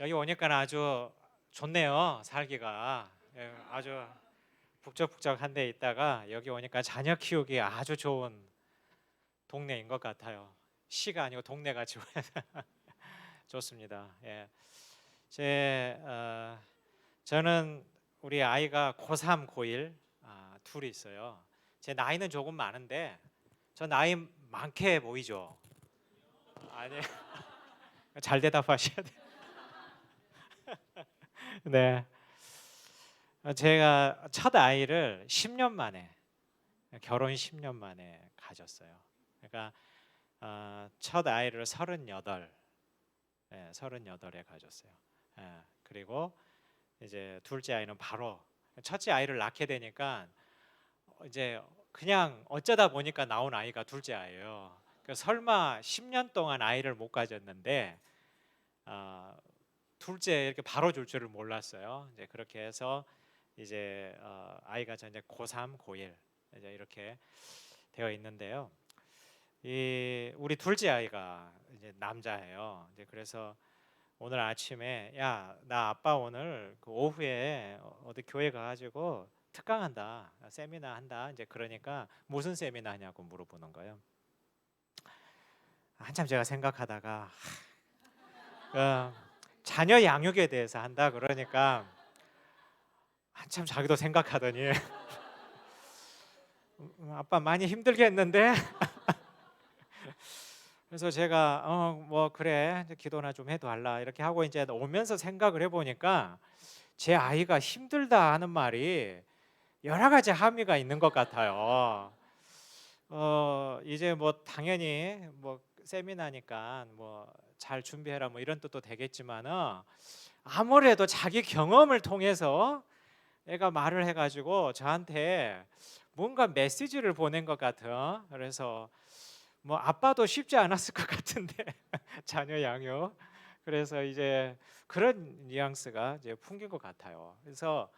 여기 오니까 아주 좋네요. 살기가. 예, 아주 북적북적한 데 있다가 여기 오니까 자녀 키우기 아주 좋은 동네인 것 같아요. 시가 아니고 동네가 좋습니다. 예. 제 저는 우리 아이가 고3, 고1 둘이 있어요. 제 나이는 조금 많은데 저 나이 많게 보이죠? 아니, 잘 대답하셔야 돼요. 네. 제가 첫 아이를 10년 만에 결혼 10년 만에 가졌어요. 그러니까 첫 아이를 38, 38에 가졌어요. 그리고 이제 둘째 아이는 바로 첫째 아이를 낳게 되니까 이제 그냥 어쩌다 보니까 나온 아이가 둘째 아이예요. 그러니까 설마 10년 동안 아이를 못 가졌는데 어, 둘째 이렇게 바로 줄 줄을 몰랐어요. 이제 그렇게 해서 이제 아이가 저 이제 고3, 고1 이제 이렇게 되어 있는데요. 이 우리 둘째 아이가 이제 남자예요. 이제 그래서 오늘 아침에 야, 나 아빠 오늘 그 오후에 어디 교회 가가지고 특강한다, 세미나 한다. 이제 그러니까 무슨 세미나 하냐고 물어보는 거예요. 한참 제가 생각하다가 어, 자녀 양육에 대해서 한다 그러니까 한참 자기도 생각하더니 아빠 많이 힘들겠는데? 그래서 제가 뭐 그래 이제 기도나 좀 해달라 이렇게 하고 이제 오면서 생각을 해보니까 제 아이가 힘들다 하는 말이 여러 가지 함의가 있는 것 같아요. 이제 뭐 당연히 뭐 세미나니까 뭐 잘 준비해라 뭐 이런 뜻도 되겠지만은 아무래도 자기 경험을 통해서 애가 말을 해가지고 저한테 뭔가 메시지를 보낸 것 같은. 그래서 뭐 아빠도 쉽지 않았을 것 같은데 자녀 양육. 그래서 이제 그런 뉘앙스가 이제 풍긴 것 같아요. 그래서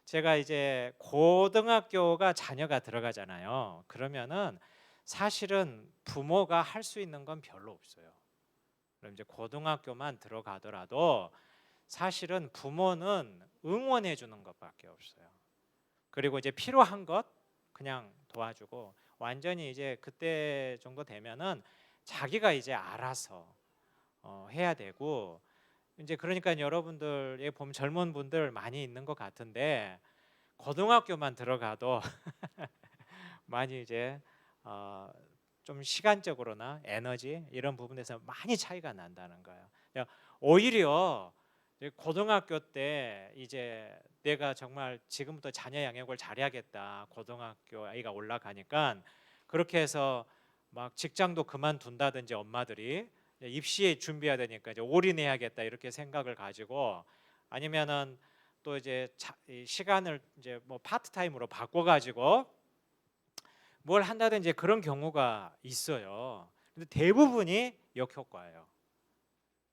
제가 이제 고등학교가 자녀가 들어가잖아요. 그러면은 사실은 부모가 할 수 있는 건 별로 없어요. 그럼 이제 고등학교만 들어가더라도 사실은 부모는 응원해 주는 것밖에 없어요. 그리고 이제 필요한 것 그냥 도와주고 완전히 이제 그때 정도 되면은 자기가 이제 알아서 해야 되고 이제 그러니까 여러분들 보면 젊은 분들 많이 있는 것 같은데 고등학교만 들어가도 많이 이제 어, 좀 시간적으로나 에너지 이런 부분에서 많이 차이가 난다는 거예요. 오히려 고등학교 때 이제 내가 정말 지금부터 자녀 양육을 잘해야겠다. 고등학교 아이가 올라가니까 그렇게 해서 막 직장도 그만둔다든지 엄마들이 입시에 준비해야 되니까 이제 올인해야겠다 이렇게 생각을 가지고 아니면은 또 이제 이 시간을 이제 뭐 파트타임으로 바꿔가지고 뭘 한다든지 그런 경우가 있어요. 근데 대부분이 역효과예요.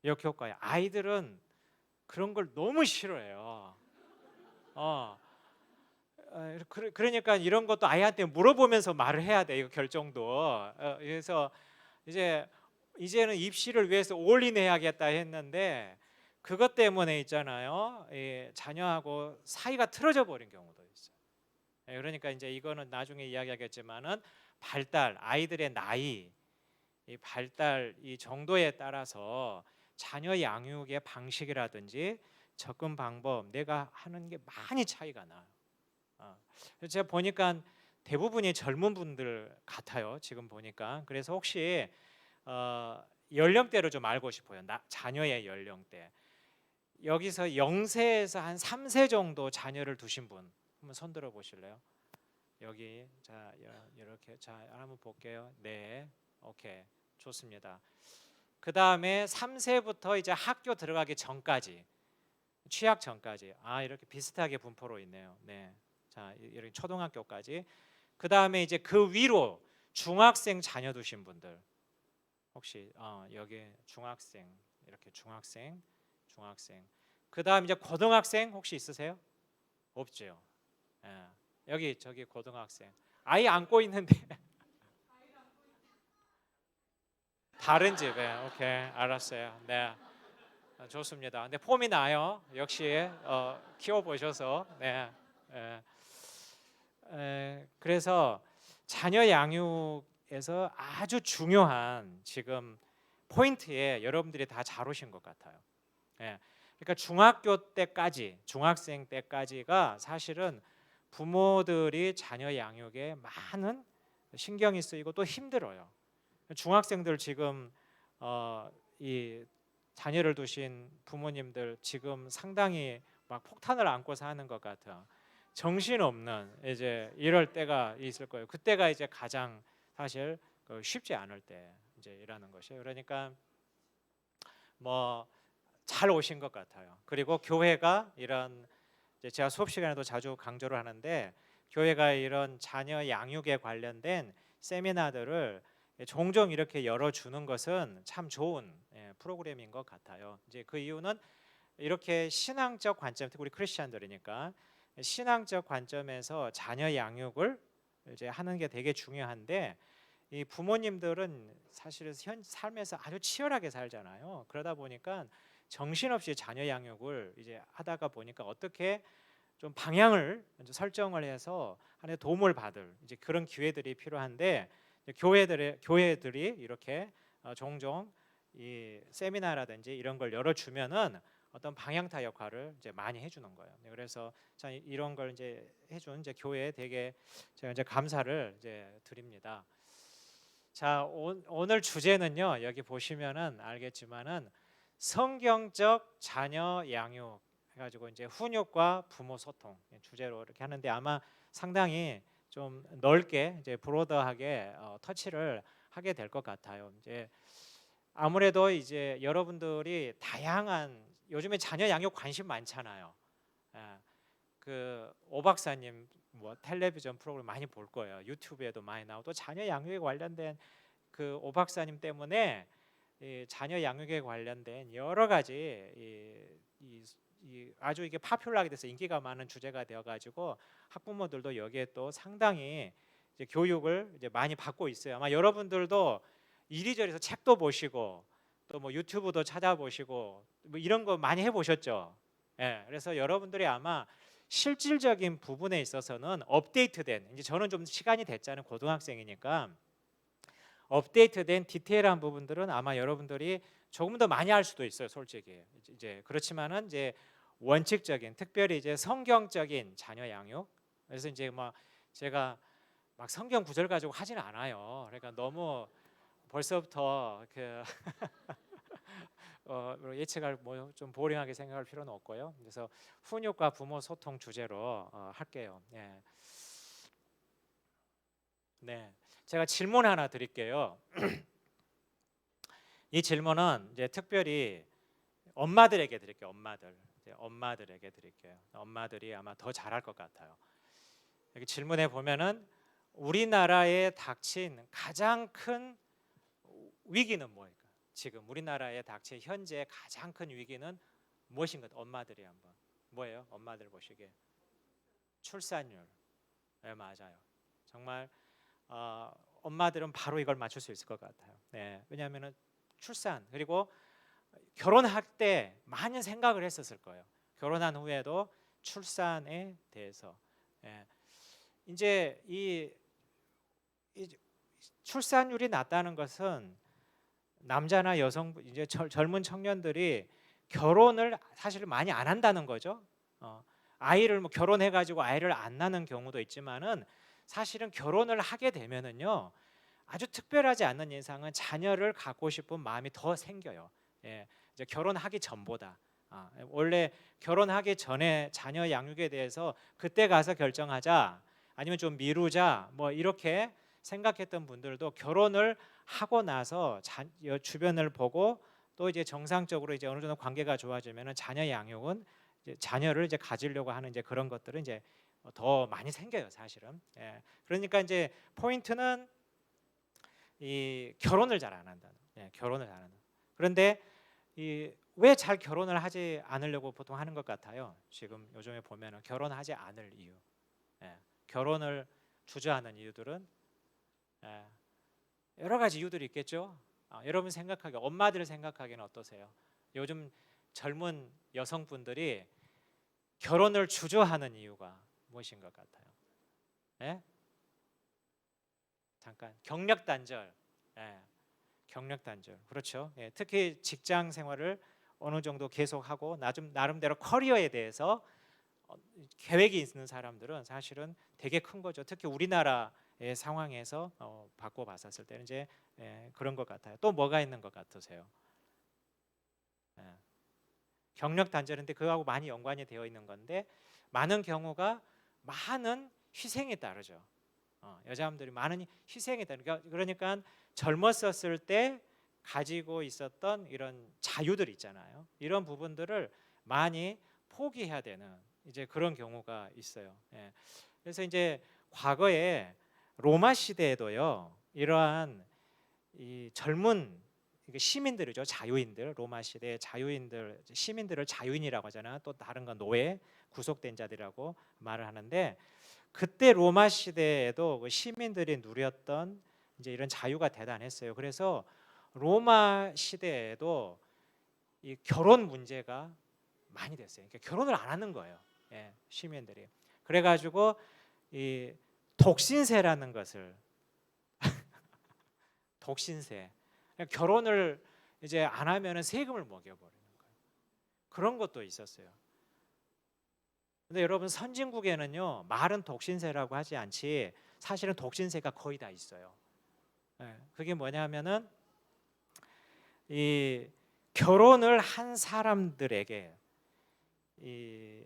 역효과예요. 아이들은 그런 걸 너무 싫어해요. 어, 그러니까 이런 것도 아이한테 물어보면서 말을 해야 돼. 이거 결정도. 그래서 이제 이제는 입시를 위해서 올인해야겠다 했는데 그것 때문에 있잖아요. 자녀하고 사이가 틀어져 버린 경우도 있어요. 그러니까 이제 이거는 나중에 이야기하겠지만은 발달 아이들의 나이, 이 발달 이 정도에 따라서 자녀 양육의 방식이라든지 접근 방법 내가 하는 게 많이 차이가 나요. 그래서 제가 보니까 대부분이 젊은 분들 같아요. 지금 보니까. 그래서 혹시 연령대를 좀 알고 싶어요. 자녀의 연령대. 여기서 0세에서 한 3세 정도 자녀를 두신 분 한번 손 들어 보실래요? 여기 자 이렇게 자 한번 볼게요. 네, 오케이 좋습니다. 그 다음에 3세부터 이제 학교 들어가기 전까지 취학 전까지 이렇게 비슷하게 분포로 있네요. 네, 자 이렇게 초등학교까지. 그 다음에 이제 그 위로 중학생 자녀 두신 분들 혹시 여기 중학생 이렇게 중학생. 그 다음 이제 고등학생 혹시 있으세요? 없죠. 예. 여기 저기 고등학생 아이 안고 있는데 다른 집에 오케이 알았어요. 네. 좋습니다. 근데 폼이 나요. 역시 키워 보셔서. 네. 예. 그래서 자녀 양육에서 아주 중요한 지금 포인트에 여러분들이 다 잘 오신 것 같아요. 예. 그러니까 중학교 때까지, 중학생 때까지가 사실은 부모들이 자녀 양육에 많은 신경이 쓰이고 또 힘들어요. 중학생들 지금 이 자녀를 두신 부모님들 지금 상당히 막 폭탄을 안고 사는 것 같아요. 정신없는 이제 이럴 때가 있을 거예요. 그때가 이제 가장 사실 쉽지 않을 때 이제 일하는 것이에요. 그러니까 뭐 잘 오신 것 같아요. 그리고 교회가 이런 이제 제가 수업 시간에도 자주 강조를 하는데 교회가 이런 자녀 양육에 관련된 세미나들을 종종 이렇게 열어주는 것은 참 좋은 프로그램인 것 같아요. 이제 그 이유는 이렇게 신앙적 관점, 특히 우리 크리스천들이니까 신앙적 관점에서 자녀 양육을 이제 하는 게 되게 중요한데 이 부모님들은 사실 현 삶에서 아주 치열하게 살잖아요. 그러다 보니까 정신없이 자녀 양육을 이제 하다가 보니까 어떻게 좀 방향을 먼저 설정을 해서 하나의 도움을 받을 이제 그런 기회들이 필요한데 교회들이 이렇게 종종 이 세미나라든지 이런 걸 열어주면은 어떤 방향타 역할을 이제 많이 해주는 거예요. 그래서 이런 걸 이제 해준 이제 교회에 되게 제가 이제 감사를 이제 드립니다. 자, 오늘 주제는요. 여기 보시면은 알겠지만은 성경적 자녀 양육 해가지고 이제 훈육과 부모 소통 주제로 이렇게 하는데 아마 상당히 좀 넓게 이제 브로더하게 터치를 하게 될 것 같아요. 이제 아무래도 이제 여러분들이 다양한 요즘에 자녀 양육 관심 많잖아요. 예, 그오 박사님 뭐 텔레비전 프로그램 많이 볼 거예요. 유튜브에도 많이 나오고 또 자녀 양육에 관련된 그 오 박사님 때문에 이 자녀 양육에 관련된 여러 가지 아주 이게 파퓰러하게 돼서 인기가 많은 주제가 되어가지고 학부모들도 여기에 또 상당히 이제 교육을 이제 많이 받고 있어요. 아마 여러분들도 이리저리서 책도 보시고 또 뭐 유튜브도 찾아보시고 뭐 이런 거 많이 해보셨죠. 예, 그래서 여러분들이 아마 실질적인 부분에 있어서는 업데이트된 이제 저는 좀 시간이 됐잖아요. 고등학생이니까 업데이트된 디테일한 부분들은 아마 여러분들이 조금 더 많이 할 수도 있어요, 솔직히. 이제 그렇지만은 이제 원칙적인, 특별히 이제 성경적인 자녀 양육. 그래서 이제 막 제가 막 성경 구절 가지고 하진 않아요. 그러니까 너무 벌써부터 그 예측할 뭐 좀 보링하게 생각할 필요는 없고요. 그래서 훈육과 부모 소통 주제로 할게요. 예. 네, 제가 질문 하나 드릴게요. 이 질문은 이제 특별히 엄마들에게 드릴게요. 엄마들에게 드릴게요. 엄마들이 아마 더 잘할 것 같아요. 여기 질문에 보면은 우리나라에 닥친 가장 큰 위기는 뭐일까? 지금 우리나라에 닥친 현재 가장 큰 위기는 무엇인가? 엄마들이 한번 뭐예요? 엄마들 보시기에 출산율. 네, 맞아요. 정말 엄마들은 바로 이걸 맞출 수 있을 것 같아요. 네, 왜냐하면은 출산 그리고 결혼할 때 많은 생각을 했었을 거예요. 결혼한 후에도 출산에 대해서 이제 이 출산율이 낮다는 것은 남자나 여성 이제 젊은 청년들이 결혼을 사실 많이 안 한다는 거죠. 아이를 뭐 결혼해가지고 아이를 안 낳는 경우도 있지만은 사실은 결혼을 하게 되면은요 아주 특별하지 않는 이상은 자녀를 갖고 싶은 마음이 더 생겨요. 이제 결혼하기 전보다 원래 결혼하기 전에 자녀 양육에 대해서 그때 가서 결정하자 아니면 좀 미루자 뭐 이렇게 생각했던 분들도 결혼을 하고 나서 주변을 보고 또 이제 정상적으로 이제 어느 정도 관계가 좋아지면은 자녀 양육은 이제 자녀를 이제 가지려고 하는 이제 그런 것들은 이제 더 많이 생겨요, 사실은. 그러니까 이제 포인트는 이 결혼을 잘 안 한다는. 결혼을 잘 안 한다. 그런데 왜 잘 결혼을 하지 않으려고 보통 하는 것 같아요. 지금 요즘에 보면은 결혼하지 않을 이유, 결혼을 주저하는 이유들은 여러 가지 이유들이 있겠죠. 여러분 생각하기, 엄마들 생각하기는 어떠세요? 요즘 젊은 여성분들이 결혼을 주저하는 이유가 무엇인 것 같아요? 예? 잠깐 경력 단절. 예. 경력 단절. 그렇죠. 예. 특히 직장 생활을 어느 정도 계속하고 나름대로 커리어에 대해서 계획이 있는 사람들은 사실은 되게 큰 거죠. 특히 우리나라의 상황에서 바꿔 봤었을 때는 이제 그런 것 같아요. 또 뭐가 있는 것 같으세요? 예. 경력 단절인데 그거하고 많이 연관이 되어 있는 건데 많은 경우가 많은 희생이 따르죠. 여자분들이 많은 희생이 따르죠. 그러니까 젊었었을 때 가지고 있었던 이런 자유들 있잖아요. 이런 부분들을 많이 포기해야 되는 이제 그런 경우가 있어요. 예. 그래서 이제 과거에 로마 시대에도요 이러한 이 젊은 시민들이죠. 자유인들, 로마 시대 자유인들, 시민들을 자유인이라고 하잖아요. 또 다른 건 노예, 구속된 자들이라고 말을 하는데 그때 로마 시대에도 그 시민들이 누렸던 이제 이런 자유가 대단했어요. 그래서 로마 시대에도 이 결혼 문제가 많이 됐어요. 그러니까 결혼을 안 하는 거예요. 예, 시민들이. 그래가지고 이 독신세라는 것을 독신세. 결혼을 이제 안 하면은 세금을 먹여버리는 거예요. 그런 것도 있었어요. 근데 여러분 선진국에는요 말은 독신세라고 하지 않지 사실은 독신세가 거의 다 있어요. 그게 뭐냐면은 이 결혼을 한 사람들에게 이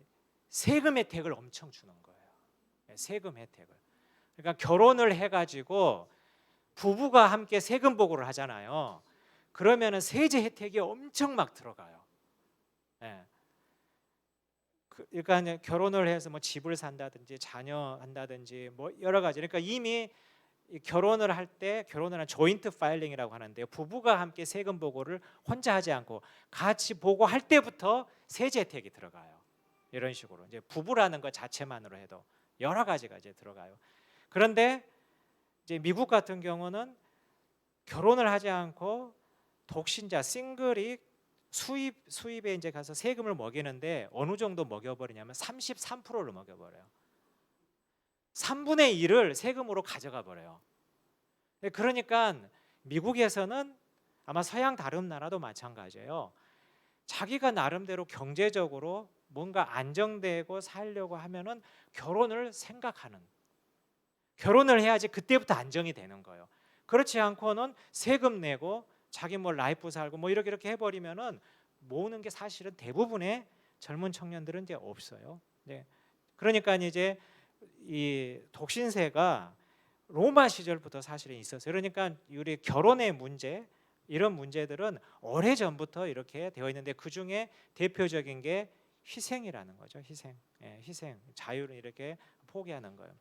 세금 혜택을 엄청 주는 거예요. 세금 혜택을. 그러니까 결혼을 해가지고 부부가 함께 세금 보고를 하잖아요. 그러면은 세제 혜택이 엄청 막 들어가요. 예. 그러니까 결혼을 해서 뭐 집을 산다든지 자녀 한다든지 뭐 여러 가지. 그러니까 이미 결혼을 할 때 결혼을 한 조인트 파일링이라고 하는데요. 부부가 함께 세금 보고를 혼자 하지 않고 같이 보고할 때부터 세제 혜택이 들어가요. 이런 식으로 이제 부부라는 것 자체만으로 해도 여러 가지가 이제 들어가요. 그런데 이제 미국 같은 경우는 결혼을 하지 않고 독신자 싱글이 수입에 이제 가서 세금을 먹이는데 어느 정도 먹여버리냐면 33%를 먹여버려요. 3분의 1을 세금으로 가져가 버려요. 그러니까 미국에서는 아마 서양 다른 나라도 마찬가지예요. 자기가 나름대로 경제적으로 뭔가 안정되고 살려고 하면은 결혼을 생각하는, 결혼을 해야지 그때부터 안정이 되는 거예요. 그렇지 않고는 세금 내고 자기 뭐 라이프 살고 뭐 이렇게 해버리면은 모으는 게 사실은 대부분의 젊은 청년들은 이제 없어요. 네. 그러니까 이제 이 독신세가 로마 시절부터 사실은 있었어요. 그러니까 우리 결혼의 문제 이런 문제들은 오래 전부터 이렇게 되어 있는데 그 중에 대표적인 게 희생이라는 거죠. 희생, 희생, 자유를 이렇게 포기하는 거예요.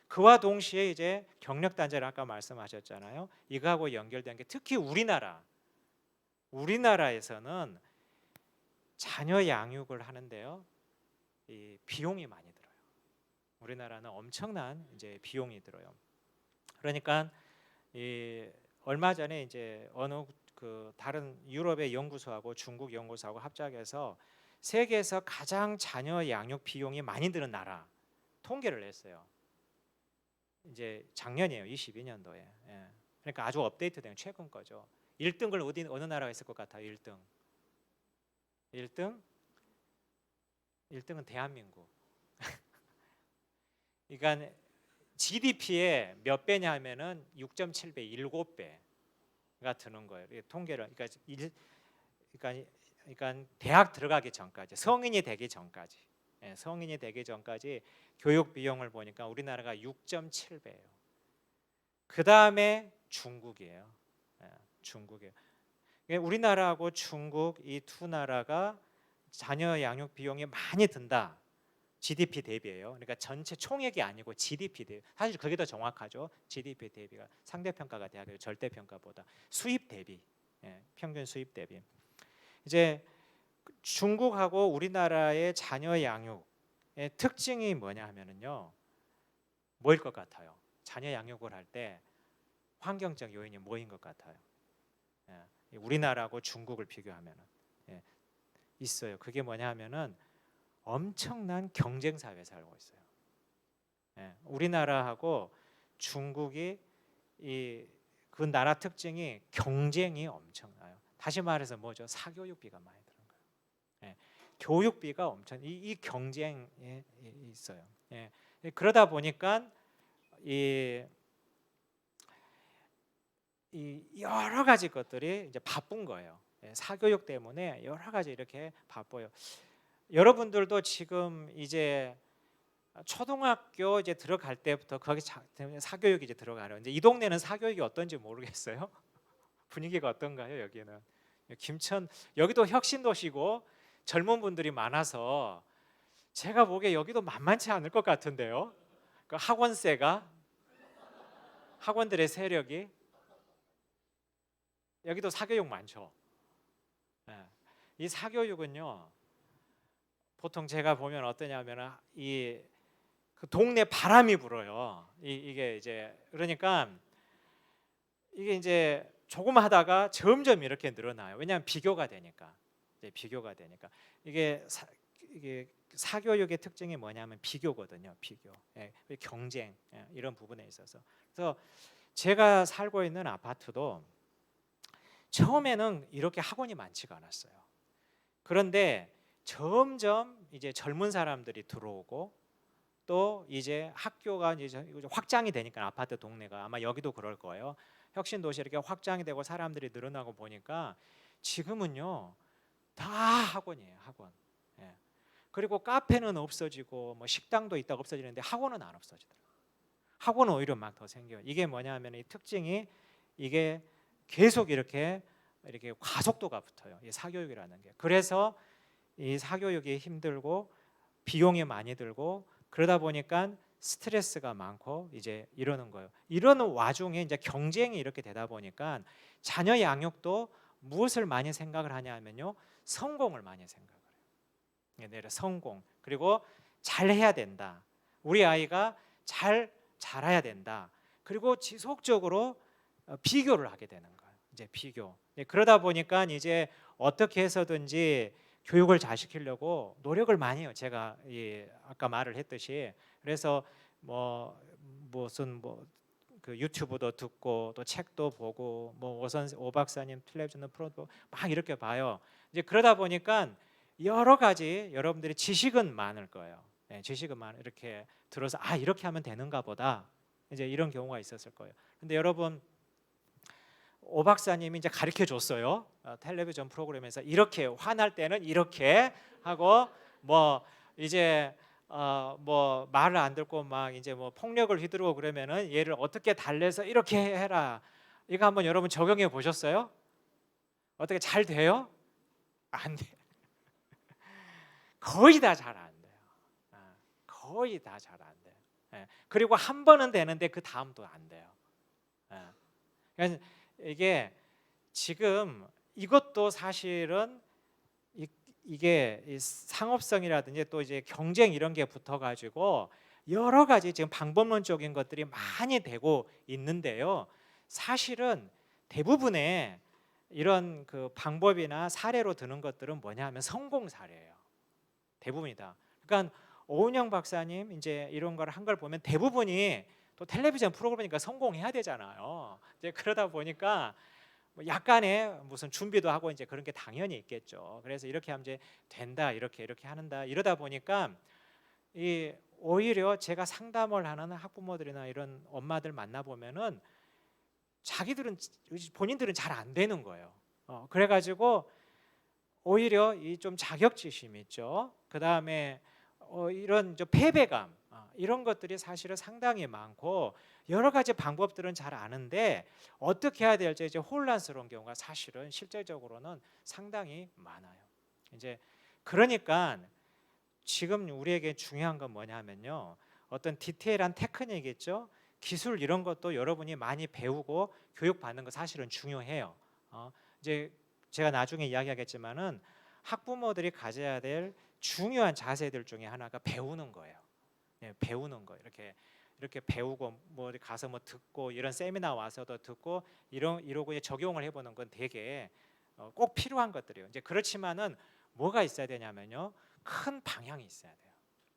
그와 동시에 이제 경력 단절 아까 말씀하셨잖아요. 이거하고 연결된 게 특히 우리나라에서는 자녀 양육을 하는데요, 이 비용이 많이 들어요. 우리나라는 엄청난 이제 비용이 들어요. 그러니까 이 얼마 전에 이제 어느 그 다른 유럽의 연구소하고 중국 연구소하고 합작해서 세계에서 가장 자녀 양육 비용이 많이 드는 나라 통계를 냈어요. 이제 작년이에요. 22년도에. 예. 그러니까 아주 업데이트된 최근 거죠. 1등을 어느 나라가 있을 것 같아요? 1등. 1등은 대한민국. 그러니까 GDP의 몇 배냐 하면은 6.7배, 7배가 드는 거예요. 통계를. 그러니까 대학 들어가기 전까지, 성인이 되기 전까지, 성인이 되기 전까지 교육 비용을 보니까 우리나라가 6.7배예요. 그 다음에 중국이에요. 중국이에요. 우리나라하고 중국 이 두 나라가 자녀 양육 비용이 많이 든다. GDP 대비예요. 그러니까 전체 총액이 아니고 GDP 대비. 사실 그게 더 정확하죠. GDP 대비가 상대평가가 돼야 돼요. 절대평가보다 수입 대비, 평균 수입 대비. 이제 중국하고 우리나라의 자녀 양육의 특징이 뭐냐 하면은요, 뭐일 것 같아요? 자녀 양육을 할 때 환경적 요인이 뭐인 것 같아요? 우리나라하고 중국을 비교하면은 있어요. 그게 뭐냐면은 엄청난 경쟁 사회에 살고 있어요. 예, 우리나라하고 중국이 그 나라 특징이 경쟁이 엄청나요. 다시 말해서 뭐죠? 사교육비가 많이 드는 거예요. 예, 교육비가 이 경쟁에 있어요. 예, 그러다 보니까 이 여러 가지 것들이 이제 바쁜 거예요. 예, 사교육 때문에 여러 가지 이렇게 바빠요. 여러분들도 지금 이제 초등학교 이제 들어갈 때부터 거기 사교육이 이제 들어가요. 이제 이 동네는 사교육이 어떤지 모르겠어요. 분위기가 어떤가요? 여기는 김천 여기도 혁신도시고 젊은 분들이 많아서 제가 보기에 여기도 만만치 않을 것 같은데요. 그 학원세가 학원들의 세력이 여기도 사교육 많죠. 예. 이 사교육은요 보통 제가 보면 어떠냐면은 그 동네 바람이 불어요. 이게 이제 그러니까 이게 이제 조금 하다가 점점 이렇게 늘어나요. 왜냐하면 비교가 되니까. 이제 비교가 되니까 이게 사교육의 특징이 뭐냐면 비교거든요. 비교, 예, 경쟁, 예, 이런 부분에 있어서. 그래서 제가 살고 있는 아파트도 처음에는 이렇게 학원이 많지가 않았어요. 그런데 점점 이제 젊은 사람들이 들어오고 또 이제 학교가 이제 확장이 되니까 아파트 동네가 아마 여기도 그럴 거예요. 혁신도시 이렇게 확장이 되고 사람들이 늘어나고 보니까 지금은요 다 학원이에요. 학원. 예. 그리고 카페는 없어지고 뭐 식당도 있다가 없어지는데 학원은 안 없어지더라고요. 학원은 오히려 막 더 생겨요. 이게 뭐냐면 이 특징이 이게 계속 이렇게 가속도가 붙어요. 이 사교육이라는 게. 그래서 이 사교육이 힘들고 비용이 많이 들고 그러다 보니까 스트레스가 많고 이제 이러는 거예요. 이런 와중에 이제 경쟁이 이렇게 되다 보니까 자녀 양육도 무엇을 많이 생각을 하냐면요, 성공을 많이 생각을 해요. 내려 성공 그리고 잘해야 된다. 우리 아이가 잘 자라야 된다. 그리고 지속적으로 비교를 하게 되는 거예요. 이제 비교. 그러다 보니까 이제 어떻게 해서든지 교육을 잘 시키려고 노력을 많이 해요. 제가 아까 말을 했듯이. 그래서 무슨 그 유튜브도 듣고 또 책도 보고 오 박사님 텔레비전 프로도 막 이렇게 봐요. 이제 그러다 보니까 여러 가지 여러분들이 지식은 많을 거예요. 네, 지식은 이렇게 들어서 이렇게 하면 되는가 보다. 이제 이런 경우가 있었을 거예요. 근데 여러분 오 박사님이 이제 가르쳐 줬어요. 텔레비전 프로그램에서 이렇게 화날 때는 이렇게 하고 이제 말을 안 듣고 막 이제 폭력을 휘두르고 그러면은 얘를 어떻게 달래서 이렇게 해라. 이거 한번 여러분 적용해 보셨어요? 어떻게 잘 돼요? 안 돼. 거의 다 잘 안 돼요. 거의 다 잘 안 돼요. 그리고 한 번은 되는데 그 다음도 안 돼요. 그러니까 이게 지금 이것도 사실은 이게 상업성이라든지 또 이제 경쟁 이런 게 붙어가지고 여러 가지 지금 방법론적인 것들이 많이 되고 있는데요. 사실은 대부분의 이런 그 방법이나 사례로 드는 것들은 뭐냐면 성공 사례예요. 대부분이다. 그러니까 오은영 박사님 이제 이런 걸 한 걸 보면 대부분이 또 텔레비전 프로그램이니까 성공해야 되잖아요. 이제 그러다 보니까 약간의 무슨 준비도 하고 이제 그런 게 당연히 있겠죠. 그래서 이렇게 하면 이제 된다, 이렇게 한다. 이러다 보니까 오히려 제가 상담을 하는 학부모들이나 이런 엄마들 만나 보면은 본인들은 잘 안 되는 거예요. 그래가지고 오히려 이 좀 자격지심 있죠. 그 다음에 이런 패배감 이런 것들이 사실은 상당히 많고 여러 가지 방법들은 잘 아는데 어떻게 해야 될지 이제 혼란스러운 경우가 사실은 실제적으로는 상당히 많아요. 이제 그러니까 지금 우리에게 중요한 건 뭐냐면요, 어떤 디테일한 테크닉이겠죠. 기술 이런 것도 여러분이 많이 배우고 교육받는 거 사실은 중요해요. 이제 제가 나중에 이야기하겠지만은 학부모들이 가져야 될 중요한 자세들 중에 하나가 배우는 거예요. 배우는 거 이렇게 배우고 어디 가서 듣고 이런 세미나 와서도 듣고 이러고 적용을 해보는 건 되게 꼭 필요한 것들이에요. 이제 그렇지만은 뭐가 있어야 되냐면요, 큰 방향이 있어야 돼요.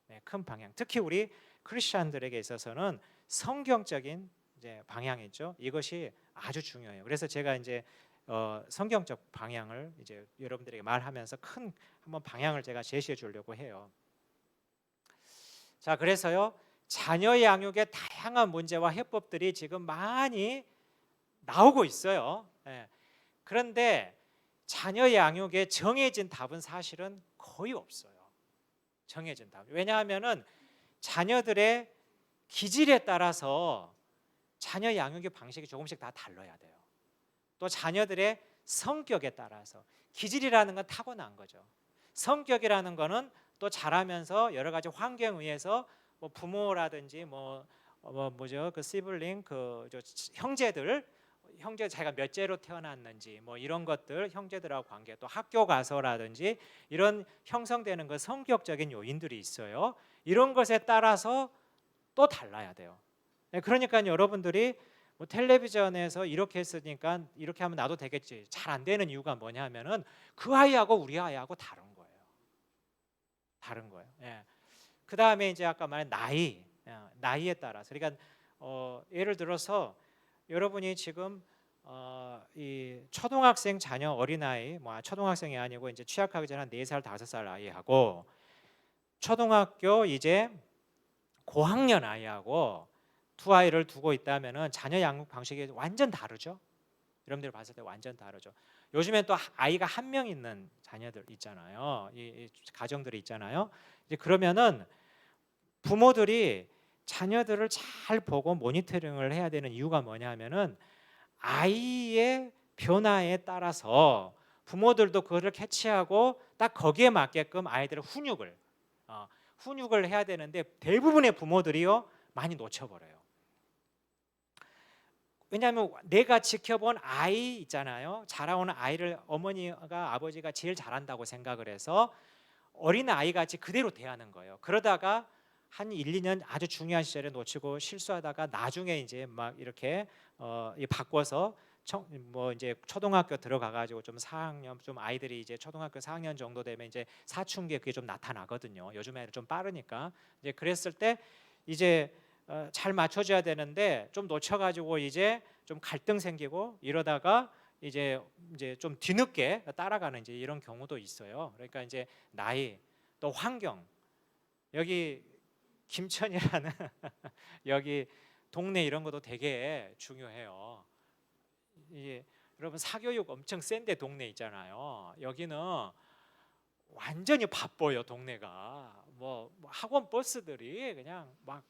네, 큰 방향. 특히 우리 크리스천들에게 있어서는 성경적인 이제 방향이 있죠. 이것이 아주 중요해요. 그래서 제가 이제 성경적 방향을 이제 여러분들에게 말하면서 큰 한번 방향을 제가 제시해 주려고 해요. 자, 그래서요, 자녀 양육의 다양한 문제와 해법들이 지금 많이 나오고 있어요. 예. 그런데 자녀 양육에 정해진 답은 사실은 거의 없어요. 정해진 답. 왜냐하면은 자녀들의 기질에 따라서 자녀 양육의 방식이 조금씩 다 달라야 돼요. 또 자녀들의 성격에 따라서, 기질이라는 건 타고난 거죠. 성격이라는 거는 또 자라면서 여러 가지 환경에 의해서 뭐 부모라든지 뭐죠, 그 시블링, 형제 자기가 몇째로 태어났는지 뭐 이런 것들, 형제들하고 관계, 또 학교 가서라든지 이런 형성되는 그 성격적인 요인들이 있어요. 이런 것에 따라서 또 달라야 돼요. 그러니까 여러분들이 뭐 텔레비전에서 이렇게 했으니까 이렇게 하면 나도 되겠지, 잘 안 되는 이유가 뭐냐면은 그 아이하고 우리 아이하고 다른 거예요. 다른 거예요. 예. 그 다음에 이제 아까 말한 나이에 따라서, 그러니까 예를 들어서 여러분이 지금 이 초등학생 자녀, 어린아이, 뭐 초등학생이 아니고 이제 취학하기 전에 한 4살 5살 아이하고 초등학교 이제 고학년 아이하고 두 아이를 두고 있다면은 자녀 양육 방식이 완전 다르죠. 여러분들 봤을 때 완전 다르죠. 요즘엔 또 아이가 한 명 있는 자녀들 있잖아요. 이 가정들이 있잖아요. 이제 그러면은 부모들이 자녀들을 잘 보고 모니터링을 해야 되는 이유가 뭐냐면은 아이의 변화에 따라서 부모들도 그거를 캐치하고 딱 거기에 맞게끔 아이들의 훈육을 해야 되는데 대부분의 부모들이요 많이 놓쳐버려요. 왜냐하면 내가 지켜본 아이 있잖아요. 자라오는 아이를 어머니가 아버지가 제일 잘한다고 생각을 해서 어린 아이같이 그대로 대하는 거예요. 그러다가 한 1, 2년 아주 중요한 시절에 놓치고 실수하다가 나중에 이제 막 이렇게 바꿔서 뭐 이제 초등학교 들어가 가지고 좀 4학년, 좀 아이들이 이제 초등학교 4학년 정도 되면 이제 사춘기에 그게 좀 나타나거든요. 요즘 애들 좀 빠르니까. 이제 그랬을 때 이제 잘 맞춰줘야 되는데 좀 놓쳐가지고 이제 좀 갈등 생기고 이러다가 이제 좀 뒤늦게 따라가는 이제 이런 경우도 있어요. 그러니까 이제 나이, 또 환경, 여기 김천이라는 여기 동네 이런 것도 되게 중요해요. 이게 여러분 사교육 엄청 센데 동네 있잖아요. 여기는 완전히 바빠요. 동네가 뭐 학원 버스들이 그냥 막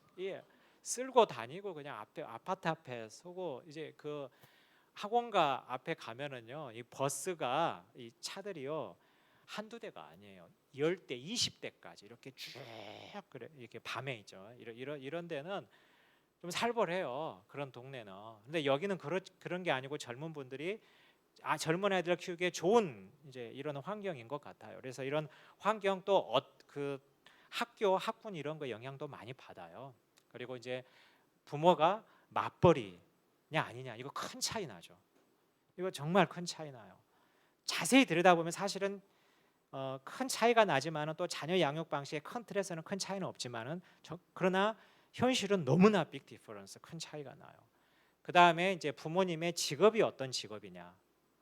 쓸고 다니고 그냥 아파트 앞에 서고, 이제 그 학원가 앞에 가면은요 이 버스가 이 차들이요 한두 대가 아니에요. 10대, 20대까지 이렇게 쭉 그래 이렇게 밤에 있죠. 이런 데는 좀 살벌해요. 그런 동네는. 근데 여기는 그런 게 아니고 젊은 분들이 젊은 아이들 키우기에 좋은 이제 이런 환경인 것 같아요. 그래서 이런 환경 또 그 학군 이런 거 영향도 많이 받아요. 그리고 이제 부모가 맞벌이냐 아니냐, 이거 큰 차이 나죠. 이거 정말 큰 차이 나요. 자세히 들여다보면 사실은 큰 차이가 나지만은 또 자녀 양육 방식의 큰 틀에서는 큰 차이는 없지만은 그러나 현실은 너무나 빅 디퍼런스, 큰 차이가 나요. 그 다음에 이제 부모님의 직업이 어떤 직업이냐,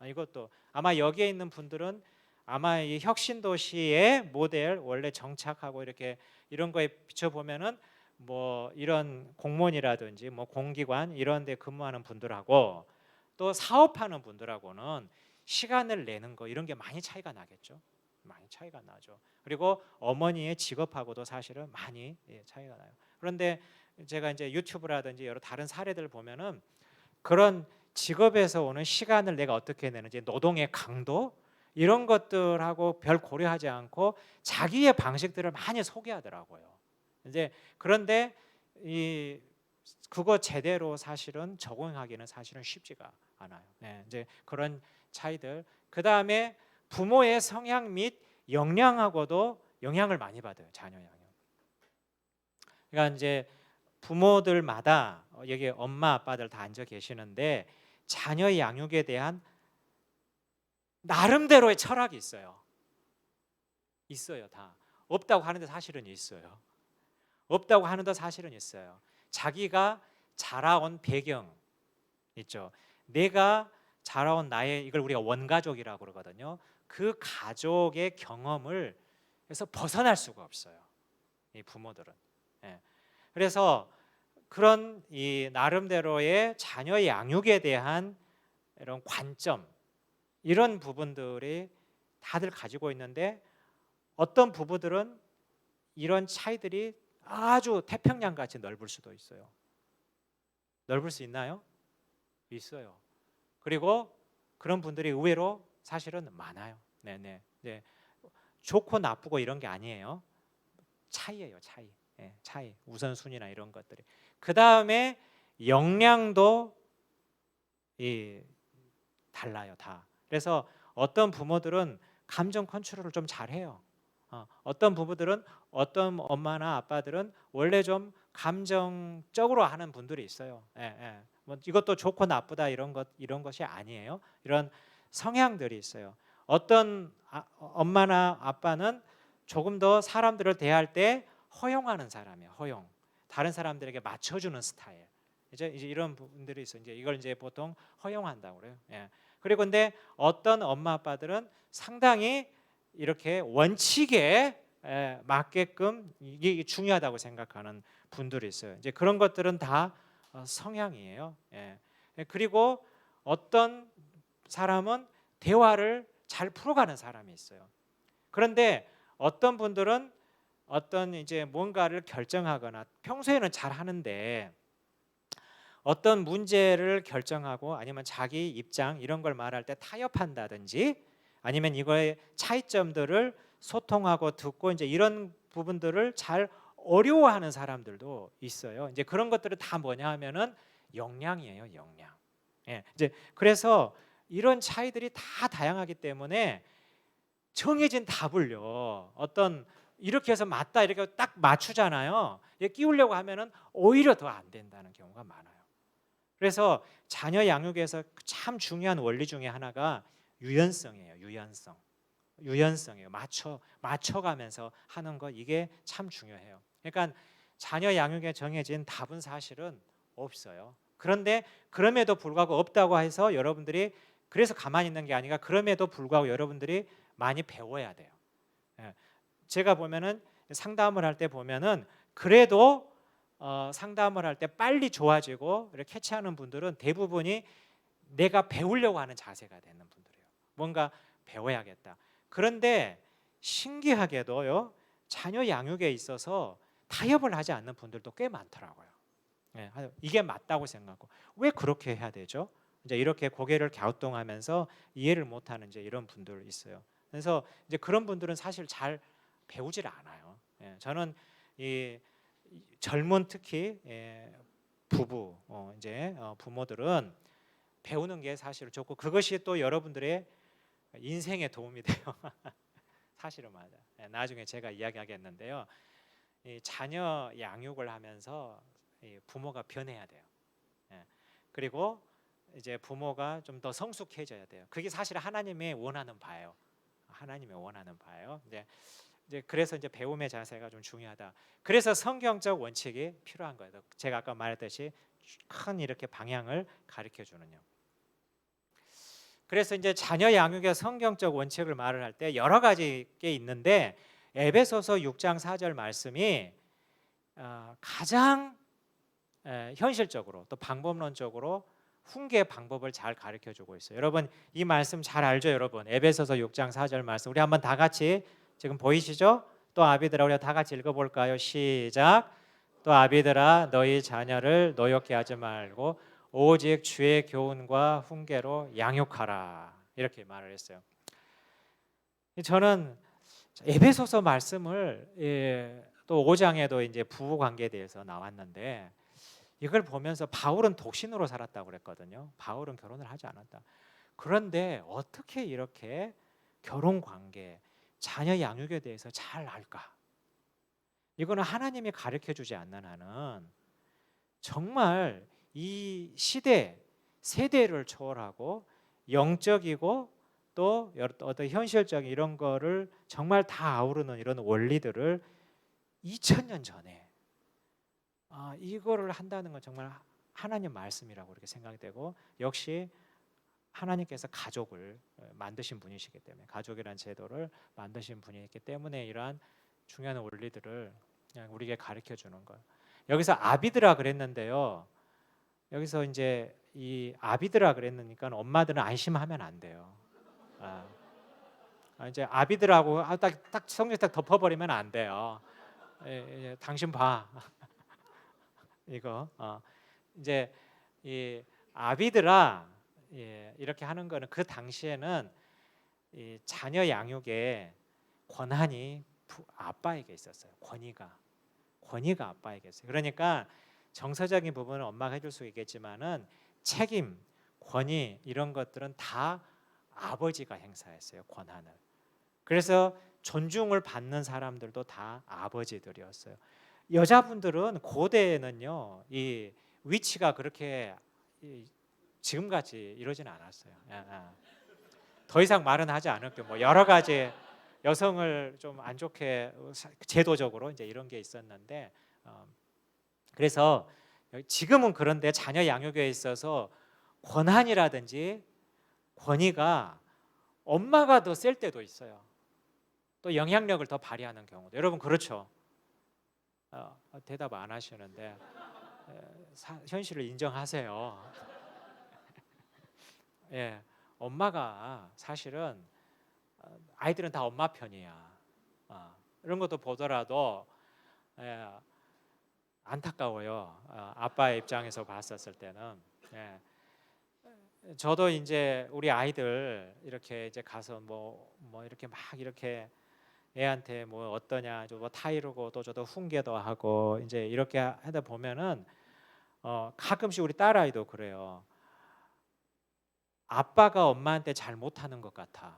이것도 아마 여기에 있는 분들은 아마 이 혁신도시의 모델 원래 정착하고 이렇게 이런 거에 비춰보면은 뭐 이런 공무원이라든지 뭐 공기관 이런 데 근무하는 분들하고 또 사업하는 분들하고는 시간을 내는 거 이런 게 많이 차이가 나겠죠. 많이 차이가 나죠. 그리고 어머니의 직업하고도 사실은 많이 차이가 나요. 그런데 제가 이제 유튜브라든지 여러 다른 사례들을 보면은 그런 직업에서 오는 시간을 내가 어떻게 내는지, 노동의 강도 이런 것들하고 별 고려하지 않고 자기의 방식들을 많이 소개하더라고요. 이제 그런데 그거 제대로 사실은 적용하기는 사실은 쉽지가 않아요. 네, 이제 그런 차이들. 그 다음에 부모의 성향 및 역량하고도 영향을 많이 받아요. 자녀 양육. 그러니까 이제 부모들마다 여기 엄마 아빠들 다 앉아 계시는데 자녀 양육에 대한 나름대로의 철학이 있어요. 있어요. 다 없다고 하는데 사실은 있어요. 없다고 하는데 사실은 있어요. 자기가 자라온 배경 있죠. 내가 자라온 나의, 이걸 우리가 원가족이라고 그러거든요. 그 가족의 경험을 해서 벗어날 수가 없어요. 이 부모들은. 예. 그래서 그런 이 나름대로의 자녀 양육에 대한 이런 관점, 이런 부분들이 다들 가지고 있는데 어떤 부부들은 이런 차이들이 아주 태평양 같이 넓을 수도 있어요. 넓을 수 있나요? 있어요. 그리고 그런 분들이 의외로 사실은 많아요. 네네. 네. 좋고 나쁘고 이런 게 아니에요. 차이예요, 차이. 네, 차이. 우선순위나 이런 것들이. 그 다음에 역량도 달라요, 다. 그래서 어떤 부모들은 감정 컨트롤을 좀 잘해요. 어떤 부부들은, 어떤 엄마나 아빠들은 원래 좀 감정적으로 하는 분들이 있어요. 예, 예. 뭐 이것도 좋고 나쁘다 이런 것이 아니에요. 이런 성향들이 있어요. 어떤 엄마나 아빠는 조금 더 사람들을 대할 때 허용하는 사람이에요. 허용. 다른 사람들에게 맞춰주는 스타일. 이제 이런 분들이 있어요. 이제 이걸 이제 보통 허용한다고 그래요. 예. 그리고 근데 어떤 엄마 아빠들은 상당히 이렇게 원칙에 맞게끔 이게 중요하다고 생각하는 분들이 있어요. 이제 그런 것들은 다 성향이에요. 예. 그리고 어떤 사람은 대화를 잘 풀어가는 사람이 있어요. 그런데 어떤 분들은 어떤 이제 뭔가를 결정하거나 평소에는 잘 하는데 어떤 문제를 결정하고 아니면 자기 입장 이런 걸 말할 때 타협한다든지 아니면 이거의 차이점들을 소통하고 듣고 이제 이런 부분들을 잘 어려워하는 사람들도 있어요. 이제 그런 것들은 다 뭐냐 하면은 역량이에요, 역량. 예, 이제 그래서 이런 차이들이 다 다양하기 때문에 정해진 답을요, 어떤 이렇게 해서 맞다 이렇게 딱 맞추잖아요. 끼우려고 하면은 오히려 더 안 된다는 경우가 많아요. 그래서 자녀 양육에서 참 중요한 원리 중에 하나가 유연성이에요. 유연성이에요. 맞춰가면서 하는 거, 이게 참 중요해요. 그러니까 자녀 양육에 정해진 답은 사실은 없어요. 그런데 그럼에도 불구하고 없다고 해서 여러분들이 그래서 가만히 있는 게 아니라 그럼에도 불구하고 여러분들이 많이 배워야 돼요. 예. 제가 보면은 상담을 할 때 보면은 그래도 상담을 할 때 빨리 좋아지고 이렇게 캐치하는 분들은 대부분이 내가 배우려고 하는 자세가 되는 분들이에요. 뭔가 배워야겠다. 그런데 신기하게도요, 자녀 양육에 있어서 타협을 하지 않는 분들도 꽤 많더라고요. 예, 이게 맞다고 생각하고 왜 그렇게 해야 되죠? 이제 이렇게 고개를 갸우뚱하면서 이해를 못하는 이제 이런 분들 있어요. 그래서 이제 그런 분들은 사실 잘 배우질 않아요. 예, 저는 이 젊은 특히 부부 이제 부모들은 배우는 게 사실 좋고 그것이 또 여러분들의 인생에 도움이 돼요. 사실은 맞아. 나중에 제가 이야기하겠는데요. 이 자녀 양육을 하면서 부모가 변해야 돼요. 그리고 이제 부모가 좀 더 성숙해져야 돼요. 그게 사실 하나님이 원하는 바예요. 하나님이 원하는 바예요. 이제 그래서 이제 배움의 자세가 좀 중요하다. 그래서 성경적 원칙이 필요한 거예요. 제가 아까 말했듯이 큰 이렇게 방향을 가르쳐 주는요. 그래서 이제 자녀 양육의 성경적 원칙을 말을 할 때 여러 가지 게 있는데 에베소서 6장 4절 말씀이 가장 현실적으로 또 방법론적으로 훈계 방법을 잘 가르쳐 주고 있어요. 여러분 이 말씀 잘 알죠, 여러분? 에베소서 6장 4절 말씀 우리 한번 다 같이 지금 보이시죠? 또 아비들아 우리가 다 같이 읽어볼까요? 시작. 또 아비들아 너희 자녀를 노엽게 하지 말고 오직 주의 교훈과 훈계로 양육하라 이렇게 말을 했어요. 저는 에베소서 말씀을 또 5장에도 이제 부부 관계에 대해서 나왔는데 이걸 보면서 바울은 독신으로 살았다고 그랬거든요. 바울은 결혼을 하지 않았다. 그런데 어떻게 이렇게 결혼 관계, 자녀 양육에 대해서 잘 알까? 이거는 하나님이 가르쳐 주지 않는 한은 정말 이 시대, 세대를 초월하고 영적이고 또 어떤 현실적인 이런 거를 정말 다 아우르는 이런 원리들을 2000년 전에 이거를 한다는 건 정말 하나님 말씀이라고 이렇게 생각이 되고, 역시 하나님께서 가족을 만드신 분이시기 때문에, 가족이라는 제도를 만드신 분이기 때문에 이러한 중요한 원리들을 그냥 우리에게 가르쳐 주는 거예요. 여기서 아비드라 그랬는데요. 여기서 이제 이 아비드라 그랬으니까 엄마들은 안심하면 안 돼요. 이제 아비드라고 딱 성경 딱 덮어버리면 안 돼요. 당신 봐. 이거 이제 이 아비드라 이렇게 하는 거는 그 당시에는 이 자녀 양육의 권한이 아빠에게 있었어요. 권위가 아빠에게 있어요. 그러니까 정서적인 부분은 엄마가 해줄 수 있겠지만은 책임, 권위 이런 것들은 다 아버지가 행사했어요. 권한을. 그래서 존중을 받는 사람들도 다 아버지들이었어요. 여자분들은 고대에는요, 이 위치가 그렇게 지금같이 이러진 않았어요. 더 이상 말은 하지 않을게요. 뭐 여러 가지 여성을 좀 안 좋게 제도적으로 이제 이런 게 있었는데, 그래서 지금은 그런데 자녀 양육에 있어서 권한이라든지 권위가 엄마가 더 셀 때도 있어요. 또 영향력을 더 발휘하는 경우도. 여러분 그렇죠? 대답 안 하시는데 현실을 인정하세요. 예, 엄마가 사실은 아이들은 다 엄마 편이야. 이런 것도 보더라도 안타까워요. 아빠의 입장에서 봤었을 때는. 저도 이제 우리 아이들 이렇게 이제 가서 뭐 이렇게 막 이렇게 애한테 뭐 어떠냐, 뭐 타이르고 또 저도 훈계도 하고 이제 이렇게 하다 보면은 가끔씩 우리 딸아이도 그래요. 아빠가 엄마한테 잘 못하는 것 같아.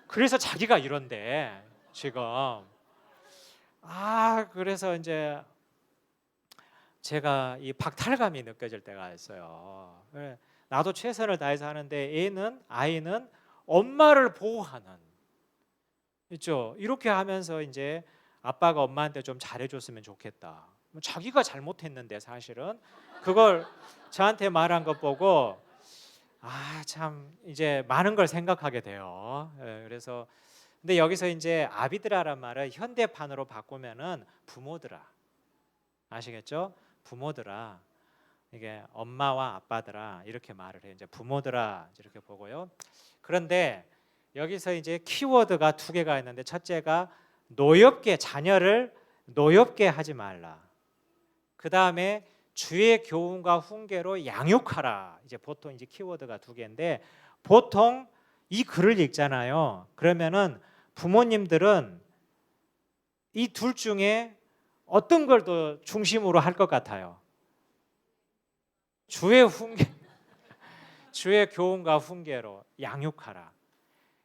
그래서 자기가 이런데 지금. 그래서 이제 제가 이 박탈감이 느껴질 때가 있어요. 나도 최선을 다해서 하는데 아이는 엄마를 보호하는, 있죠. 이렇게 하면서 이제 아빠가 엄마한테 좀 잘해줬으면 좋겠다. 자기가 잘못했는데 사실은 그걸 저한테 말한 것 보고 참 이제 많은 걸 생각하게 돼요. 그래서 근데 여기서 이제 아비드라란 말을 현대판으로 바꾸면은 부모들아, 아시겠죠? 부모들아, 이게 엄마와 아빠들아 이렇게 말을 해요. 이제 부모들아 이렇게 보고요. 그런데 여기서 이제 키워드가 두 개가 있는데, 첫째가 자녀를 노엽게 하지 말라. 그 다음에 주의 교훈과 훈계로 양육하라. 이제 보통 이제 키워드가 두 개인데, 보통 이 글을 읽잖아요. 그러면은 부모님들은 이 둘 중에 어떤 걸 더 중심으로 할 것 같아요? 주의 교훈과 훈계로 양육하라.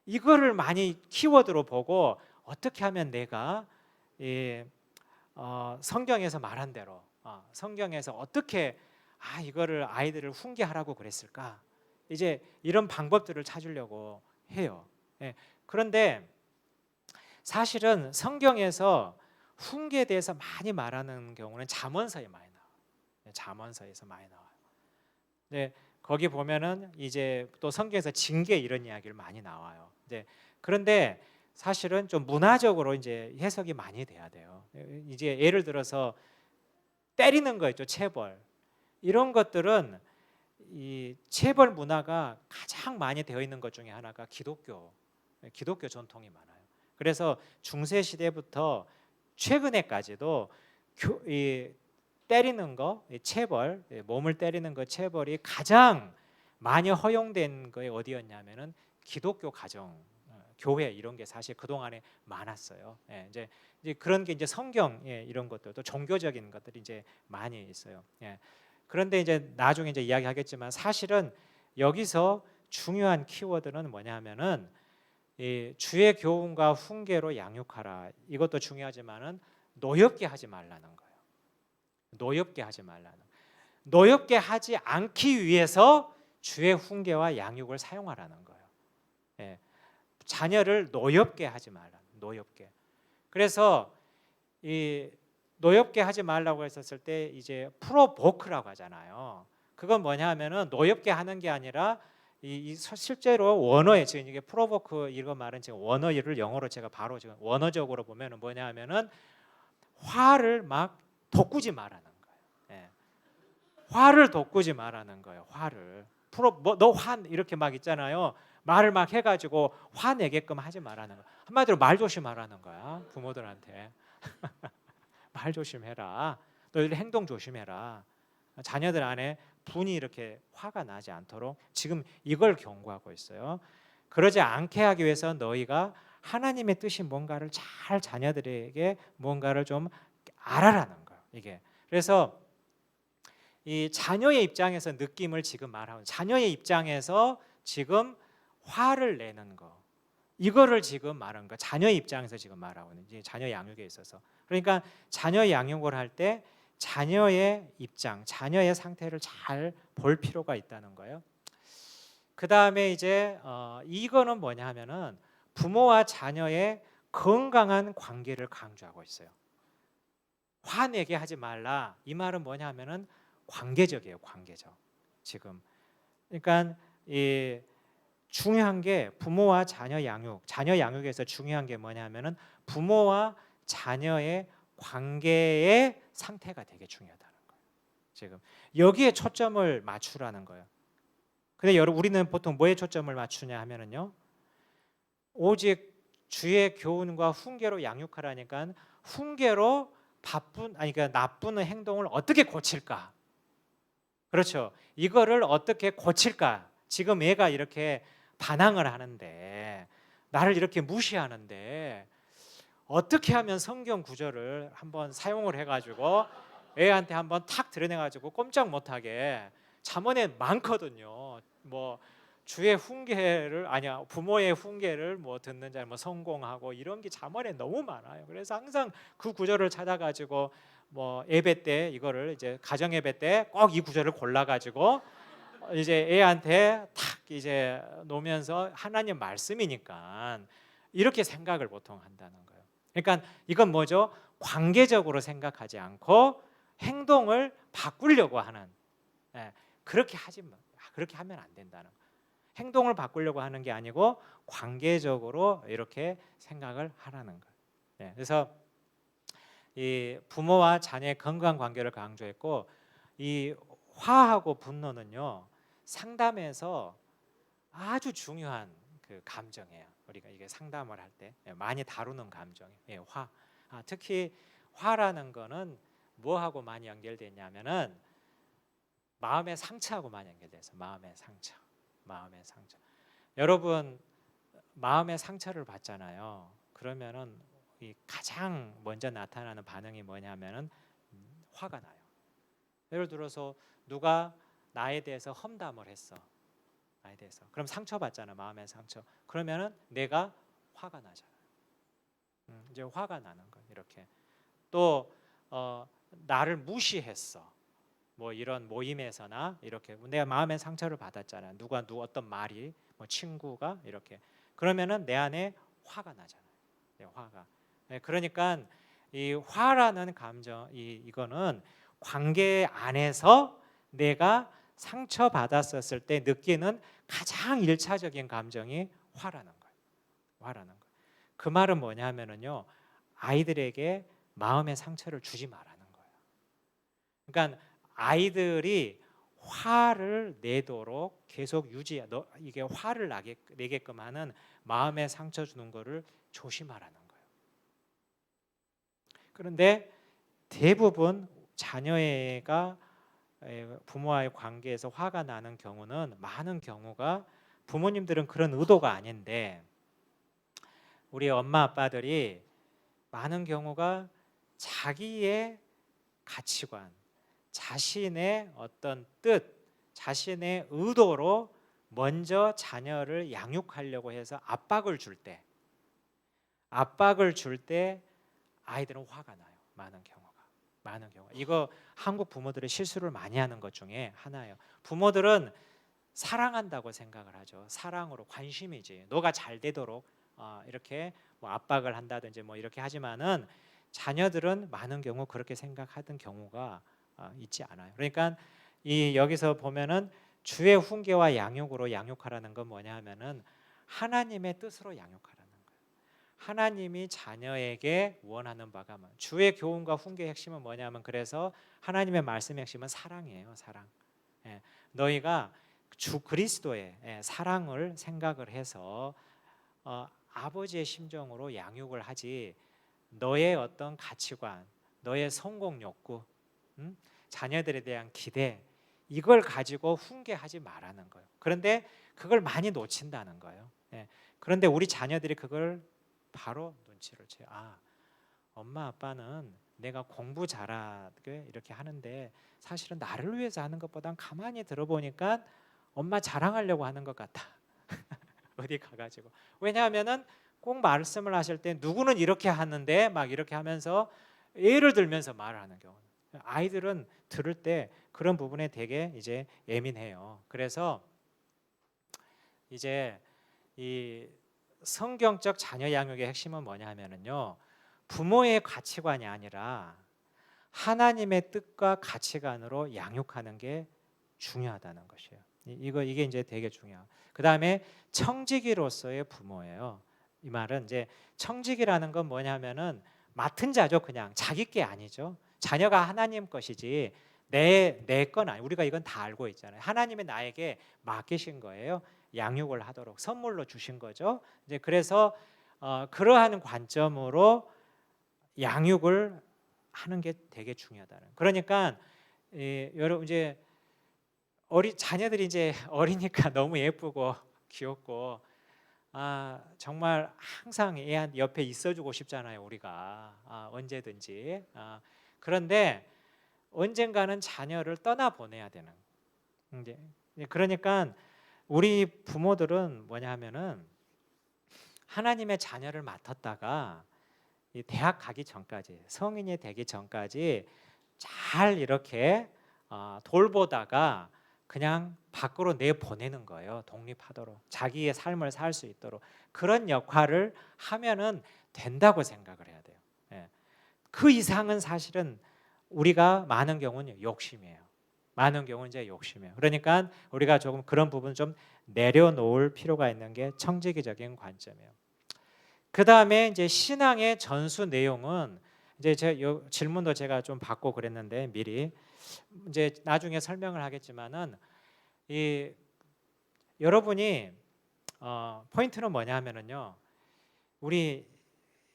이거를 많이 키워드로 보고 어떻게 하면 내가 성경에서 말한 대로 성경에서 어떻게 이거를 아이들을 훈계하라고 그랬을까? 이제 이런 방법들을 찾으려고 해요. 그런데 사실은 성경에서 훈계에 대해서 많이 말하는 경우는 잠언서에 많이 나와요. 잠언서에서 많이 나와요. 네, 거기 보면은 이제 또 성경에서 징계 이런 이야기를 많이 나와요. 그런데 사실은 좀 문화적으로 이제 해석이 많이 돼야 돼요. 이제 예를 들어서 때리는 거 있죠, 체벌. 이런 것들은 이 체벌 문화가 가장 많이 되어 있는 것 중에 하나가 기독교 전통이 많아요. 그래서 중세 시대부터 최근에까지도 이 때리는 거, 체벌, 몸을 때리는 거, 체벌이 가장 많이 허용된 거에 어디였냐면은 기독교 가정, 교회 이런 게 사실 그 동안에 많았어요. 이제 그런 게 이제 성경 이런 것들도 종교적인 것들이 이제 많이 있어요. 그런데 이제 나중에 이제 이야기하겠지만 사실은 여기서 중요한 키워드는 뭐냐면은 이 주의 교훈과 훈계로 양육하라. 이것도 중요하지만은 노엽게 하지 말라는 거예요. 노엽게 하지 말라는. 노엽게 하지 않기 위해서 주의 훈계와 양육을 사용하라는 거예요. 자녀를 노엽게 하지 말라. 노엽게. 그래서 이 노엽게 하지 말라고 했었을 때 이제 프로보크라고 하잖아요. 그건 뭐냐 하면은 노엽게 하는 게 아니라 실제로 원어에 지금 이게 프로보크 이거 말은 지금 원어를 영어로 제가 바로 지금 원어적으로 보면은 뭐냐 하면은 화를 막 돋구지 말라는 거예요. 예. 화를 돋구지 말라는 거예요. 화를 너 화 이렇게 막 있잖아요. 말을 막 해가지고 화내게끔 하지 말라는 거야. 한마디로 말 조심하라는 거야. 부모들한테 말 조심해라. 너희들 행동 조심해라. 자녀들 안에 분이 이렇게 화가 나지 않도록 지금 이걸 경고하고 있어요. 그러지 않게 하기 위해서 너희가 하나님의 뜻이 뭔가를 잘 자녀들에게 뭔가를 좀 알아라는 거예요. 이게 그래서 이 자녀의 입장에서 느낌을 지금 말하고 자녀의 입장에서 지금 화를 내는 거 이거를 지금 말하는 거 자녀의 입장에서 지금 말하고 있는 자녀 양육에 있어서 그러니까 자녀 양육을 할 때 자녀의 입장, 자녀의 상태를 잘 볼 필요가 있다는 거예요. 그 다음에 이제 이거는 뭐냐 하면은 부모와 자녀의 건강한 관계를 강조하고 있어요. 화내게 하지 말라. 이 말은 뭐냐 하면은 관계적이에요. 관계적. 지금 그러니까 이 중요한 게 부모와 자녀 양육에서 중요한 게 뭐냐 하면은 부모와 자녀의 관계의 상태가 되게 중요하다는 거예요. 지금 여기에 초점을 맞추라는 거예요. 근데 우리는 보통 뭐에 초점을 맞추냐 하면은요. 오직 주의 교훈과 훈계로 양육하라니까 훈계로 그러니까 나쁜 행동을 어떻게 고칠까? 그렇죠. 이거를 어떻게 고칠까? 지금 애가 이렇게 반항을 하는데 나를 이렇게 무시하는데 어떻게 하면 성경 구절을 한번 사용을 해가지고 애한테 한번 탁 드러내가지고 꼼짝 못하게 잠언에 많거든요. 뭐 주의 훈계를 부모의 훈계를 뭐 듣는 자 뭐 성공하고 이런 게 잠언에 너무 많아요. 그래서 항상 그 구절을 찾아가지고 뭐 예배 때 이거를 이제 가정 예배 때 꼭 이 구절을 골라가지고 이제 애한테 탁 이제 놓으면서 하나님 말씀이니까 이렇게 생각을 보통 한다는 거예요. 그러니까 이건 뭐죠? 관계적으로 생각하지 않고 행동을 바꾸려고 하는 그렇게 하면 안 된다는 거예요. 행동을 바꾸려고 하는 게 아니고 관계적으로 이렇게 생각을 하라는 거예요. 그래서 이 부모와 자녀의 건강 관계를 강조했고 이 화하고 분노는요 상담에서 아주 중요한 그 감정이에요. 우리가 이게 상담을 할 때 많이 다루는 감정이에요. 화. 특히 화라는 거는 뭐하고 많이 연결되냐면은 마음의 상처하고 많이 연결돼서 마음의 상처. 여러분 마음의 상처를 받잖아요. 그러면은 이 가장 먼저 나타나는 반응이 뭐냐면은 화가 나요. 예를 들어서 누가 나에 대해서 험담을 했어. 나에 대해서. 그럼 상처받잖아. 마음의 상처. 그러면은 내가 화가 나잖아요. 이제 화가 나는 거예요. 이렇게. 또 나를 무시했어. 뭐 이런 모임에서나 이렇게 내가 마음의 상처를 받았잖아요. 어떤 말이 뭐 친구가 이렇게 그러면은 내 안에 화가 나잖아요. 화가. 그러니까 이 화라는 감정 이거는 관계 안에서 내가 상처 받았었을 때 느끼는 가장 일차적인 감정이 화라는 거예요. 그 말은 뭐냐면은요. 아이들에게 마음의 상처를 주지 말라는 거예요. 그러니까 아이들이 화를 내도록 계속 이게 화를 내게끔 하는 마음의 상처 주는 거를 조심하라는 거예요. 그런데 대부분 자녀가 부모와의 관계에서 화가 나는 경우는 많은 경우가 부모님들은 그런 의도가 아닌데 우리 엄마 아빠들이 많은 경우가 자기의 가치관 자신의 어떤 뜻, 자신의 의도로 먼저 자녀를 양육하려고 해서 압박을 줄 때 아이들은 화가 나요. 많은 경우가. 이거 한국 부모들의 실수를 많이 하는 것 중에 하나예요. 부모들은 사랑한다고 생각을 하죠. 사랑으로 관심이지. 너가 잘 되도록 이렇게 뭐 압박을 한다든지 뭐 이렇게 하지만은 자녀들은 많은 경우 그렇게 생각하던 경우가 있지 않아요. 그러니까 이 여기서 보면은 주의 훈계와 양육으로 양육하라는 건 뭐냐 하면은 하나님의 뜻으로 양육하라는 거예요. 하나님이 자녀에게 원하는 바가 주의 교훈과 훈계의 핵심은 뭐냐면 그래서 하나님의 말씀의 핵심은 사랑이에요. 사랑. 예, 너희가 주 그리스도의 사랑을 생각을 해서 아버지의 심정으로 양육을 하지 너의 어떤 가치관, 너의 성공 욕구, 자녀들에 대한 기대 이걸 가지고 훈계하지 말라는 거예요. 그런데 그걸 많이 놓친다는 거예요. 예. 그런데 우리 자녀들이 그걸 바로 눈치를 채요. 엄마 아빠는 내가 공부 잘하게 이렇게 하는데 사실은 나를 위해서 하는 것보단 가만히 들어보니까 엄마 자랑하려고 하는 것 같아. 어디 가가지고. 왜냐하면은 꼭 말씀을 하실 때 누구는 이렇게 하는데 막 이렇게 하면서 예를 들면서 말을 하는 경우. 아이들은 들을 때 그런 부분에 되게 이제 예민해요. 그래서 이제 이 성경적 자녀 양육의 핵심은 뭐냐 하면은요. 부모의 가치관이 아니라 하나님의 뜻과 가치관으로 양육하는 게 중요하다는 것이에요. 이게 이제 되게 중요해요. 그다음에 청지기로서의 부모예요. 이 말은 이제 청지기라는 건 뭐냐면은 맡은 자죠. 그냥 자기 게 아니죠. 자녀가 하나님 것이지 내 건 아니. 우리가 이건 다 알고 있잖아요. 하나님이 나에게 맡기신 거예요. 양육을 하도록 선물로 주신 거죠. 이제 그래서 그러한 관점으로 양육을 하는 게 되게 중요하다는. 그러니까 여러분 이제 자녀들이 이제 어리니까 너무 예쁘고 귀엽고 정말 항상 애한테 옆에 있어주고 싶잖아요. 우리가 언제든지. 그런데 언젠가는 자녀를 떠나 보내야 되는. 이제 그러니까 우리 부모들은 뭐냐 하면은 하나님의 자녀를 맡았다가 이 대학 가기 전까지 성인이 되기 전까지 잘 이렇게 돌보다가 그냥 밖으로 내보내는 거예요. 독립하도록 자기의 삶을 살 수 있도록 그런 역할을 하면은 된다고 생각을 해야 돼요. 예. 그 이상은 사실은 우리가 많은 경우는 욕심이에요. 많은 경우는 이제 욕심이에요. 그러니까 우리가 조금 그런 부분 좀 내려놓을 필요가 있는 게 청지기적인 관점이에요. 그 다음에 이제 신앙의 전수 내용은 이제 질문도 제가 좀 받고 그랬는데 미리 이제 나중에 설명을 하겠지만은 여러분이 포인트는 뭐냐 하면은요. 우리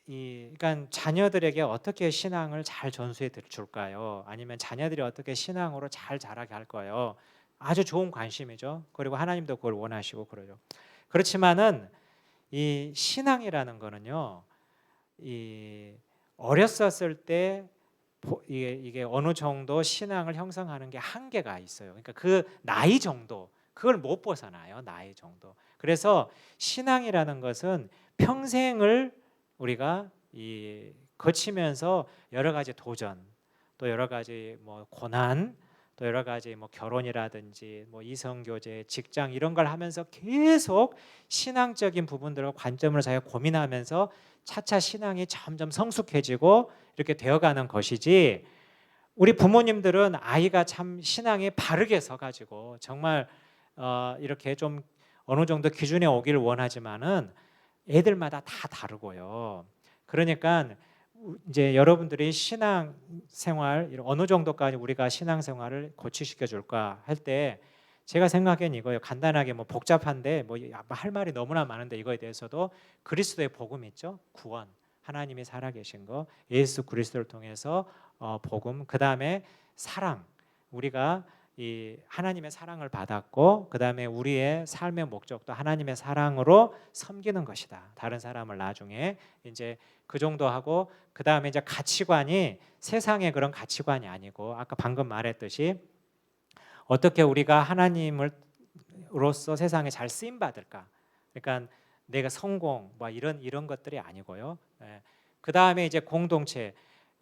그러니까 자녀들에게 어떻게 신앙을 잘 전수해 줄까요? 아니면 자녀들이 어떻게 신앙으로 잘 자라게 할 거예요? 아주 좋은 관심이죠. 그리고 하나님도 그걸 원하시고 그러죠. 그렇지만은 이 신앙이라는 거는요. 어렸었을 때 이게 어느 정도 신앙을 형성하는 게 한계가 있어요. 그러니까 그 나이 정도 그걸 못 벗어나요. 나이 정도. 그래서 신앙이라는 것은 평생을 우리가 거치면서 여러 가지 도전, 또 여러 가지 뭐 고난, 또 여러 가지 뭐 결혼이라든지 뭐 이성교제, 직장 이런 걸 하면서 계속 신앙적인 부분들과 관점을 자기가 고민하면서 차차 신앙이 점점 성숙해지고 이렇게 되어가는 것이지 우리 부모님들은 아이가 참 신앙이 바르게 서가지고 정말 이렇게 좀 어느 정도 기준에 오기를 원하지만은 애들마다 다 다르고요. 그러니까 이제 여러분들이 신앙 생활 어느 정도까지 우리가 신앙 생활을 고취시켜 줄까 할 때 제가 생각엔 이거예요. 간단하게 뭐 복잡한데 뭐 할 말이 너무나 많은데 이거에 대해서도 그리스도의 복음 있죠. 구원. 하나님이 살아계신 거, 예수 그리스도를 통해서 복음, 그 다음에 사랑. 우리가 이 하나님의 사랑을 받았고, 그 다음에 우리의 삶의 목적도 하나님의 사랑으로 섬기는 것이다. 다른 사람을 나중에 이제 그 정도 하고, 그 다음에 이제 가치관이 세상의 그런 가치관이 아니고, 아까 방금 말했듯이 어떻게 우리가 하나님으로서 세상에 잘 쓰임 받을까? 그러니까 내가 성공 뭐 이런 것들이 아니고요. 그 다음에 이제 공동체.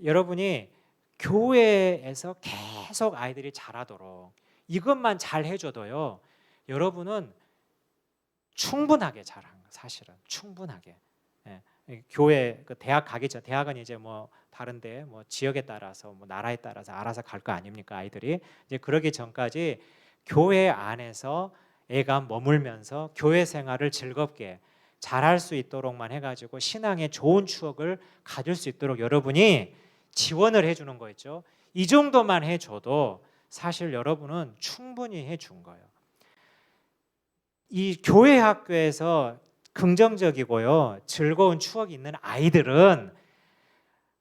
여러분이 교회에서 계속 아이들이 자라도록 이것만 잘 해줘도요. 여러분은 충분하게 자란 사실은 충분하게. 교회 그 대학 가기 전 대학은 이제 뭐 다른데 뭐 지역에 따라서 뭐 나라에 따라서 알아서 갈 거 아닙니까 아이들이 이제 그러기 전까지 교회 안에서 애가 머물면서 교회 생활을 즐겁게 잘할 수 있도록만 해가지고 신앙의 좋은 추억을 가질 수 있도록 여러분이 지원을 해주는 거 있죠. 이 정도만 해줘도 사실 여러분은 충분히 해준 거예요. 이 교회 학교에서 긍정적이고요 즐거운 추억이 있는 아이들은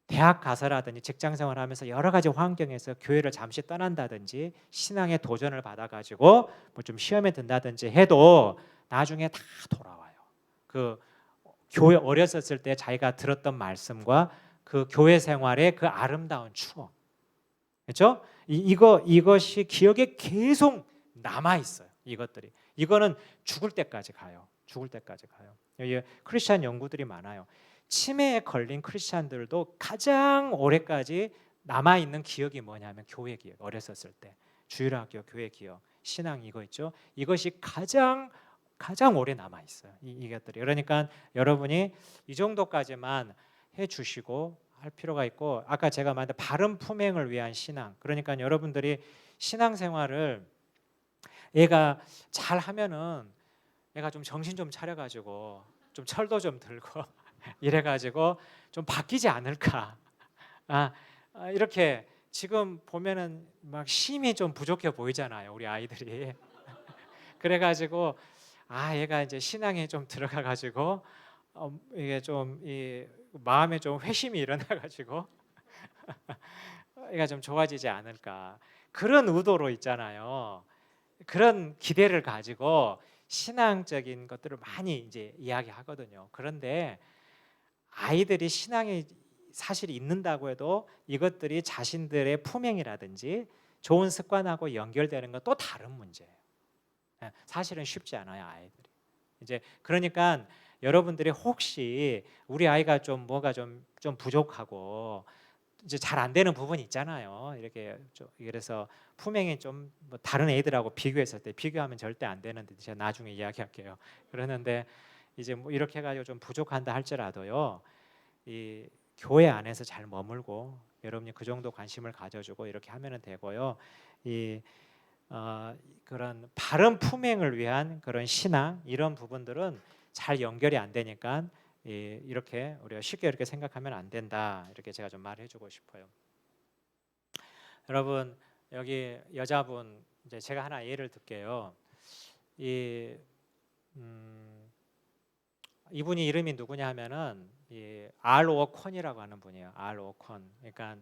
대학 가서라든지 직장생활 하면서 여러 가지 환경에서 교회를 잠시 떠난다든지 신앙의 도전을 받아가지고 뭐 좀 시험에 든다든지 해도 나중에 다 돌아와요. 그 교회 어렸었을 때 자기가 들었던 말씀과 그 교회 생활의 그 아름다운 추억, 그렇죠? 이것이 기억에 계속 남아 있어요. 이거는 죽을 때까지 가요. 죽을 때까지 가요. 크리스천 연구들이 많아요. 치매에 걸린 크리스천들도 가장 오래까지 남아 있는 기억이 뭐냐면 교회 기억. 어렸었을 때 주일학교 교회 기억, 신앙 이거 있죠. 이것이 가장 오래 남아 있어요. 이것들이. 그러니까 여러분이 이 정도까지만 해 주시고 할 필요가 있고 아까 제가 말한 바른 품행을 위한 신앙. 그러니까 여러분들이 신앙생활을 얘가 잘 하면은 얘가 좀 정신 좀 차려가지고 좀 철도 좀 들고 이래가지고 좀 바뀌지 않을까. 이렇게 지금 보면은 막 힘이 좀 부족해 보이잖아요, 우리 아이들이. 그래가지고 얘가 이제 신앙에 좀 들어가가지고 이게 좀 이 마음에 좀 회심이 일어나가지고 얘가 좀 좋아지지 않을까. 그런 의도로 있잖아요. 그런 기대를 가지고 신앙적인 것들을 많이 이제 이야기하거든요. 그런데 아이들이 신앙이 사실 있는다고 해도 이것들이 자신들의 품행이라든지 좋은 습관하고 연결되는 건 또 다른 문제예요. 사실은 쉽지 않아요, 아이들이. 이제 그러니까 여러분들이 혹시 우리 아이가 좀 뭐가 좀 부족하고 이제 잘 안 되는 부분이 있잖아요. 이렇게 그래서 품행이 좀 뭐 다른 애들하고 비교했을 때 비교하면 절대 안 되는데 제가 나중에 이야기할게요. 그러는데 이제 뭐 이렇게 해가지고 좀 부족한다 할지라도요. 이 교회 안에서 잘 머물고 여러분이 그 정도 관심을 가져주고 이렇게 하면은 되고요. 이 그런 바른 품행을 위한 그런 신앙 이런 부분들은 잘 연결이 안 되니까 이렇게 우리가 쉽게 이렇게 생각하면 안 된다. 이렇게 제가 좀 말해주고 싶어요. 여러분 여기 여자분 이제 제가 하나 예를 들게요. 이분이 이름이 누구냐 하면은 R.O. 콘이라고 하는 분이에요. R.O. 콘. 그러니까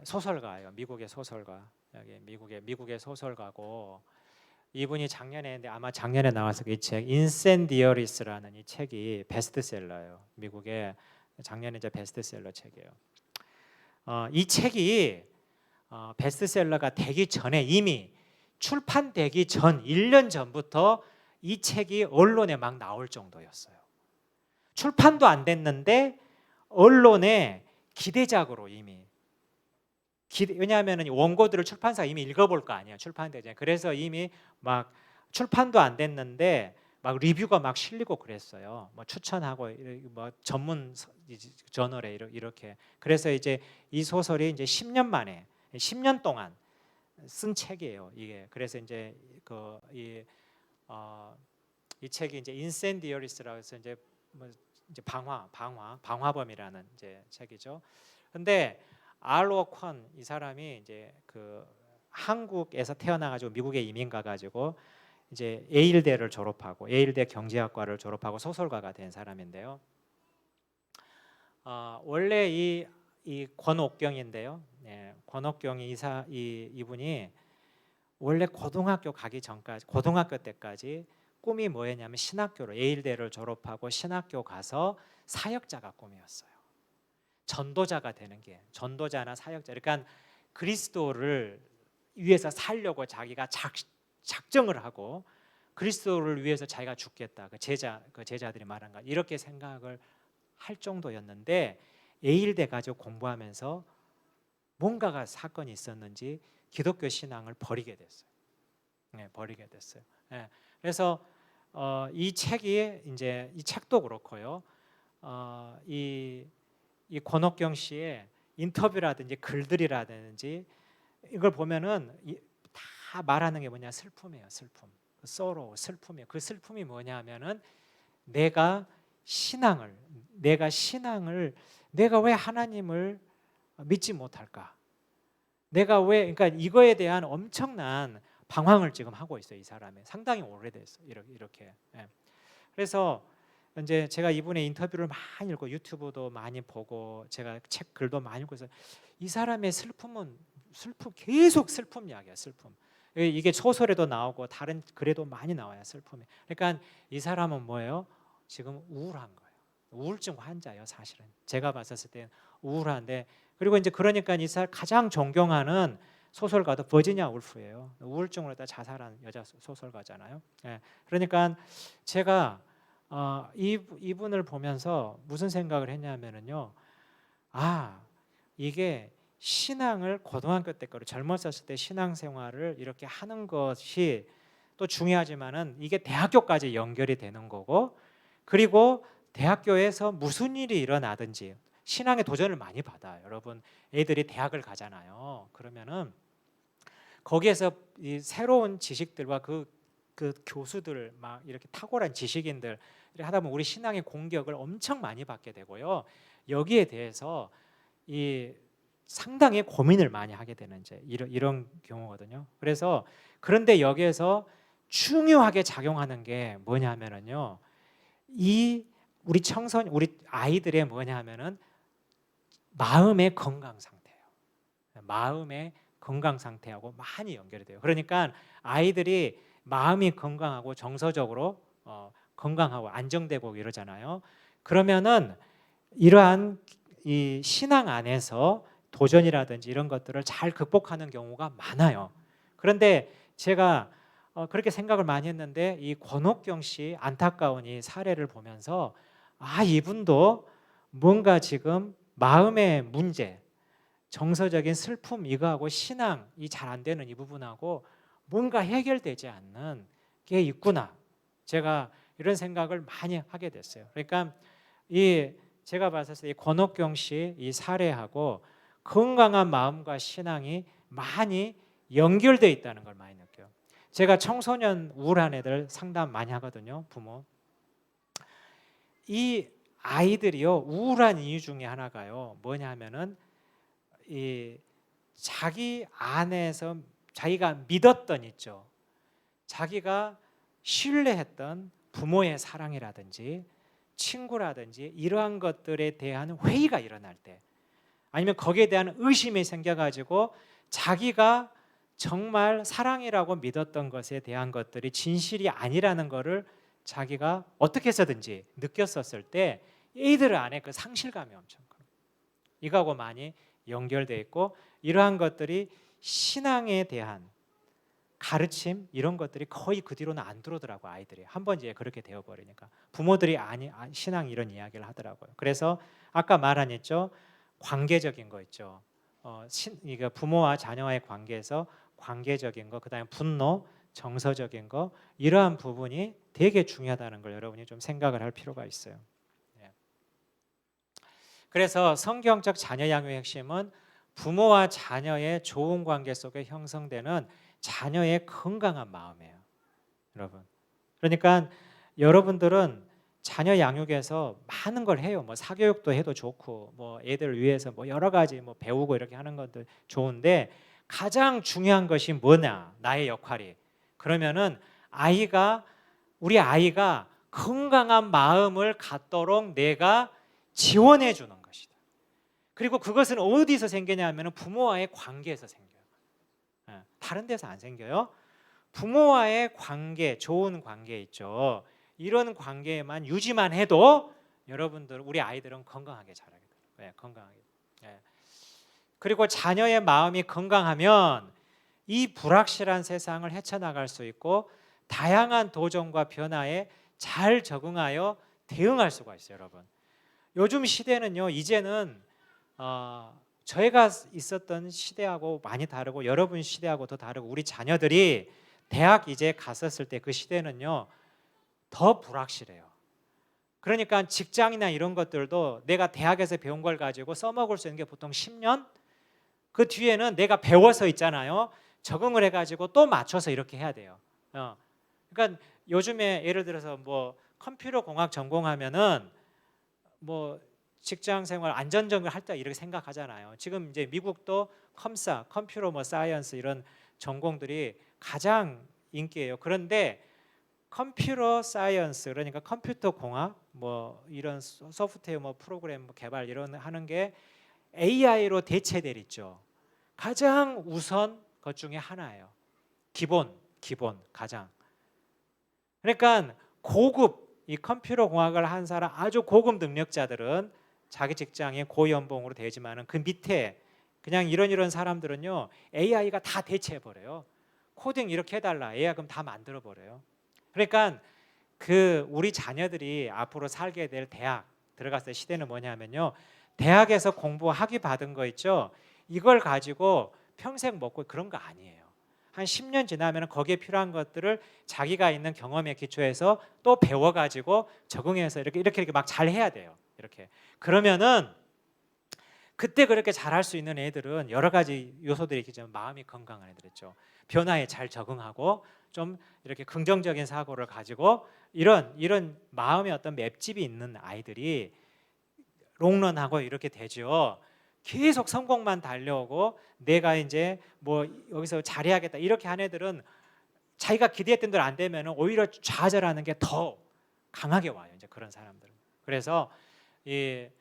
소설가예요. 미국의 소설가. 여기 미국의 소설가고 이분이 작년에 아마 작년에 나왔을 이 책 인센디어리스라는 이 책이 베스트셀러예요. 미국의 작년에 이제 베스트셀러 책이에요. 이 책이 베스트셀러가 되기 전에 이미 출판되기 전 1년 전부터 이 책이 언론에 막 나올 정도였어요. 출판도 안 됐는데 언론에 기대작으로 이미 왜냐하면 원고들을 출판사가 이미 읽어볼 거 아니에요. 출판되잖아요. 그래서 이미 막 출판도 안 됐는데 막 리뷰가 막 실리고 그랬어요. 뭐 추천하고 뭐 전문 저널에 이렇게. 그래서 이제 이 소설이 이제 10년 만에 10년 동안 쓴 책이에요. 이게 그래서 이제 이 책이 이제 인센디어리스라고 해서 이제 뭐 이제 방화범이라는 이제 책이죠. 근데 알로 콘 이 사람이 이제 그 한국에서 태어나가지고 미국에 이민 가가지고 이제 예일대를 졸업하고 예일대 경제학과를 졸업하고 소설가가 된 사람인데요. 원래 이 권옥경인데요. 권옥경이 이분이 원래 고등학교 가기 전까지 고등학교 때까지 꿈이 뭐였냐면 신학교로 예일대를 졸업하고 신학교 가서 사역자가 꿈이었어요. 전도자가 되는 게 전도자나 사역자. 그러니까 그리스도를 위해서 살려고 자기가 작정을 하고 그리스도를 위해서 자기가 죽겠다. 그 제자들이 말한 거 이렇게 생각을 할 정도였는데 예일대 가지고 공부하면서 뭔가가 사건이 있었는지 기독교 신앙을 버리게 됐어요. 버리게 됐어요. 그래서 이 책이 이제 이 책도 그렇고요. 이 권옥경 씨의 인터뷰라든지 글들이라든지 이걸 보면은 다 말하는 게 뭐냐, 슬픔이에요. 슬픔, sorrow, 슬픔이에요. 그 슬픔이 뭐냐면은 내가 신앙을 내가 왜 하나님을 믿지 못할까? 내가 왜, 그러니까 이거에 대한 엄청난 방황을 지금 하고 있어요. 이 사람이 상당히 오래됐어. 이렇게. 예. 그래서 이제 제가 이분의 인터뷰를 많이 읽고 유튜브도 많이 보고 제가 책 글도 많이 읽고 해서 이 사람의 슬픔은 계속 슬픔 이야기야. 슬픔. 이게 소설에도 나오고 다른 글에도 많이 나와요. 슬픔이. 그러니까 이 사람은 뭐예요? 지금 우울한 거예요. 우울증 환자예요. 사실은 제가 봤었을 때는 우울한데, 그리고 이제 그러니까 이 사람 가장 존경하는 소설가도 버지니아 울프예요. 우울증으로 다 자살한 여자 소설가잖아요. 예. 그러니까 제가 이분을 보면서 무슨 생각을 했냐면은요. 이게 신앙을 고등학교 때 거로 젊었을 때 신앙생활을 이렇게 하는 것이 또 중요하지만은 이게 대학교까지 연결이 되는 거고, 그리고 대학교에서 무슨 일이 일어나든지 신앙의 도전을 많이 받아요. 여러분, 애들이 대학을 가잖아요. 그러면은 거기에서 이 새로운 지식들과 그 교수들 막 이렇게 탁월한 지식인들 하다 보면 우리 신앙의 공격을 엄청 많이 받게 되고요. 여기에 대해서 이 상당히 고민을 많이 하게 되는 이제 이런 경우거든요. 그래서 그런데 여기에서 중요하게 작용하는 게 뭐냐면은요. 우리 아이들의 뭐냐면은 마음의 건강 상태예요. 마음의 건강 상태하고 많이 연결이 돼요. 그러니까 아이들이 마음이 건강하고 정서적으로 건강하고 안정되고 이러잖아요. 그러면은 이러한 이 신앙 안에서 도전이라든지 이런 것들을 잘 극복하는 경우가 많아요. 그런데 제가 그렇게 생각을 많이 했는데 이 권옥경 씨 안타까운 이 사례를 보면서 이분도 뭔가 지금 마음의 문제, 정서적인 슬픔 이거하고 신앙이 잘 안 되는 이 부분하고 뭔가 해결되지 않는 게 있구나. 제가 이런 생각을 많이 하게 됐어요. 그러니까 제가 봤을 때 이 권옥경 씨 이 사례하고 건강한 마음과 신앙이 많이 연결되어 있다는 걸 많이 느껴요. 제가 청소년 우울한 애들 상담 많이 하거든요. 부모. 이 아이들이요 우울한 이유 중에 하나가요 뭐냐 하면은 이 자기 안에서 자기가 믿었던 있죠. 자기가 신뢰했던 부모의 사랑이라든지 친구라든지 이러한 것들에 대한 회의가 일어날 때, 아니면 거기에 대한 의심이 생겨가지고 자기가 정말 사랑이라고 믿었던 것에 대한 것들이 진실이 아니라는 것을 자기가 어떻게 해서든지 느꼈었을 때 이들 안에 그 상실감이 엄청 커요. 이거하고 많이 연결되어 있고, 이러한 것들이 신앙에 대한 가르침 이런 것들이 거의 그 뒤로는 안 들어오더라고. 아이들이 한번 이제 그렇게 되어버리니까 부모들이 신앙 이런 이야기를 하더라고요. 그래서 아까 말했죠, 관계적인 거 있죠. 이거 부모와 자녀와의 관계에서 관계적인 거, 그다음에 분노, 정서적인 거, 이러한 부분이 되게 중요하다는 걸 여러분이 좀 생각을 할 필요가 있어요. 네. 그래서 성경적 자녀 양육의 핵심은 부모와 자녀의 좋은 관계 속에 형성되는 자녀의 건강한 마음이에요, 여러분. 그러니까 여러분들은 자녀 양육에서 많은 걸 해요. 뭐 사교육도 해도 좋고, 뭐 애들 위해서 뭐 여러 가지 뭐 배우고 이렇게 하는 것도 좋은데, 가장 중요한 것이 뭐냐? 나의 역할이. 그러면은 우리 아이가 건강한 마음을 갖도록 내가 지원해 주는 것이다. 그리고 그것은 어디서 생기냐면 부모와의 관계에서 생겨요. 다른 데서 안 생겨요. 부모와의 관계, 좋은 관계 있죠. 이런 관계만 유지만 해도 여러분들 우리 아이들은 건강하게 자라게 돼요. 건강하게. 그리고 자녀의 마음이 건강하면 이 불확실한 세상을 헤쳐나갈 수 있고 다양한 도전과 변화에 잘 적응하여 대응할 수가 있어요, 여러분. 요즘 시대는요, 이제는 저희가 있었던 시대하고 많이 다르고 여러분 시대하고 더 다르고, 우리 자녀들이 대학 이제 갔었을 때 그 시대는요 더 불확실해요. 그러니까 직장이나 이런 것들도 내가 대학에서 배운 걸 가지고 써먹을 수 있는 게 보통 10년? 그 뒤에는 내가 배워서 있잖아요. 적응을 해가지고 또 맞춰서 이렇게 해야 돼요. 그러니까 요즘에 예를 들어서 뭐 컴퓨터 공학 전공하면은 뭐 직장 생활 안전적으로 할 때 이렇게 생각하잖아요. 지금 이제 미국도 컴사, 컴퓨터 뭐 사이언스 이런 전공들이 가장 인기예요. 그런데 컴퓨터 사이언스 그러니까 컴퓨터 공학 뭐 이런 소프트웨어 뭐 프로그램 개발 이런 하는 게 AI로 대체될 있죠. 가장 우선 것 중에 하나예요. 기본 가장. 그러니까 고급 이 컴퓨터 공학을 한 사람 아주 고급 능력자들은 자기 직장에 고연봉으로 되지만은 그 밑에 그냥 이런 사람들은요 AI가 다 대체해 버려요. 코딩 이렇게 해달라 AI 그럼 다 만들어 버려요. 그러니까 그 우리 자녀들이 앞으로 살게 될 대학 들어갔을 때 시대는 뭐냐면요 대학에서 공부 학위 받은 거 있죠 이걸 가지고 평생 먹고 그런 거 아니에요. 한 10년 지나면 거기에 필요한 것들을 자기가 있는 경험에 기초해서 또 배워가지고 적응해서 이렇게 막 잘해야 돼요. 이렇게 그러면은 그때 그렇게 잘할 수 있는 애들은 여러 가지 요소들이 있기 때문에 마음이 건강한 애들이죠. 변화에 잘 적응하고 좀 이렇게 긍정적인 사고를 가지고 이런 마음의 어떤 맵집이 있는 아이들이 롱런하고 이렇게 되죠. 계속 성공만 달려오고 내가 이제 뭐 여기서 잘해야겠다 이렇게 한 애들은 자기가 기대했던 대로 안 되면 오히려 좌절하는 게 더 강하게 와요. 이제 그런 사람들은. 그래서 이게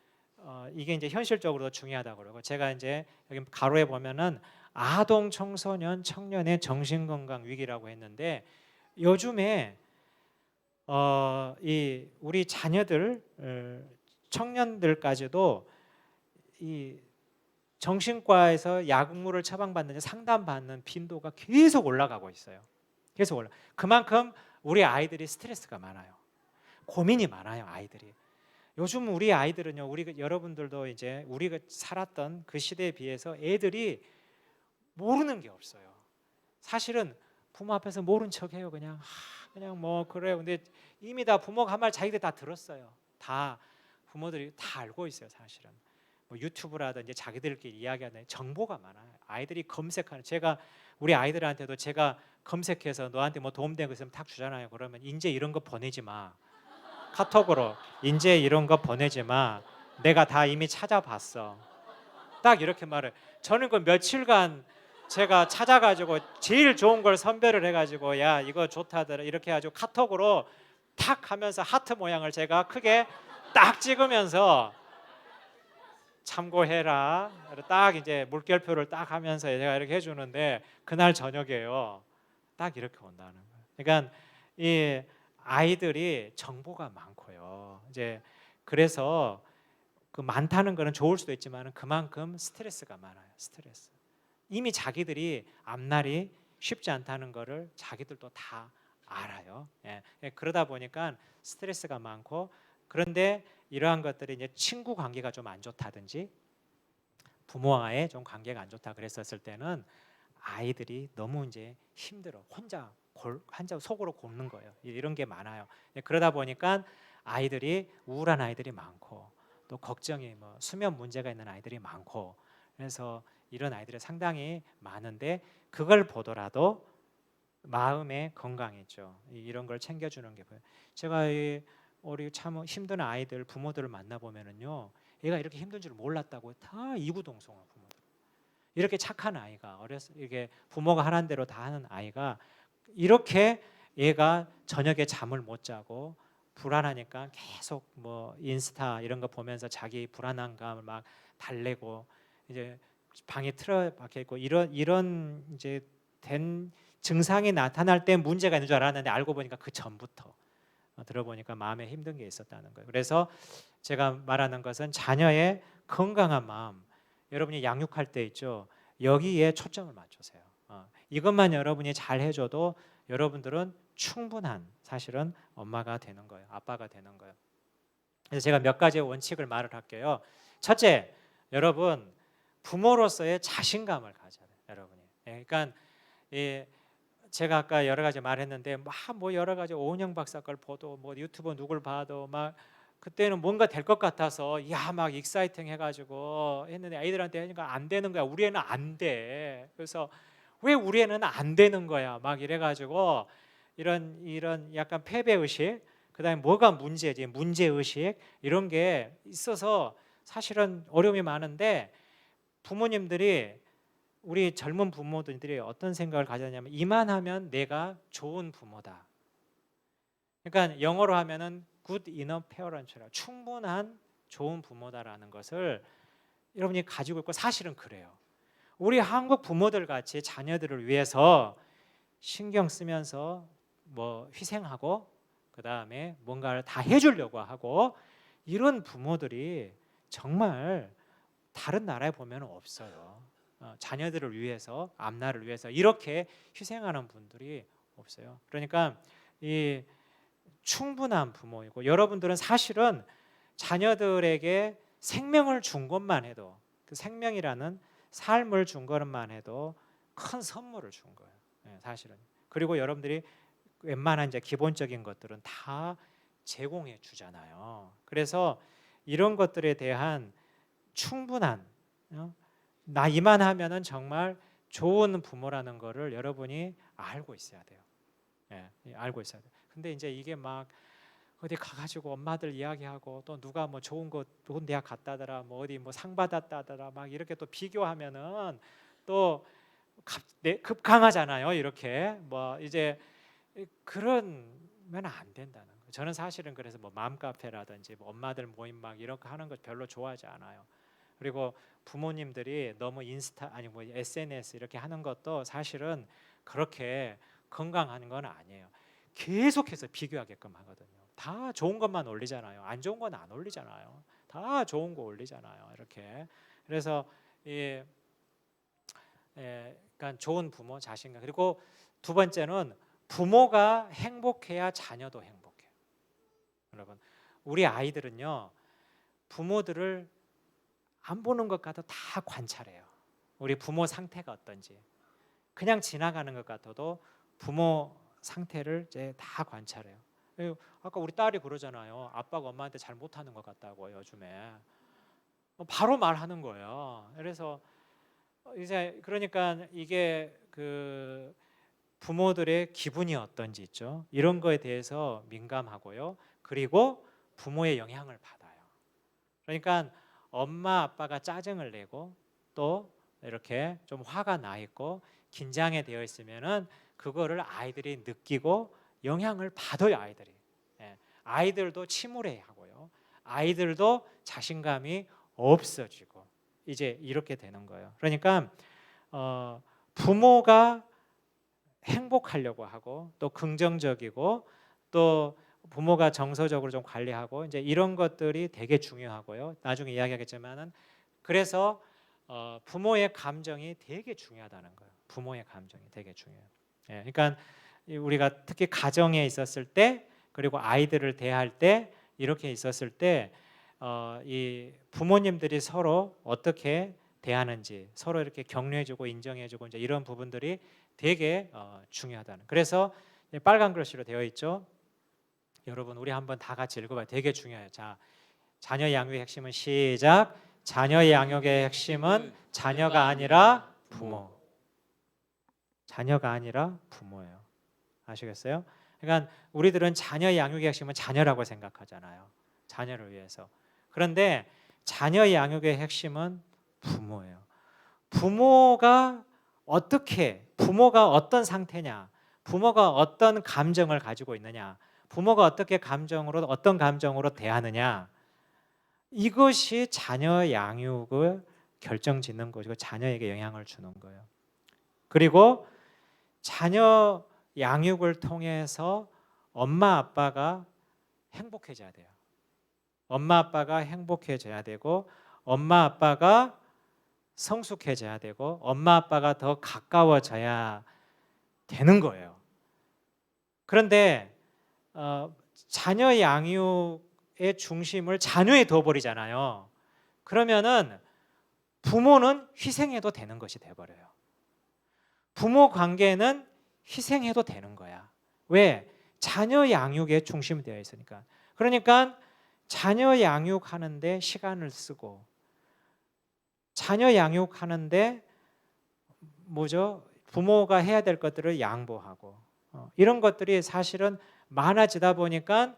이제 현실적으로 중요하다고 그러고 제가 이제 여기 가로에 보면은 아동 청소년 청년의 정신건강 위기라고 했는데 요즘에 이 우리 자녀들 청년들까지도 이 정신과에서 약물을 처방받는 상담받는 빈도가 계속 올라가고 있어요. 계속 올라. 그만큼 우리 아이들이 스트레스가 많아요. 고민이 많아요, 아이들이. 요즘 우리 아이들은요, 우리 여러분들도 이제 우리가 살았던 그 시대에 비해서 애들이 모르는 게 없어요. 사실은 부모 앞에서 모른 척해요, 그냥. 그냥 뭐 그래요. 근데 이미 다 부모가 한 말 자기들 다 들었어요. 다 부모들이 다 알고 있어요, 사실은. 뭐 유튜브라든지 자기들끼리 이야기하는 정보가 많아요. 아이들이 검색하는 제가 우리 아이들한테도 제가 검색해서 너한테 뭐 도움되는 거 있으면 탁 주잖아요. 그러면 인제 이런 거 보내지 마. 카톡으로 인제 이런 거 보내지 마. 내가 다 이미 찾아봤어. 딱 이렇게 말을. 저는 그 며칠간 제가 찾아가지고 제일 좋은 걸 선별을 해가지고 야 이거 좋다더라 이렇게 해가지고 카톡으로 탁 하면서 하트 모양을 제가 크게 딱 찍으면서 참고해라. 딱 이제 물결표를 딱 하면서 제가 이렇게 해주는데 그날 저녁에요. 딱 이렇게 온다는 거예요. 그러니까 이 아이들이 정보가 많고요. 이제 그래서 그 많다는 거는 좋을 수도 있지만 그만큼 스트레스가 많아요. 스트레스. 이미 자기들이 앞날이 쉽지 않다는 거를 자기들도 다 알아요. 예. 그러다 보니까 스트레스가 많고 그런데 이러한 것들이 이제 친구 관계가 좀 안 좋다든지 부모와의 좀 관계가 안 좋다 그랬었을 때는 아이들이 너무 이제 힘들어 혼자 속으로 곪는 거예요. 이런 게 많아요. 그러다 보니까 아이들이 우울한 아이들이 많고 또 걱정이 뭐 수면 문제가 있는 아이들이 많고 그래서 이런 아이들이 상당히 많은데 그걸 보더라도 마음의 건강이죠. 이런 걸 챙겨주는 게 보여요. 제가 우리 참 힘든 아이들 부모들을 만나 보면은요, 얘가 이렇게 힘든 줄 몰랐다고 다 이구동성을 부모들. 이렇게 착한 아이가 이게 부모가 하라는 대로 다 하는 아이가 이렇게 얘가 저녁에 잠을 못 자고 불안하니까 계속 뭐 인스타 이런 거 보면서 자기 불안한 감을 막 달래고 이제 방에 틀어박혀 있고 이런 이제 된 증상이 나타날 때 문제가 있는 줄 알았는데 알고 보니까 그 전부터 들어보니까 마음에 힘든 게 있었다는 거예요. 그래서 제가 말하는 것은 자녀의 건강한 마음, 여러분이 양육할 때 있죠. 여기에 초점을 맞추세요. 이것만 여러분이 잘 해줘도 여러분들은 충분한 사실은 엄마가 되는 거예요. 아빠가 되는 거예요. 그래서 제가 몇 가지 원칙을 말을 할게요. 첫째, 여러분 부모로서의 자신감을 가져야 돼요. 여러분이. 그러니까 제가 아까 여러 가지 말했는데 막 뭐 여러 가지 오은영 박사 걸 보도 뭐 유튜브 누굴 봐도 막 그때는 뭔가 될 것 같아서 야 막 익사이팅 해가지고 했는데 아이들한테 하니까 안 되는 거야. 우리 애는 안 돼. 그래서 왜 우리 애는 안 되는 거야? 막 이래가지고 이런 약간 패배 의식, 그다음에 뭐가 문제지? 문제 의식 이런 게 있어서 사실은 어려움이 많은데 부모님들이 우리 젊은 부모들이 어떤 생각을 가졌냐면 이만하면 내가 좋은 부모다. 그러니까 영어로 하면은 good enough parent라 충분한 좋은 부모다라는 것을 여러분이 가지고 있고 사실은 그래요. 우리 한국 부모들 같이 자녀들을 위해서 신경 쓰면서 뭐 희생하고 그다음에 뭔가를 다 해주려고 하고 이런 부모들이 정말 다른 나라에 보면 없어요. 자녀들을 위해서 앞날을 위해서 이렇게 희생하는 분들이 없어요. 그러니까 이 충분한 부모이고 여러분들은 사실은 자녀들에게 생명을 준 것만 해도 그 생명이라는 삶을 준 것만 해도 큰 선물을 준 거예요. 사실은. 그리고 여러분들이 웬만한 이제 기본적인 것들은 다 제공해 주잖아요. 그래서 이런 것들에 대한 충분한 나 이만하면은 정말 좋은 부모라는 거를 여러분이 알고 있어야 돼요. 알고 있어야 돼요. 근데 이제 이게 막 어디 가가지고 엄마들 이야기하고 또 누가 뭐 좋은 대학 갔다더라, 뭐 어디 뭐 상 받았다더라, 막 이렇게 또 비교하면은 또 급강하잖아요. 이렇게 뭐 이제 그러면 안 된다는 거예요. 저는 사실은 그래서 뭐 맘카페라든지 뭐 엄마들 모임 막 이렇게 하는 거 별로 좋아하지 않아요. 그리고 부모님들이 너무 인스타 아니 뭐 SNS 이렇게 하는 것도 사실은 그렇게 건강한 건 아니에요. 계속해서 비교하게끔 하거든요. 다 좋은 것만 올리잖아요. 안 좋은 건 안 올리잖아요. 다 좋은 거 올리잖아요. 이렇게. 그래서 그러니까 좋은 부모 자신감. 그리고 두 번째는 부모가 행복해야 자녀도 행복해요. 여러분, 우리 아이들은요 부모들을 안 보는 것 같아도 다 관찰해요. 우리 부모 상태가 어떤지. 그냥 지나가는 것 같아도 부모 상태를 이제 다 관찰해요. 아까 우리 딸이 그러잖아요. 아빠가 엄마한테 잘 못하는 것 같다고 요즘에. 바로 말하는 거예요. 그래서 이제 그러니까 이게 그 부모들의 기분이 어떤지 있죠. 이런 거에 대해서 민감하고요. 그리고 부모의 영향을 받아요. 그러니까 엄마 아빠가 짜증을 내고 또 이렇게 좀 화가 나 있고 긴장이 되어 있으면은 그거를 아이들이 느끼고 영향을 받아요. 아이들이. 아이들도 침울해하고요. 아이들도 자신감이 없어지고 이제 이렇게 되는 거예요. 그러니까 부모가 행복하려고 하고 또 긍정적이고 또 부모가 정서적으로 좀 관리하고 이제 이런 것들이 되게 중요하고요. 나중에 이야기하겠지만은 그래서 부모의 감정이 되게 중요하다는 거예요. 부모의 감정이 되게 중요해요. 그러니까 우리가 특히 가정에 있었을 때 그리고 아이들을 대할 때 이렇게 있었을 때 이 부모님들이 서로 어떻게 대하는지 서로 이렇게 격려해주고 인정해주고 이제 이런 부분들이 되게 중요하다는. 그래서 빨간 글씨로 되어 있죠. 여러분 우리 한번 다 같이 읽어봐요. 되게 중요해요. 자, 자녀 양육의 핵심은 시작. 자녀 양육의 핵심은 자녀가 아니라 부모. 자녀가 아니라 부모예요. 아시겠어요? 그러니까 우리들은 자녀 양육의 핵심은 자녀라고 생각하잖아요. 자녀를 위해서. 그런데 자녀 양육의 핵심은 부모예요. 부모가 어떤 상태냐, 부모가 어떤 감정을 가지고 있느냐, 부모가 어떤 감정으로 대하느냐, 이것이 자녀 양육을 결정짓는 것이고 자녀에게 영향을 주는 거예요. 그리고 자녀 양육을 통해서 엄마 아빠가 행복해져야 돼요. 엄마 아빠가 행복해져야 되고 엄마 아빠가 성숙해져야 되고 엄마 아빠가 더 가까워져야 되는 거예요. 그런데 자녀 양육의 중심을 자녀에 둬버리잖아요. 그러면은 부모는 희생해도 되는 것이 돼버려요. 부모 관계는 희생해도 되는 거야. 왜? 자녀 양육에 중심이 되어 있으니까. 그러니까 자녀 양육하는데 시간을 쓰고 자녀 양육하는데 뭐죠? 부모가 해야 될 것들을 양보하고 이런 것들이 사실은 많아지다 보니까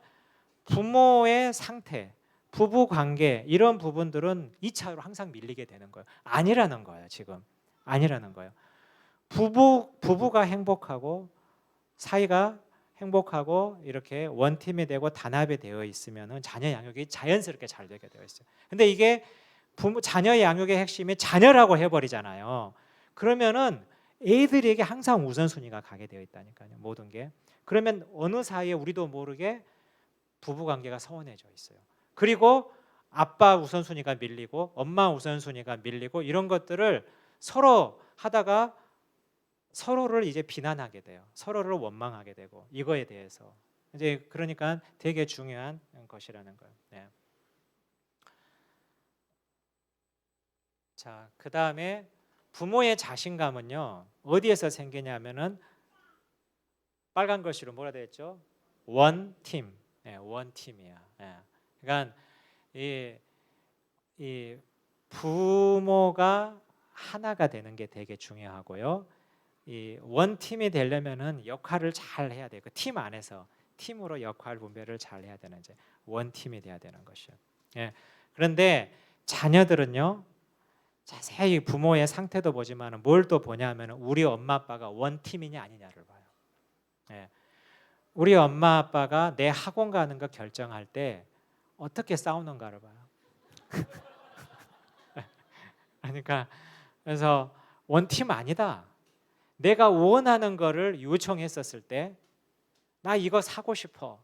부모의 상태, 부부 관계 이런 부분들은 2차로 항상 밀리게 되는 거예요. 아니라는 거예요, 지금. 아니라는 거예요. 부부가 행복하고 사이가 행복하고 이렇게 원팀이 되고 단합이 되어 있으면은 자녀 양육이 자연스럽게 잘 되게 되어 있어요. 근데 이게 자녀 양육의 핵심이 자녀라고 해버리잖아요. 그러면은 애들에게 항상 우선순위가 가게 되어 있다니까요. 모든 게. 그러면 어느 사이에 우리도 모르게 부부 관계가 서운해져 있어요. 그리고 아빠 우선순위가 밀리고 엄마 우선순위가 밀리고 이런 것들을 서로 하다가 서로를 이제 비난하게 돼요. 서로를 원망하게 되고 이거에 대해서 이제 그러니까 되게 중요한 것이라는 거예요. 네. 자, 그 다음에 부모의 자신감은요 어디에서 생기냐면은 빨간 글씨로 뭐라 되어 있죠? 원팀, 네, 원팀이야. 네. 그러니까 이 부모가 하나가 되는 게 되게 중요하고요. 이 원팀이 되려면은 역할을 잘 해야 돼요. 그 팀 안에서 팀으로 역할 분배를 잘 해야 되는 이제 원팀이 돼야 되는 것이요. 예. 그런데 자녀들은요 자세히 부모의 상태도 보지만 뭘 또 보냐면 우리 엄마 아빠가 원팀이냐 아니냐를 봐요. 예. 우리 엄마 아빠가 내 학원 가는 거 결정할 때 어떻게 싸우는가를 봐요. 그러니까 그래서 원팀 아니다. 내가 원하는 거를 요청했었을 때 나 이거 사고 싶어.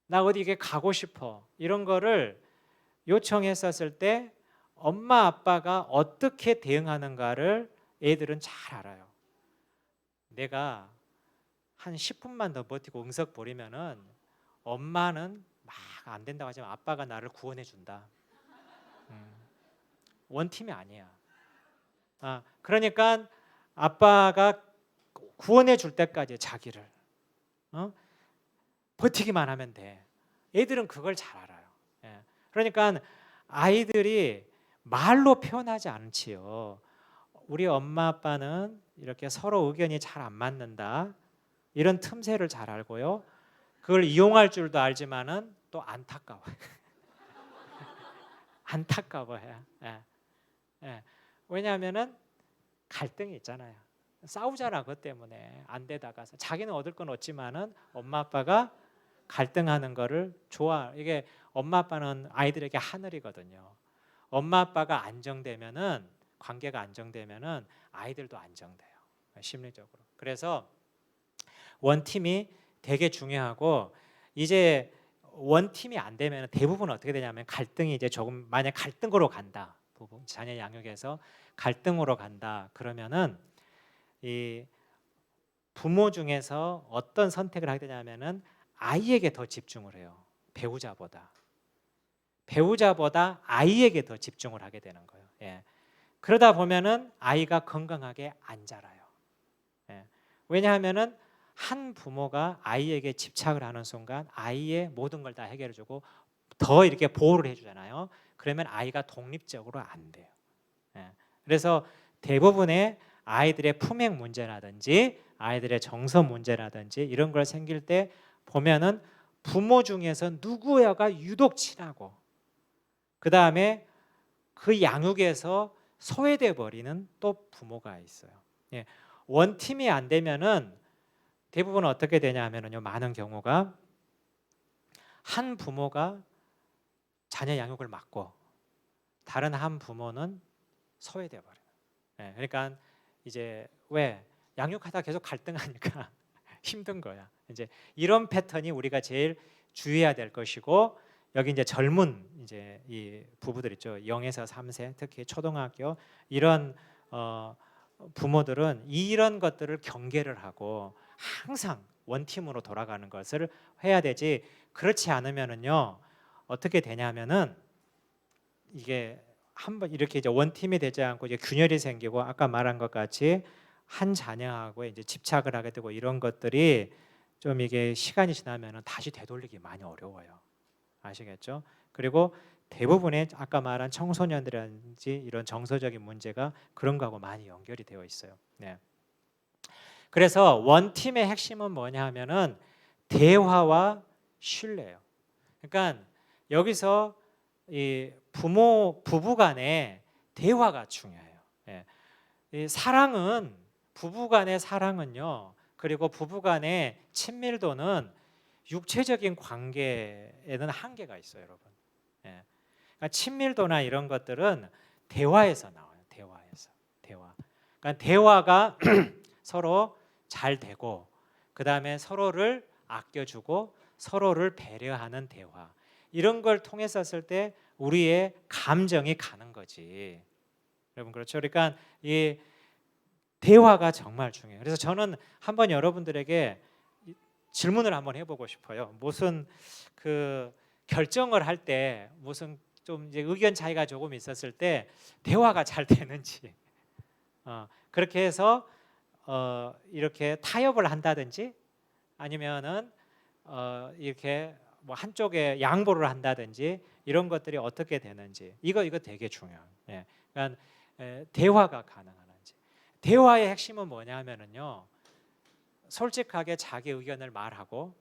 나 어디 이게 가고 싶어. 이런 거를 요청했었을 때 엄마 아빠가 어떻게 대응하는가를 애들은 잘 알아요. 내가 한 10분만 더 버티고 응석 버리면은 엄마는 막 안 된다고 하지만 아빠가 나를 구원해 준다. 원팀이 아니야. 그러니까 아빠가 구원해 줄 때까지 자기를 버티기만 하면 돼. 애들은 그걸 잘 알아요. 예. 그러니까 아이들이 말로 표현하지 않지요. 우리 엄마 아빠는 이렇게 서로 의견이 잘 안 맞는다. 이런 틈새를 잘 알고요. 그걸 이용할 줄도 알지만은 또 안타까워요. 안타까워요. 예. 예. 왜냐하면은 갈등이 있잖아요. 싸우잖아 그것 때문에 안 되다가서 자기는 얻을 건 얻지만은 엄마 아빠가 갈등하는 거를 좋아. 이게 엄마 아빠는 아이들에게 하늘이거든요. 엄마 아빠가 안정되면은 관계가 안정되면은 아이들도 안정돼요. 심리적으로. 그래서 원팀이 되게 중요하고 이제 원팀이 안 되면 대부분 어떻게 되냐면 갈등이 이제 조금 만약 갈등으로 간다. 부부 자녀 양육에서 갈등으로 간다. 그러면은 이 부모 중에서 어떤 선택을 하게 되냐면은 아이에게 더 집중을 해요. 배우자보다 아이에게 더 집중을 하게 되는 거예요. 예. 그러다 보면은 아이가 건강하게 안 자라요. 예. 왜냐하면은 한 부모가 아이에게 집착을 하는 순간 아이의 모든 걸 다 해결해주고 더 이렇게 보호를 해주잖아요. 그러면 아이가 독립적으로 안 돼요. 예. 그래서 대부분의 아이들의 품행 문제라든지 아이들의 정서 문제라든지 이런 걸 생길 때 보면은 부모 중에서 누구야가 유독 친하고 그 다음에 그 양육에서 소외돼 버리는 또 부모가 있어요. 예. 원팀이 안 되면은 대부분 어떻게 되냐 하면은요 많은 경우가 한 부모가 자녀 양육을 맡고 다른 한 부모는 소외돼 버려요. 예. 그러니까 이제 왜 양육하다 계속 갈등하니까 힘든 거야. 이제 이런 패턴이 우리가 제일 주의해야 될 것이고 여기 이제 젊은 이제 이 부부들 있죠. 0에서 3세 특히 초등학교 이런 부모들은 이런 것들을 경계를 하고 항상 원팀으로 돌아가는 것을 해야 되지. 그렇지 않으면은요 어떻게 되냐면은 이게 한번 이렇게 이제 원팀이 되지 않고 이제 균열이 생기고 아까 말한 것 같이 한 자녀하고 이제 집착을 하게 되고 이런 것들이 좀 이게 시간이 지나면은 다시 되돌리기 많이 어려워요. 아시겠죠? 그리고 대부분의 아까 말한 청소년들이라든지 이런 정서적인 문제가 그런 거하고 많이 연결이 되어 있어요. 네. 그래서 원팀의 핵심은 뭐냐 하면은 대화와 신뢰예요. 그러니까 여기서 이 부부 간의 대화가 중요해요. 예. 이 사랑은 부부 간의 사랑은요. 그리고 부부 간의 친밀도는 육체적인 관계에는 한계가 있어요, 여러분. 예. 그러니까 친밀도나 이런 것들은 대화에서 나와요. 대화. 그러니까 대화가 서로 잘 되고, 그 다음에 서로를 아껴주고 서로를 배려하는 대화. 이런 걸 통했었을 때 우리의 감정이 가는 거지. 여러분 그렇죠? 그러니까 이 대화가 정말 중요해요. 그래서 저는 한번 여러분들에게 질문을 한번 해보고 싶어요. 무슨 그 결정을 할 때 무슨 좀 이제 의견 차이가 조금 있었을 때 대화가 잘 되는지, 그렇게 해서 이렇게 타협을 한다든지 아니면은 이렇게 뭐 한쪽에 양보를 한다든지 이런 것들이 어떻게 되는지 이거 되게 중요해요. 예. 그러니까 대화가 가능한지. 대화의 핵심은 뭐냐면은요. 솔직하게 자기 의견을 말하고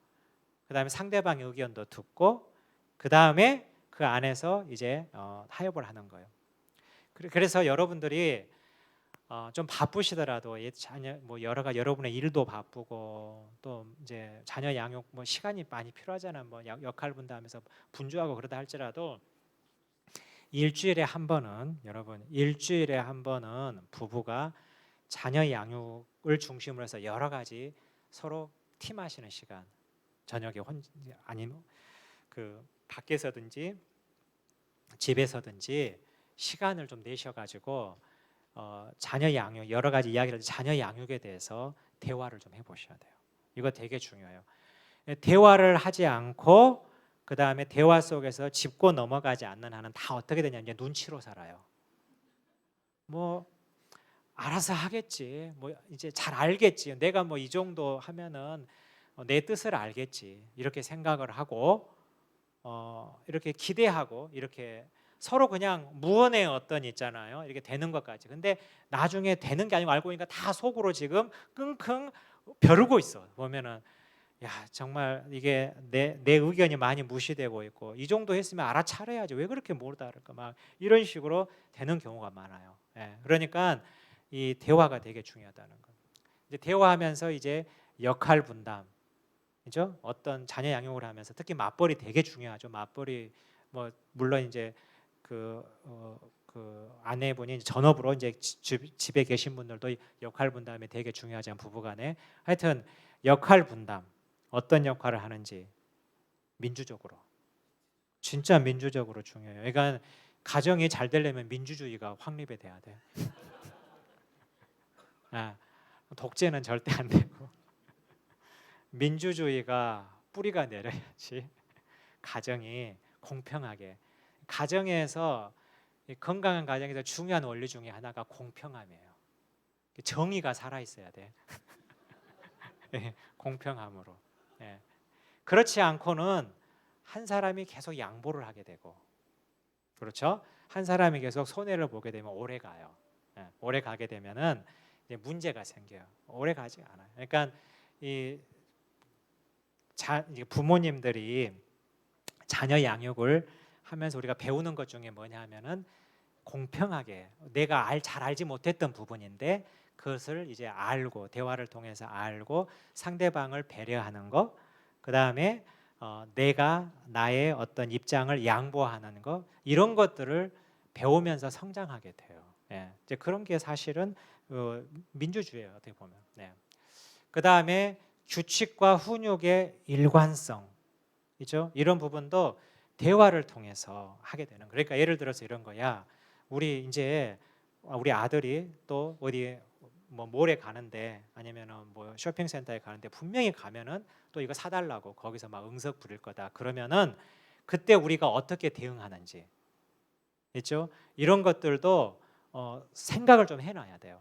그다음에 상대방의 의견도 듣고 그다음에 그 안에서 이제 타협을 하는 거예요. 그래서 여러분들이 좀 바쁘시더라도 자녀 뭐 여러 가지 여러분의 일도 바쁘고 또 이제 자녀 양육 뭐 시간이 많이 필요하잖아요. 뭐 역할 분담하면서 분주하고 그러다 할지라도 일주일에 한 번은 여러분 일주일에 한 번은 부부가 자녀 양육을 중심으로 해서 여러 가지 서로 팀하시는 시간 저녁에 아니면 그 밖에서든지 집에서든지 시간을 좀 내셔가지고 자녀 양육 여러 가지 이야기를 자녀 양육에 대해서 대화를 좀 해보셔야 돼요. 이거 되게 중요해요. 대화를 하지 않고 그 다음에 대화 속에서 짚고 넘어가지 않는 한은 다 어떻게 되냐면 이제 눈치로 살아요. 뭐 알아서 하겠지. 뭐 이제 잘 알겠지. 내가 뭐 이 정도 하면은 내 뜻을 알겠지. 이렇게 생각을 하고 이렇게 기대하고 이렇게 서로 그냥 무언의 어떤 있잖아요. 이렇게 되는 것까지. 근데 나중에 되는 게 아니고 알고 보니까 다 속으로 지금 끙끙 벼르고 있어. 보면은 야 정말 이게 내 의견이 많이 무시되고 있고 이 정도 했으면 알아차려야지 왜 그렇게 못 알을까 막 이런 식으로 되는 경우가 많아요. 예, 그러니까 이 대화가 되게 중요하다는 거. 이제 대화하면서 이제 역할 분담, 그죠? 어떤 자녀 양육을 하면서 특히 맞벌이 되게 중요하죠. 맞벌이 뭐 물론 이제 그 아내분이 전업으로 이제 집에 계신 분들도 역할 분담이 되게 중요하지만 부부간에 하여튼 역할 분담 어떤 역할을 하는지 민주적으로 진짜 민주적으로 중요해요. 그러니까 가정이 잘 되려면 민주주의가 확립이 돼야 돼. 독재는 절대 안 되고 민주주의가 뿌리가 내려야지 가정이 공평하게 가정에서 건강한 가정에서 중요한 원리 중에 하나가 공평함이에요. 정의가 살아 있어야 돼. 공평함으로. 그렇지 않고는 한 사람이 계속 양보를 하게 되고 그렇죠? 한 사람이 계속 손해를 보게 되면 오래 가요. 오래 가게 되면은 이제 문제가 생겨요. 오래 가지 않아요. 그러니까 이제 부모님들이 자녀 양육을 하면서 우리가 배우는 것 중에 뭐냐 하면은 공평하게 내가 잘 알지 못했던 부분인데 그것을 이제 알고 대화를 통해서 알고 상대방을 배려하는 거, 그 다음에 내가 나의 어떤 입장을 양보하는 거 이런 것들을 배우면서 성장하게 돼요. 이제 그런 게 사실은 민주주의예요. 어떻게 보면. 그 다음에 규칙과 훈육의 일관성, 이죠? 이런 부분도 대화를 통해서 하게 되는. 그러니까 예를 들어서 이런 거야. 우리 이제 우리 아들이 또 어디 뭐 몰에 가는데 아니면은 뭐 쇼핑센터에 가는데 분명히 가면은 또 이거 사달라고 거기서 막 응석 부릴 거다. 그러면은 그때 우리가 어떻게 대응하는지, 있죠? 이런 것들도 생각을 좀 해놔야 돼요.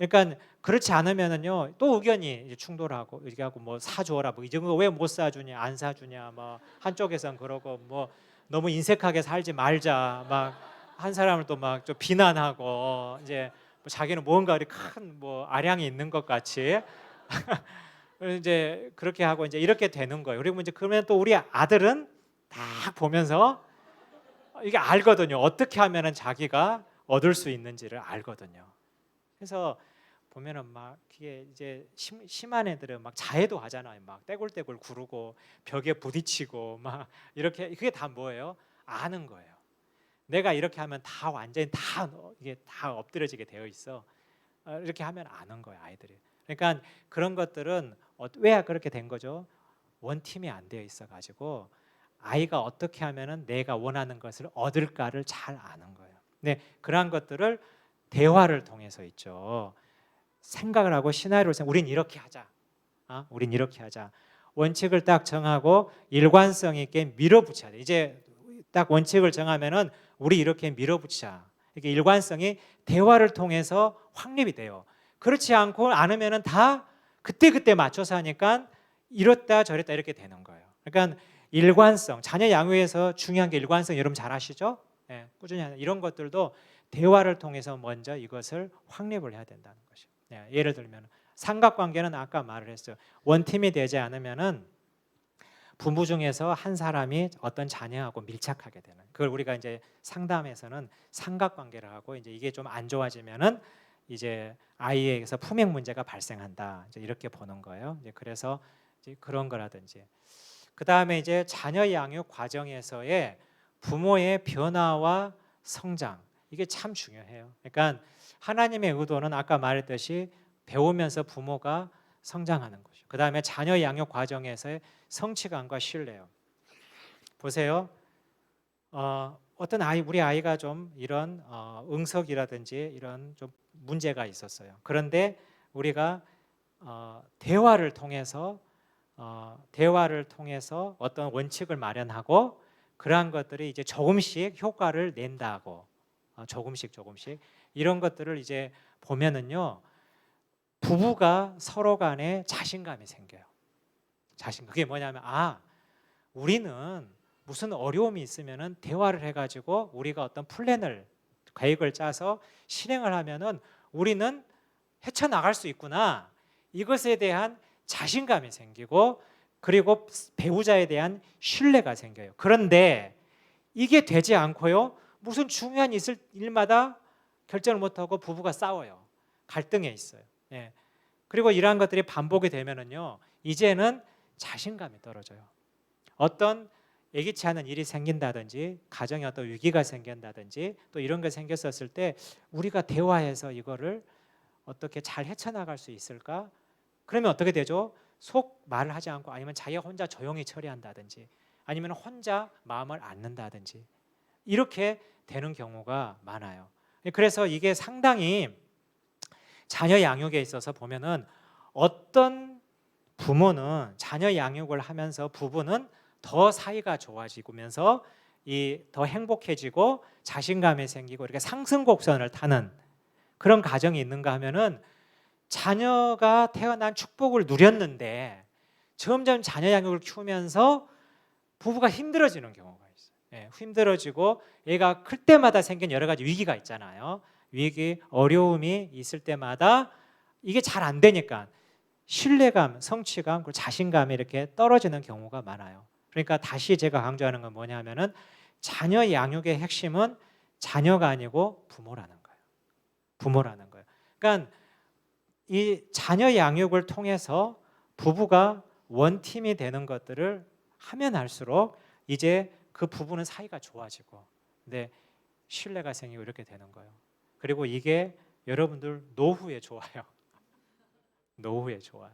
그러니까 그렇지 않으면은요 또 의견이 이제 충돌하고 얘기하고 뭐 사줘라 뭐 이 정도 왜 못 사주냐 안 사주냐 뭐 한쪽에선 그러고 뭐 너무 인색하게 살지 말자 막 한 사람을 또 막 좀 비난하고 이제 뭐 자기는 뭔가 이렇게 큰 뭐 아량이 있는 것 같이 이제 그렇게 하고 이제 이렇게 되는 거예요. 그리고 이제 그러면 또 우리 아들은 딱 보면서 이게 알거든요. 어떻게 하면은 자기가 얻을 수 있는지를 알거든요. 그래서 보면은 막 이게 이제 심한 애들은 막 자해도 하잖아요. 막 떼굴떼굴 구르고 벽에 부딪히고 막 이렇게 그게 다 뭐예요? 아는 거예요. 내가 이렇게 하면 다 완전히 다 이게 다 엎드려지게 되어 있어. 이렇게 하면 아는 거예요, 아이들이. 그러니까 그런 것들은 왜 그렇게 된 거죠? 원팀이 안 되어 있어 가지고 아이가 어떻게 하면은 내가 원하는 것을 얻을까를 잘 아는 거예요. 네, 그러한 것들을 대화를 통해서 있죠. 생각을 하고 시나리오를 우린 이렇게 하자. 우린 이렇게 하자. 원칙을 딱 정하고 일관성 있게 밀어붙여야 돼. 이제 딱 원칙을 정하면은 우리 이렇게 밀어붙이자. 이게 일관성이 대화를 통해서 확립이 돼요. 그렇지 않으면은 다 그때 맞춰서 하니까 이렇다 저랬다 이렇게 되는 거예요. 그러니까 일관성, 자녀 양육에서 중요한 게 일관성 여러분 잘 아시죠? 네, 꾸준히 하는 이런 것들도 대화를 통해서 먼저 이것을 확립을 해야 된다는 것이죠. 네, 예를 들면 삼각관계는 아까 말을 했어요. 원팀이 되지 않으면은 부부 중에서 한 사람이 어떤 자녀하고 밀착하게 되는 그걸 우리가 이제 상담에서는 삼각관계를 하고 이제 이게 좀 안 좋아지면은 이제 아이에게서 품행 문제가 발생한다 이제 이렇게 보는 거예요. 이제 그래서 이제 그런 거라든지 그 다음에 이제 자녀 양육 과정에서의 부모의 변화와 성장 이게 참 중요해요. 그러니까 하나님의 의도는 아까 말했듯이 배우면서 부모가 성장하는 것이죠. 그 다음에 자녀 양육 과정에서의 성취감과 신뢰요. 보세요. 어떤 우리 아이가 좀 이런 응석이라든지 이런 좀 문제가 있었어요. 그런데 우리가 대화를 통해서 어떤 원칙을 마련하고 그러한 것들이 이제 조금씩 효과를 낸다고 조금씩 이런 것들을 이제 보면은요 부부가 서로 간에 자신감이 생겨요. 그게 뭐냐면 우리는 무슨 어려움이 있으면은 대화를 해가지고 우리가 어떤 계획을 짜서 실행을 하면은 우리는 헤쳐나갈 수 있구나. 이것에 대한 자신감이 생기고 그리고 배우자에 대한 신뢰가 생겨요. 그런데 이게 되지 않고요. 무슨 중요한 일마다 결정을 못하고 부부가 싸워요. 갈등에 있어요. 예. 그리고 이러한 것들이 반복이 되면은요. 이제는 자신감이 떨어져요. 어떤 예기치 않은 일이 생긴다든지 가정에 어떤 위기가 생긴다든지 또 이런 게 생겼었을 때 우리가 대화해서 이거를 어떻게 잘 헤쳐나갈 수 있을까? 그러면 어떻게 되죠? 속 말을 하지 않고 아니면 자기가 혼자 조용히 처리한다든지 아니면 혼자 마음을 앓는다든지 이렇게 되는 경우가 많아요. 그래서 이게 상당히 자녀 양육에 있어서 보면은 어떤 부모는 자녀 양육을 하면서 부부는 더 사이가 좋아지면서 더 행복해지고 자신감이 생기고 이렇게 상승 곡선을 타는 그런 가정이 있는가 하면은 자녀가 태어난 축복을 누렸는데 점점 자녀 양육을 키우면서 부부가 힘들어지는 경우가 있어요. 예, 힘들어지고 얘가 클 때마다 생긴 여러 가지 위기가 있잖아요. 위기, 어려움이 있을 때마다 이게 잘 안 되니까 신뢰감, 성취감, 그리고 자신감이 이렇게 떨어지는 경우가 많아요. 그러니까 다시 제가 강조하는 건 뭐냐면은 자녀 양육의 핵심은 자녀가 아니고 부모라는 거예요. 부모라는 거예요. 그러니까 이 자녀 양육을 통해서 부부가 원팀이 되는 것들을 하면 할수록 이제 그 부부는 사이가 좋아지고 근데 신뢰가 생기고 이렇게 되는 거예요. 그리고 이게 여러분들 노후에 좋아요. 노후에 좋아요.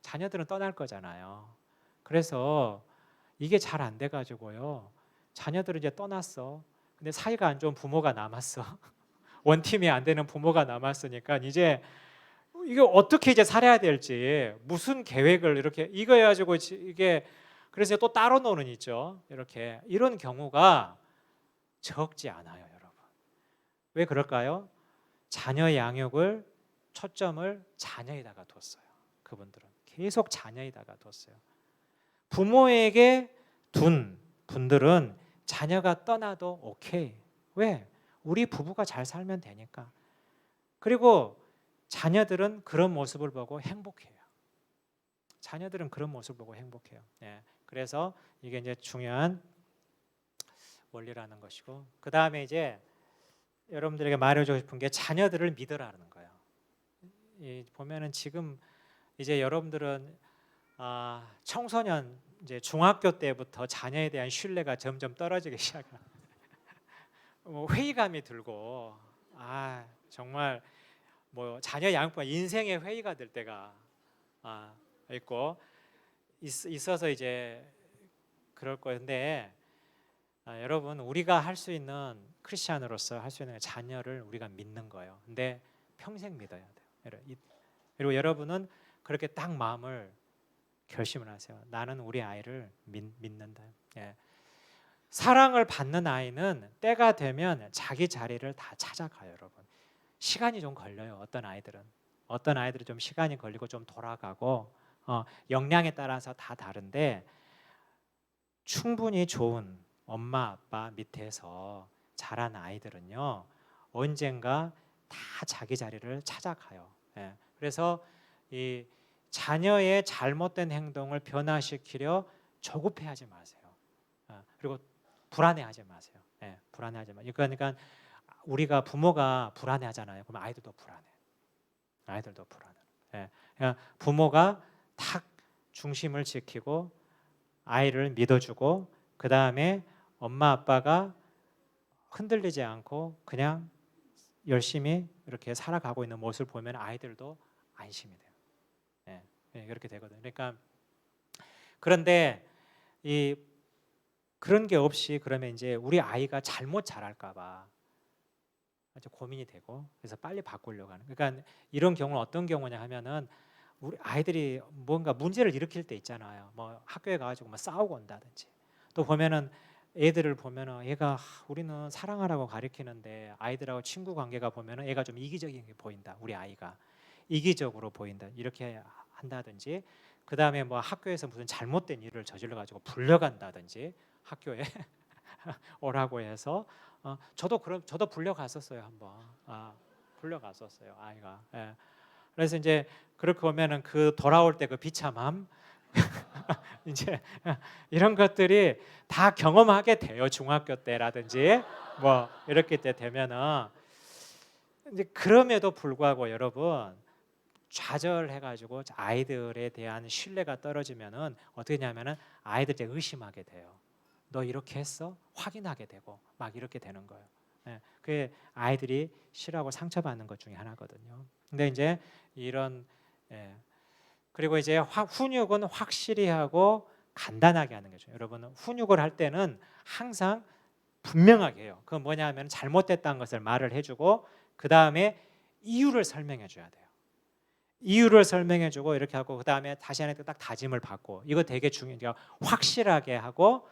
자녀들은 떠날 거잖아요. 그래서 이게 잘 안 돼가지고요. 자녀들은 이제 떠났어. 근데 사이가 안 좋은 부모가 남았어. 원팀이 안 되는 부모가 남았으니까 이제 이게 어떻게 이제 살아야 될지 무슨 계획을 이렇게 이거 해가지고 이게 그래서 또 따로 노는 있죠. 이렇게 이런 경우가 적지 않아요, 여러분. 왜 그럴까요? 자녀 양육을 초점을 자녀에다가 뒀어요. 그분들은 계속 자녀에다가 뒀어요. 부모에게 둔 분들은 자녀가 떠나도 오케이. 왜? 우리 부부가 잘 살면 되니까. 그리고 자녀들은 그런 모습을 보고 행복해요. 자녀들은 그런 모습을 보고 행복해요. 예. 그래서 이게 이제 중요한 원리라는 것이고, 그 다음에 이제 여러분들에게 말해주고 싶은 게 자녀들을 믿으라는 거예요. 보면은 지금 이제 여러분들은 청소년 이제 중학교 때부터 자녀에 대한 신뢰가 점점 떨어지기 시작해요. 뭐 회의감이 들고 정말 뭐 자녀 양육과 인생의 회의가 될 때가 있고 있어서 이제 그럴 거인데 여러분 우리가 할 수 있는 크리스찬으로서 할 수 있는 자녀를 우리가 믿는 거예요. 근데 평생 믿어야 돼요. 그리고 여러분은 그렇게 딱 마음을 결심을 하세요. 나는 우리 아이를 믿는다. 예. 사랑을 받는 아이는 때가 되면 자기 자리를 다 찾아가요, 여러분. 시간이 좀 걸려요. 어떤 아이들은 좀 시간이 걸리고 좀 돌아가고 역량에 따라서 다 다른데 충분히 좋은 엄마 아빠 밑에서 자란 아이들은요 언젠가 다 자기 자리를 찾아가요. 예. 그래서 이 자녀의 잘못된 행동을 변화시키려 조급해하지 마세요. 그리고 불안해하지 마세요. 예. 불안해하지 마. 그러니까 우리가 부모가 불안해하잖아요. 그럼 아이들도 불안해. 아이들도 불안해. 예. 그러니까 부모가 탁 중심을 지키고 아이를 믿어주고 그 다음에 엄마 아빠가 흔들리지 않고 그냥 열심히 이렇게 살아가고 있는 모습을 보면 아이들도 안심이 돼요. 예, 그렇게 되거든요. 그러니까 그런데 그런 게 없이 그러면 이제 우리 아이가 잘못 자랄까봐 아주 고민이 되고 그래서 빨리 바꾸려고 하는. 그러니까 이런 경우는 어떤 경우냐 하면은 우리 아이들이 뭔가 문제를 일으킬 때 있잖아요. 뭐 학교에 가가지고 뭐 싸우고 온다든지 또 보면은 애들을 보면은 얘가 우리는 사랑하라고 가르치는데 아이들하고 친구 관계가 보면은 애가 좀 이기적인 게 보인다. 우리 아이가 이기적으로 보인다. 이렇게 한다든지 그 다음에 뭐 학교에서 무슨 잘못된 일을 저질러 가지고 불려간다든지 학교에 오라고 해서 저도 불려갔었어요 한번. 불려갔었어요 아이가. 예. 그래서 이제 그렇게 보면은 그 돌아올 때 그 비참함 이제 이런 것들이 다 경험하게 돼요. 중학교 때라든지 뭐 이렇게 때 되면은 이제 그럼에도 불구하고 여러분 좌절해가지고 아이들에 대한 신뢰가 떨어지면은 어떻게 되냐면은 아이들 이제 의심하게 돼요. 너 이렇게 했어? 확인하게 되고 막 이렇게 되는 거예요. 예, 그게 아이들이 싫어하고 상처받는 것 중에 하나거든요. 근데 이제 이런 그리고 이제 훈육은 확실히 하고 간단하게 하는 거죠. 여러분 훈육을 할 때는 항상 분명하게 해요. 그건 뭐냐 하면 잘못됐다는 것을 말을 해주고 그 다음에 이유를 설명해 줘야 돼요. 이유를 설명해 주고 이렇게 하고 그 다음에 다시 하나님께 딱 다짐을 받고 이거 되게 중요해요. 확실하게 하고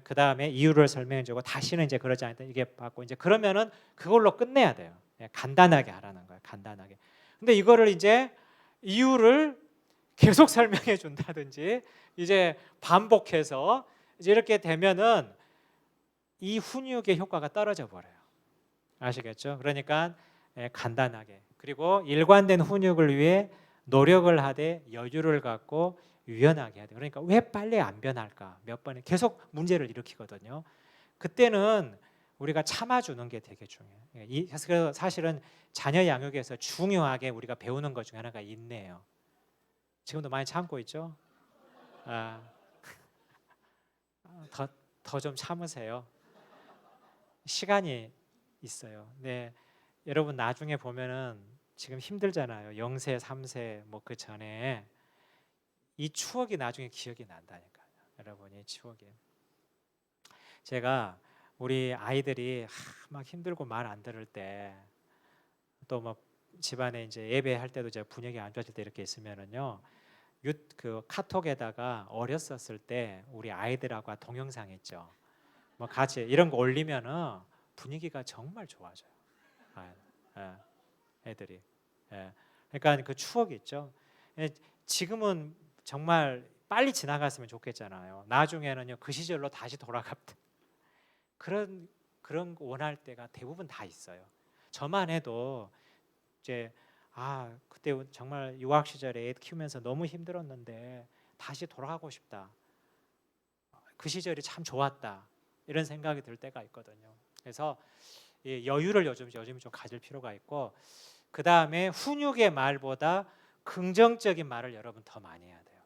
그 다음에 이유를 설명해 주고 다시는 이제 그러지 않다 이게 받고 이제 그러면은 그걸로 끝내야 돼요. 간단하게 하라는 거예요. 간단하게. 근데 이거를 이제 이유를 계속 설명해 준다든지 이제 반복해서 이제 이렇게 되면은 이 훈육의 효과가 떨어져 버려요. 아시겠죠? 그러니까 간단하게 그리고 일관된 훈육을 위해 노력을 하되 여유를 갖고 유연하게 해야 돼요. 그러니까 왜 빨리 안 변할까? 몇 번에 계속 문제를 일으키거든요. 그때는 우리가 참아주는 게 되게 중요해요. 그래서 사실은 자녀 양육에서 중요하게 우리가 배우는 것 중에 하나가 인내예요. 지금도 많이 참고 있죠? 더 좀 참으세요. 시간이 있어요. 네, 여러분 나중에 보면은 지금 힘들잖아요. 0세, 3세 뭐 그 전에 이 추억이 나중에 기억이 난다니까요. 여러분이 추억이. 제가 우리 아이들이 막 힘들고 말 안 들을 때 또 뭐 집안에 이제 예배할 때도 제가 분위기 안 좋아질 때 이렇게 있으면은요. 그 카톡에다가 어렸었을 때 우리 아이들하고 동영상 있죠. 뭐 같이 이런 거 올리면은 분위기가 정말 좋아져요. 애들이. 예. 그러니까 그 추억이 있죠. 예, 지금은 정말 빨리 지나갔으면 좋겠잖아요. 나중에는요 그 시절로 다시 돌아갑다. 그런 거 원할 때가 대부분 다 있어요. 저만 해도 이제 그때 정말 유학 시절에 애 키우면서 너무 힘들었는데 다시 돌아가고 싶다. 그 시절이 참 좋았다. 이런 생각이 들 때가 있거든요. 그래서 이 여유를 요즘 좀 가질 필요가 있고, 그 다음에 훈육의 말보다 긍정적인 말을 여러분 더 많이 해야 돼요.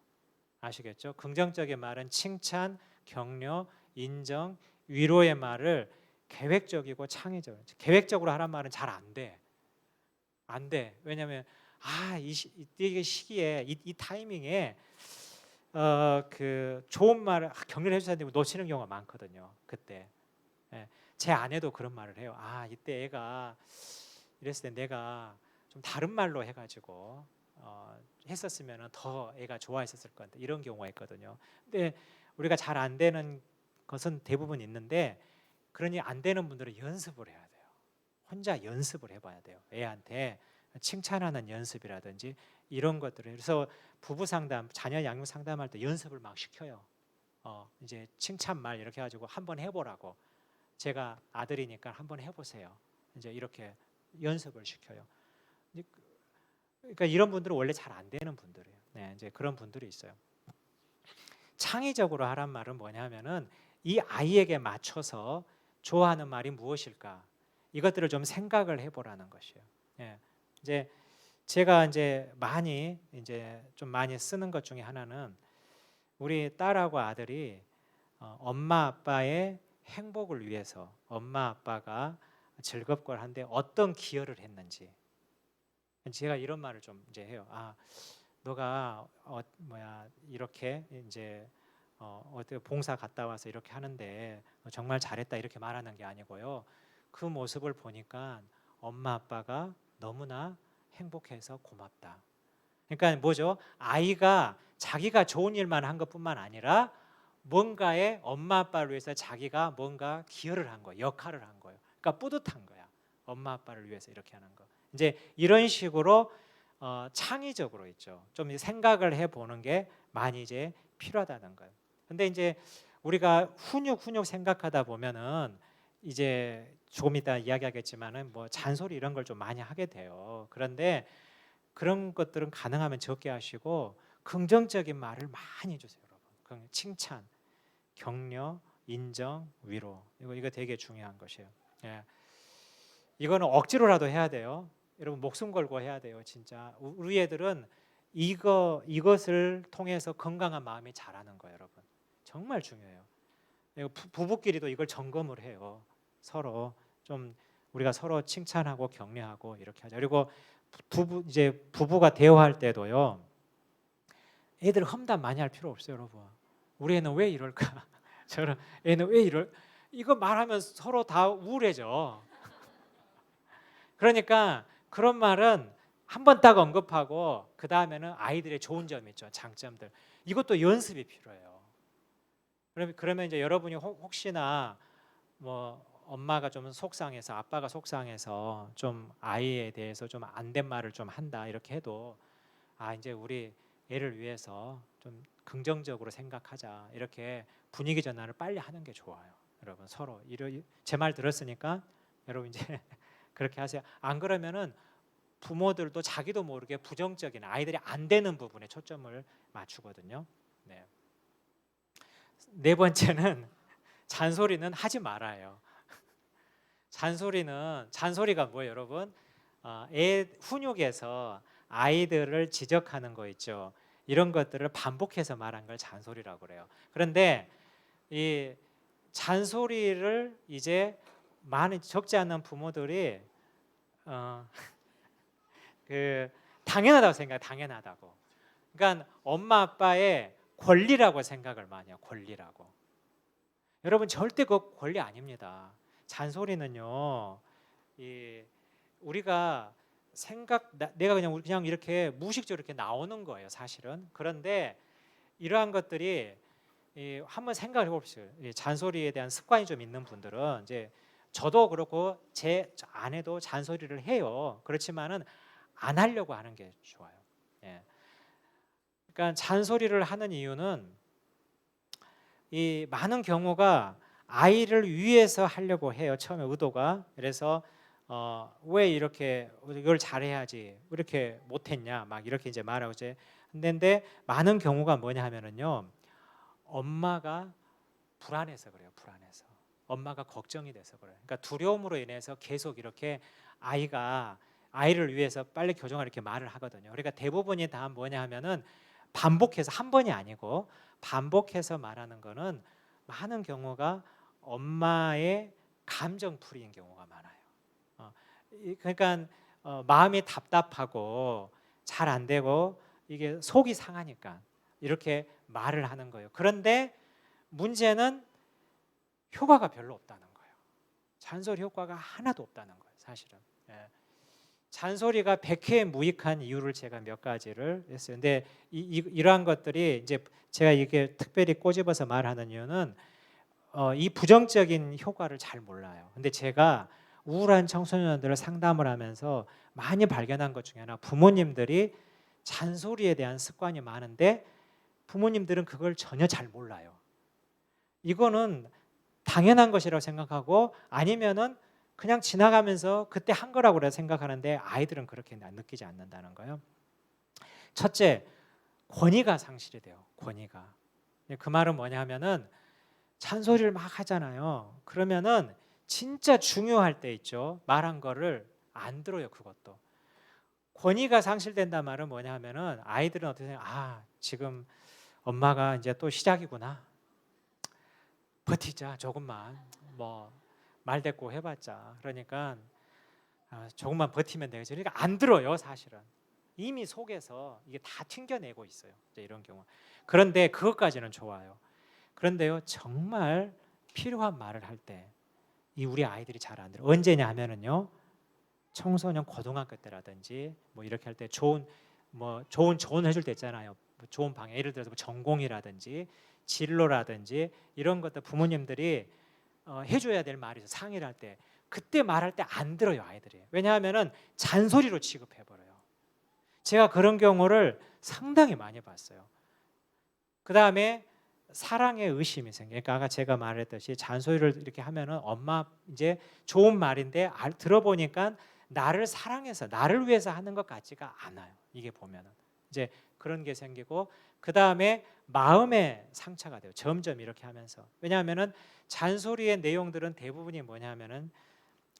아시겠죠? 긍정적인 말은 칭찬, 격려, 인정, 위로의 말을 계획적이고 창의적. 계획적으로 하란 말은 잘 안 돼. 안 돼. 왜냐하면 이 시기에 이 타이밍에 그 좋은 말을 격려해 주셔야 되고 놓치는 경우가 많거든요. 그때. 예. 제 아내도 그런 말을 해요. 이때 애가 이랬을 때 내가 좀 다른 말로 해가지고 했었으면 더 애가 좋아했었을 건데, 이런 경우가 있거든요. 근데 우리가 잘 안 되는 것은 대부분 있는데, 그러니 안 되는 분들은 연습을 해야 돼요. 혼자 연습을 해봐야 돼요. 애한테 칭찬하는 연습이라든지 이런 것들을. 그래서 부부 상담, 자녀 양육 상담할 때 연습을 막 시켜요. 이제 칭찬 말 이렇게 해가지고 한번 해보라고. 제가 아들이니까 한번 해보세요. 이제 이렇게 연습을 시켜요. 그러니까 이런 분들은 원래 잘 안 되는 분들이에요. 네, 이제 그런 분들이 있어요. 창의적으로 하란 말은 뭐냐면은 이 아이에게 맞춰서 좋아하는 말이 무엇일까? 이것들을 좀 생각을 해보라는 것이에요. 예, 이제 제가 이제 좀 많이 쓰는 것 중에 하나는, 우리 딸하고 아들이 엄마 아빠의 행복을 위해서 엄마 아빠가 즐겁고 한데 어떤 기여를 했는지, 제가 이런 말을 좀 이제 해요. 너가 이렇게 이제 어떻게 봉사 갔다 와서 이렇게 하는데 정말 잘했다 이렇게 말하는 게 아니고요. 그 모습을 보니까 엄마 아빠가 너무나 행복해서 고맙다. 그러니까 뭐죠? 아이가 자기가 좋은 일만 한 것뿐만 아니라 뭔가에 엄마 아빠를 위해서 자기가 뭔가 기여를 한 거예요. 역할을 한 거예요. 그러니까 뿌듯한 거야. 엄마 아빠를 위해서 이렇게 하는 거. 이제 이런 식으로 창의적으로 있죠. 좀 생각을 해보는 게 많이 이제 필요하다는 거예요. 근데 이제 우리가 훈육 생각하다 보면은 이제 조금 이따 이야기하겠지만은 뭐 잔소리 이런 걸 좀 많이 하게 돼요. 그런데 그런 것들은 가능하면 적게 하시고 긍정적인 말을 많이 해주세요, 여러분. 칭찬, 격려, 인정, 위로. 이거 되게 중요한 것이에요. 예. 이거는 억지로라도 해야 돼요. 여러분 목숨 걸고 해야 돼요, 진짜. 우리 애들은 이것을 통해서 건강한 마음이 자라는 거예요, 여러분. 정말 중요해요. 부부끼리도 이걸 점검을 해요. 서로 좀 우리가 서로 칭찬하고 격려하고 이렇게 하자. 그리고 부부가 대화할 때도요. 애들 험담 많이 할 필요 없어요, 여러분. 우리 애는 왜 이럴까? 저런 애는 왜 이럴? 이거 말하면 서로 다 우울해져. 그러니까 그런 말은 한 번 딱 언급하고 그 다음에는 아이들의 좋은 점 있죠, 장점들. 이것도 연습이 필요해요. 그러면 이제 여러분이 혹시나 뭐 엄마가 좀 속상해서, 아빠가 속상해서 좀 아이에 대해서 좀 안 된 말을 좀 한다 이렇게 해도 이제 우리 애를 위해서 좀 긍정적으로 생각하자, 이렇게 분위기 전환을 빨리 하는 게 좋아요. 여러분 서로 제 말 들었으니까 여러분 이제 그렇게 하세요. 안 그러면은 부모들도 자기도 모르게 부정적인 아이들이 안 되는 부분에 초점을 맞추거든요. 네. 네 번째는 잔소리는 하지 말아요. 잔소리가 뭐예요, 여러분? 애 훈육에서 아이들을 지적하는 거 있죠. 이런 것들을 반복해서 말한 걸 잔소리라고 그래요. 그런데 이 잔소리를 이제 많이 적지 않는 부모들이 당연하다고 생각해요. 당연하다고. 그러니까 엄마 아빠의 권리라고 생각을 많이 해요. 권리라고. 여러분 절대 그 권리 아닙니다. 잔소리는요. 우리가 내가 그냥 이렇게 무의식적으로 이렇게 나오는 거예요, 사실은. 그런데 이러한 것들이 한번 생각을 해봅시다. 잔소리에 대한 습관이 좀 있는 분들은, 이제 저도 그렇고 제 아내도 잔소리를 해요. 그렇지만은 안 하려고 하는 게 좋아요. 예. 그러니까 잔소리를 하는 이유는 이 많은 경우가 아이를 위해서 하려고 해요. 처음에 의도가. 그래서 왜 이렇게 이걸 잘해야지 왜 이렇게 못했냐 막 이렇게 이제 말하고 이제 근데 많은 경우가 뭐냐 하면은요, 엄마가 불안해서 그래요. 불안해서 엄마가 걱정이 돼서 그래요. 그러니까 두려움으로 인해서 계속 이렇게 아이를 위해서 빨리 교정을 이렇게 말을 하거든요. 그러니까 대부분이 다 뭐냐 하면은 반복해서, 한 번이 아니고 반복해서 말하는 거는 많은 경우가 엄마의 감정풀이인 경우가 많아요. 그러니까 마음이 답답하고 잘 안 되고 이게 속이 상하니까 이렇게 말을 하는 거예요. 그런데 문제는 효과가 별로 없다는 거예요. 잔소리 효과가 하나도 없다는 거예요, 사실은. 예. 잔소리가 백해 무익한 이유를 제가 몇 가지를 했어요. 근데 이러한 것들이 이제 제가 이게 특별히 꼬집어서 말하는 이유는 이 부정적인 효과를 잘 몰라요. 근데 제가 우울한 청소년들을 상담을 하면서 많이 발견한 것 중에 하나, 부모님들이 잔소리에 대한 습관이 많은데 부모님들은 그걸 전혀 잘 몰라요. 이거는 당연한 것이라고 생각하고 아니면은 그냥 지나가면서 그때 한 거라고 생각하는데 아이들은 그렇게 느끼지 않는다는 거예요. 첫째, 권위가 상실이 돼요. 권위가. 그 말은 뭐냐 하면은 잔소리를 막 하잖아요. 그러면은 진짜 중요할 때 있죠. 말한 거를 안 들어요. 그것도. 권위가 상실된단 말은 뭐냐 하면은 아이들은 어떻게 생각해요? 지금 엄마가 이제 또 시작이구나. 버티자 조금만. 뭐 말대꾸 해봤자. 그러니까 조금만 버티면 되겠지. 그러니까 안 들어요. 사실은. 이미 속에서 이게 다 튕겨내고 있어요. 이런 경우. 그런데 그것까지는 좋아요. 그런데요, 정말 필요한 말을 할 때 이 우리 아이들이 잘 안 들어요. 언제냐 하면은요, 청소년 고등학교 때라든지 뭐 이렇게 할 때 좋은 조언 해줄 때 있잖아요. 뭐 좋은 방향, 예를 들어서 뭐 전공이라든지 진로라든지 이런 것들 부모님들이 해줘야 될 말이 있어요. 상의를 할 때 그때 말할 때 안 들어요, 아이들이. 왜냐하면은 잔소리로 취급해 버려요. 제가 그런 경우를 상당히 많이 봤어요. 그 다음에 사랑의 의심이 생겨요. 그러니까 아까 제가 말했듯이 잔소리를 이렇게 하면은 엄마 이제 좋은 말인데 들어보니까 나를 사랑해서 나를 위해서 하는 것 같지가 않아요. 이게 보면은 이제 그런 게 생기고 그 다음에 마음의 상처가 돼요. 점점 이렇게 하면서. 왜냐하면은 잔소리의 내용들은 대부분이 뭐냐면은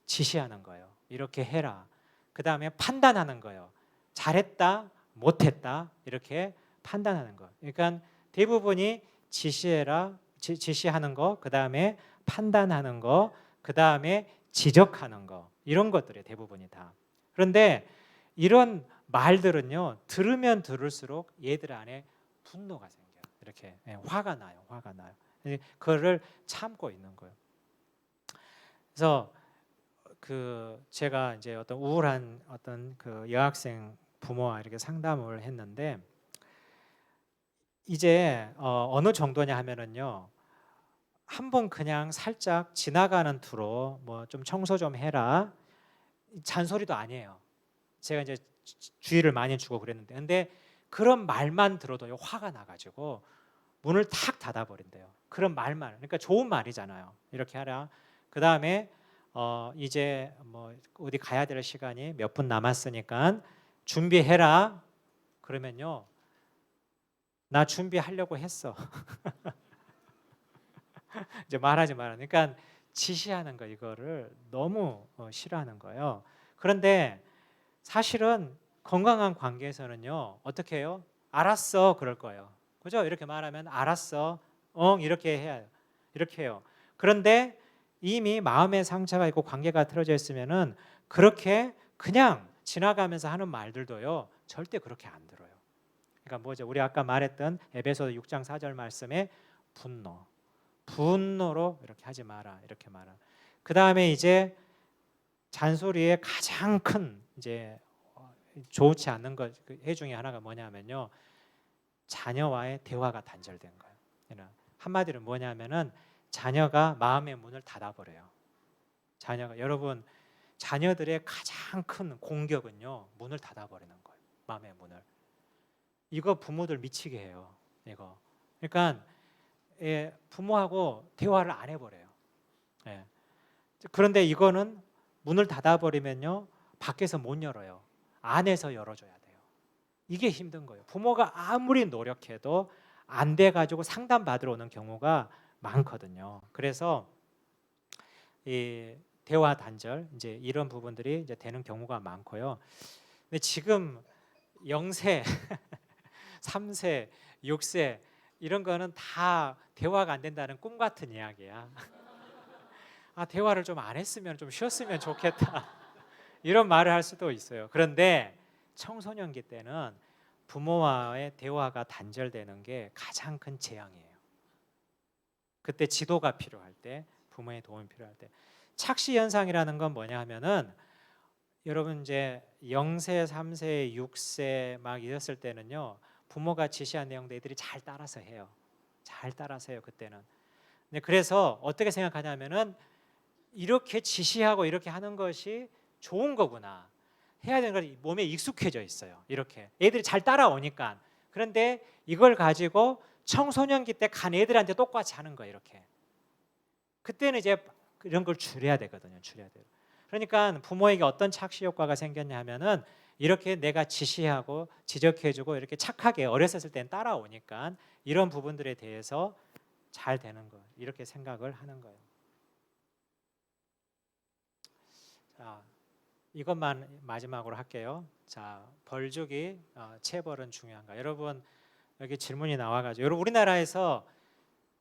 지시하는 거예요. 이렇게 해라. 그 다음에 판단하는 거예요. 잘했다, 못했다 이렇게 판단하는 거. 그러니까 대부분이 지시하는 거, 그 다음에 판단하는 거, 그 다음에 지적하는 거 이런 것들이 대부분이 다. 그런데 이런 말들은요 들으면 들을수록 얘들 안에 분노가 생겨요. 이렇게 화가 나요, 화가 나요. 그거를 참고 있는 거예요. 그래서 제가 이제 어떤 우울한 어떤 그 여학생 부모와 이렇게 상담을 했는데 이제 어느 정도냐 하면은요, 한번 그냥 살짝 지나가는 투로 뭐 좀 청소 좀 해라 잔소리도 아니에요. 제가 이제 주의를 많이 주고 그랬는데 근데 그런 말만 들어도 화가 나가지고 문을 탁 닫아버린대요. 그런 말만. 그러니까 좋은 말이잖아요. 이렇게 하라. 그 다음에 이제 뭐 어디 가야 될 시간이 몇 분 남았으니까 준비해라. 그러면요, 나 준비하려고 했어. 이제 말하지 마라. 그러니까 지시하는 거 이거를 너무 싫어하는 거예요. 그런데 사실은 건강한 관계에서는요 어떻게 해요? 알았어 그럴 거예요. 그죠? 이렇게 말하면 알았어, 이렇게 해야 이렇게 해요. 그런데 이미 마음의 상처가 있고 관계가 틀어져 있으면은 그렇게 그냥 지나가면서 하는 말들도요 절대 그렇게 안 들어요. 그러니까 뭐죠? 우리 아까 말했던 에베소서 6장 4절 말씀에 분노로 이렇게 하지 마라, 이렇게 말하. 그 다음에 이제 잔소리의 가장 큰 이제 좋지 않는 것 해 중에 하나가 뭐냐면요, 자녀와의 대화가 단절된 거예요. 한마디로 뭐냐면은 자녀가 마음의 문을 닫아버려요. 자녀가 여러분 자녀들의 가장 큰 공격은요, 문을 닫아버리는 거예요. 마음의 문을. 이거 부모들 미치게 해요. 이거. 그러니까 부모하고 대화를 안 해버려요. 예. 그런데 이거는 문을 닫아버리면요, 밖에서 못 열어요. 안에서 열어줘야 돼요. 이게 힘든 거예요. 부모가 아무리 노력해도 안 돼가지고 상담 받으러 오는 경우가 많거든요. 그래서 이 대화 단절, 이제 이런 부분들이 이제 되는 경우가 많고요. 근데 지금 0세, 3세, 6세 이런 거는 다 대화가 안 된다는 꿈 같은 이야기야. 아, 대화를 좀 안 했으면 좀 쉬었으면 좋겠다. 이런 말을 할 수도 있어요. 그런데 청소년기 때는 부모와의 대화가 단절되는 게 가장 큰 재앙이에요. 그때 지도가 필요할 때, 부모의 도움이 필요할 때. 착시 현상이라는 건 뭐냐 하면은, 여러분 이제 0세, 3세, 6세 막 이랬을 때는요, 부모가 지시한 내용도 애들이 잘 따라서 해요. 잘 따라서 해요, 그때는. 그래서 어떻게 생각하냐면은, 이렇게 지시하고 이렇게 하는 것이 좋은 거구나, 해야 되는 걸 몸에 익숙해져 있어요. 이렇게 애들이 잘 따라오니까. 그런데 이걸 가지고 청소년기 때 간 애들한테 똑같이 하는 거예요. 이렇게. 그때는 이제 이런 걸 줄여야 되거든요. 줄여야 돼요. 그러니까 부모에게 어떤 착시 효과가 생겼냐 하면은, 이렇게 내가 지시하고 지적해주고 이렇게 착하게 어렸을 땐 따라오니까 이런 부분들에 대해서 잘 되는 거, 이렇게 생각을 하는 거예요. 자, 이것만 마지막으로 할게요. 자, 벌주기, 체벌은 중요한가? 여러분 여기 질문이 나와가지고, 여러분 우리나라에서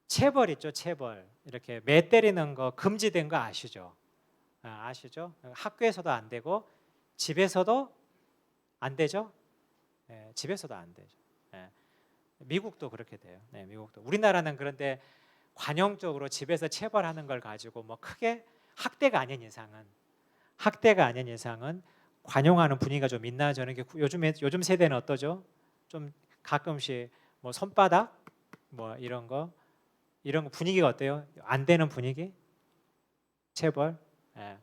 체벌 있죠, 체벌. 이렇게 매 때리는 거 금지된 거 아시죠? 아시죠? 학교에서도 안 되고 집에서도 안 되죠? 네, 집에서도 안 되죠. 네, 미국도 그렇게 돼요. 네, 미국도. 우리나라는 그런데 관용적으로 집에서 체벌하는 걸 가지고 뭐 크게 학대가 아닌 이상은 관용하는 분위기가 좀 있나, 저는 요즘 세대는 어떠죠? 좀 가끔씩 뭐 손바닥 뭐 이런 거 분위기가 어때요? 안 되는 분위기? 체벌. 예.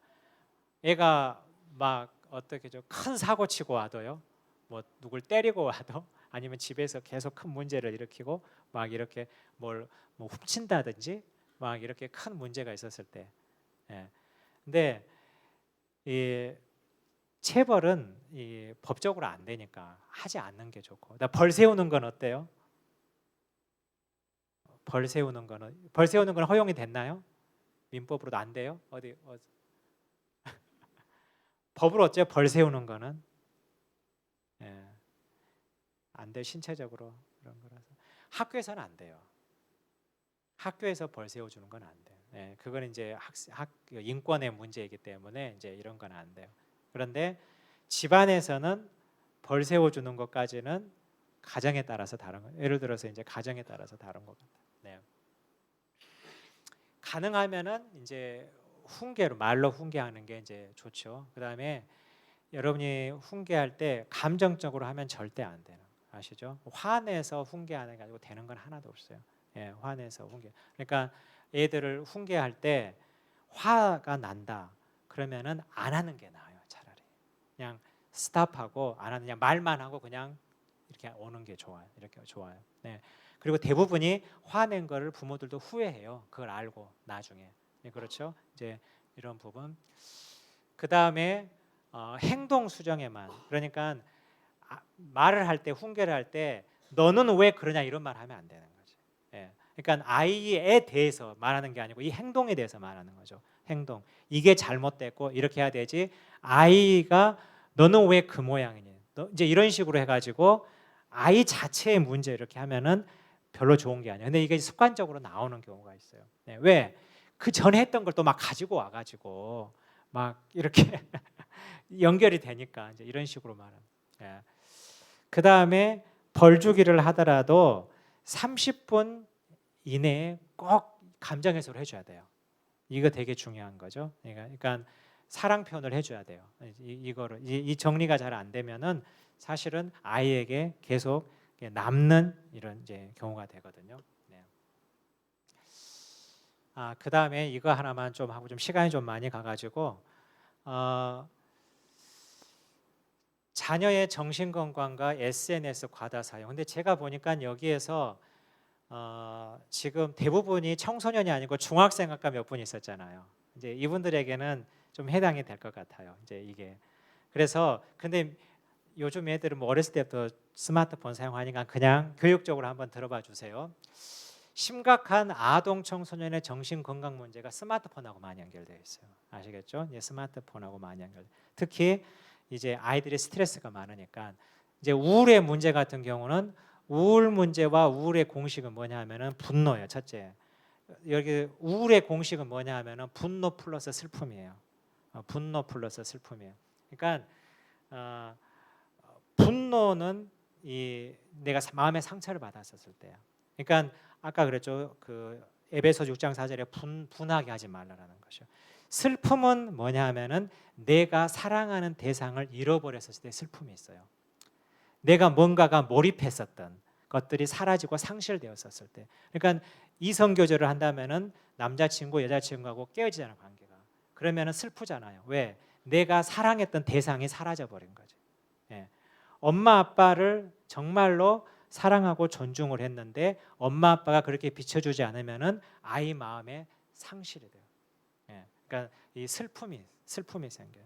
애가 막 어떻게 좀 큰 사고 치고 와도요, 뭐 누굴 때리고 와도, 아니면 집에서 계속 큰 문제를 일으키고 막 이렇게 뭘 뭐 훔친다든지 막 이렇게 큰 문제가 있었을 때. 예. 근데 이 체벌은 이 법적으로 안 되니까 하지 않는 게 좋고, 벌 세우는 건 어때요? 벌 세우는 거는 허용이 됐나요? 민법으로도 안 돼요? 법으로 어째요? 벌 세우는 거는 예, 안 돼요. 신체적으로 그런 거라서. 학교에서는 안 돼요. 학교에서 벌 세워주는 건 안 돼요. 예, 그건 이제 인권의 문제이기 때문에 이제 이런 건 안 돼요. 그런데 집안에서는 벌 세워주는 것까지는 가정에 따라서 다른 거예요. 예를 들어서 이제 가정에 따라서 다른 것 같아요. 네. 가능하면은 이제 말로 훈계하는 게 이제 좋죠. 그다음에 여러분이 훈계할 때 감정적으로 하면 절대 안 돼요. 아시죠? 화내서 훈계하는 게 아니고 되는 건 하나도 없어요. 예, 화내서 훈계. 그러니까 애들을 훈계할 때 화가 난다, 그러면은 안 하는 게 나아요. 차라리 그냥 스탑하고 안 하는, 그냥 말만 하고 그냥 이렇게 오는 게 좋아요. 이렇게 좋아요. 네. 그리고 대부분이 화낸 거를 부모들도 후회해요. 그걸 알고 나중에. 네, 그렇죠? 이제 이런 부분. 그 다음에 행동 수정에만, 그러니까 말을 할 때, 훈계를 할 때 너는 왜 그러냐 이런 말 하면 안 되는 거죠. 예. 그러니까 아이에 대해서 말하는 게 아니고 이 행동에 대해서 말하는 거죠. 행동. 이게 잘못됐고 이렇게 해야 되지. 아이가 너는 왜 그 모양이니? 이제 이런 식으로 해가지고 아이 자체의 문제 이렇게 하면은 별로 좋은 게 아니에요. 근데 이게 습관적으로 나오는 경우가 있어요. 네. 왜? 그 전에 했던 걸 또 막 가지고 와가지고 막 이렇게 연결이 되니까 이제 이런 식으로 말하는. 예. 그 다음에 벌주기를 하더라도 30분 이내에 꼭 감정 해소를 해줘야 돼요. 이거 되게 중요한 거죠. 그러니까 사랑 표현을 해줘야 돼요. 이 정리가 잘 안 되면은 사실은 아이에게 계속 남는 이런 이제 경우가 되거든요. 네. 그 다음에 이거 하나만 좀 하고, 좀 시간이 좀 많이 가가지고 어, 자녀의 정신건강과 SNS 과다 사용. 근데 제가 보니까 여기에서 지금 대부분이 청소년이 아니고 중학생 아까 몇 분 있었잖아요. 이제 이분들에게는 좀 해당이 될 것 같아요. 이제 이게 그래서 근데 요즘 애들은 뭐 어렸을 때부터 스마트폰 사용하니까 그냥 교육적으로 한번 들어봐 주세요. 심각한 아동 청소년의 정신 건강 문제가 스마트폰하고 많이 연결되어 있어요. 아시겠죠? 예, 스마트폰하고 많이 연결. 특히 이제 아이들이 스트레스가 많으니까 이제 우울의 문제 같은 경우는 우울 문제와 우울의 공식은 뭐냐 하면은 분노예요. 첫째. 여기 우울의 공식은 뭐냐 하면은 분노 플러스 슬픔이에요. 분노 플러스 슬픔이에요. 그러니까 분노는 이 내가 마음의 상처를 받았었을 때야. 그러니까 아까 그랬죠. 그 에베소 6장 4절에 분하게 하지 말라라는 것이요. 슬픔은 뭐냐 하면은 내가 사랑하는 대상을 잃어버렸을 때 슬픔이 있어요. 내가 뭔가가 몰입했었던 것들이 사라지고 상실되었었을 때. 그러니까 이성 교제를 한다면은 남자친구 여자친구하고 깨어지잖아요, 관계가. 그러면은 슬프잖아요. 왜? 내가 사랑했던 대상이 사라져 버린 거죠. 예. 엄마 아빠를 정말로 사랑하고 존중을 했는데 엄마 아빠가 그렇게 비춰주지 않으면은 아이 마음에 상실이 돼요. 예. 그러니까 이 슬픔이 생겨요.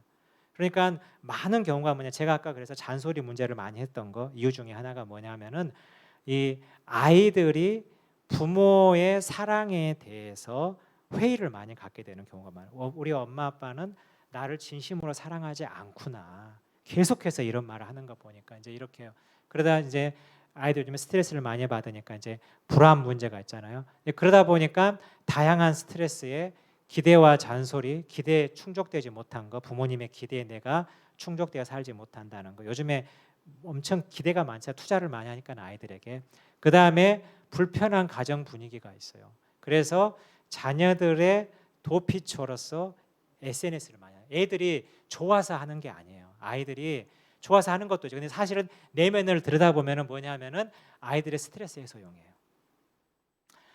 그러니까 많은 경우가 뭐냐, 제가 아까 그래서 잔소리 문제를 많이 했던 거 이유 중에 하나가 뭐냐면은 이 아이들이 부모의 사랑에 대해서 회의를 많이 갖게 되는 경우가 많아요. 우리 엄마 아빠는 나를 진심으로 사랑하지 않구나. 계속해서 이런 말을 하는 거 보니까 이제 이렇게요. 그러다 이제 아이들 요즘에 스트레스를 많이 받으니까 이제 불안 문제가 있잖아요. 그러다 보니까 다양한 스트레스에 기대와 잔소리, 기대에 충족되지 못한 거, 부모님의 기대에 내가 충족되어 살지 못한다는 거. 요즘에 엄청 기대가 많죠. 투자를 많이 하니까 아이들에게. 그 다음에 불편한 가정 분위기가 있어요. 그래서 자녀들의 도피처로서 SNS를 많이 해요. 애들이 좋아서 하는 게 아니에요. 아이들이 좋아서 하는 것도 있죠. 근데 사실은 내면을 들여다보면 뭐냐면은 아이들의 스트레스 해소용이에요.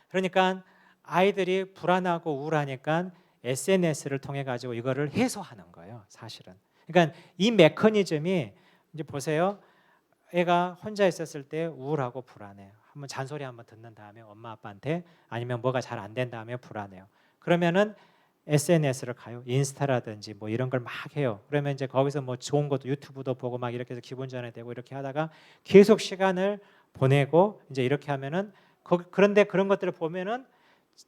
그러니까 아이들이 불안하고 우울하니까 SNS를 통해 가지고 이거를 해소하는 거예요. 사실은. 그러니까 이 메커니즘이 이제 보세요. 애가 혼자 있었을 때 우울하고 불안해요. 한번 잔소리 한번 듣는 다음에 엄마 아빠한테 아니면 뭐가 잘 안 된다 하면 불안해요. 그러면은 SNS를 가요. 인스타라든지 뭐 이런 걸 막 해요. 그러면 이제 거기서 뭐 좋은 것도 유튜브도 보고 막 이렇게 해서 기분 전환되고 이렇게 하다가 계속 시간을 보내고 이제 이렇게 하면은 그런데 그런 것들을 보면은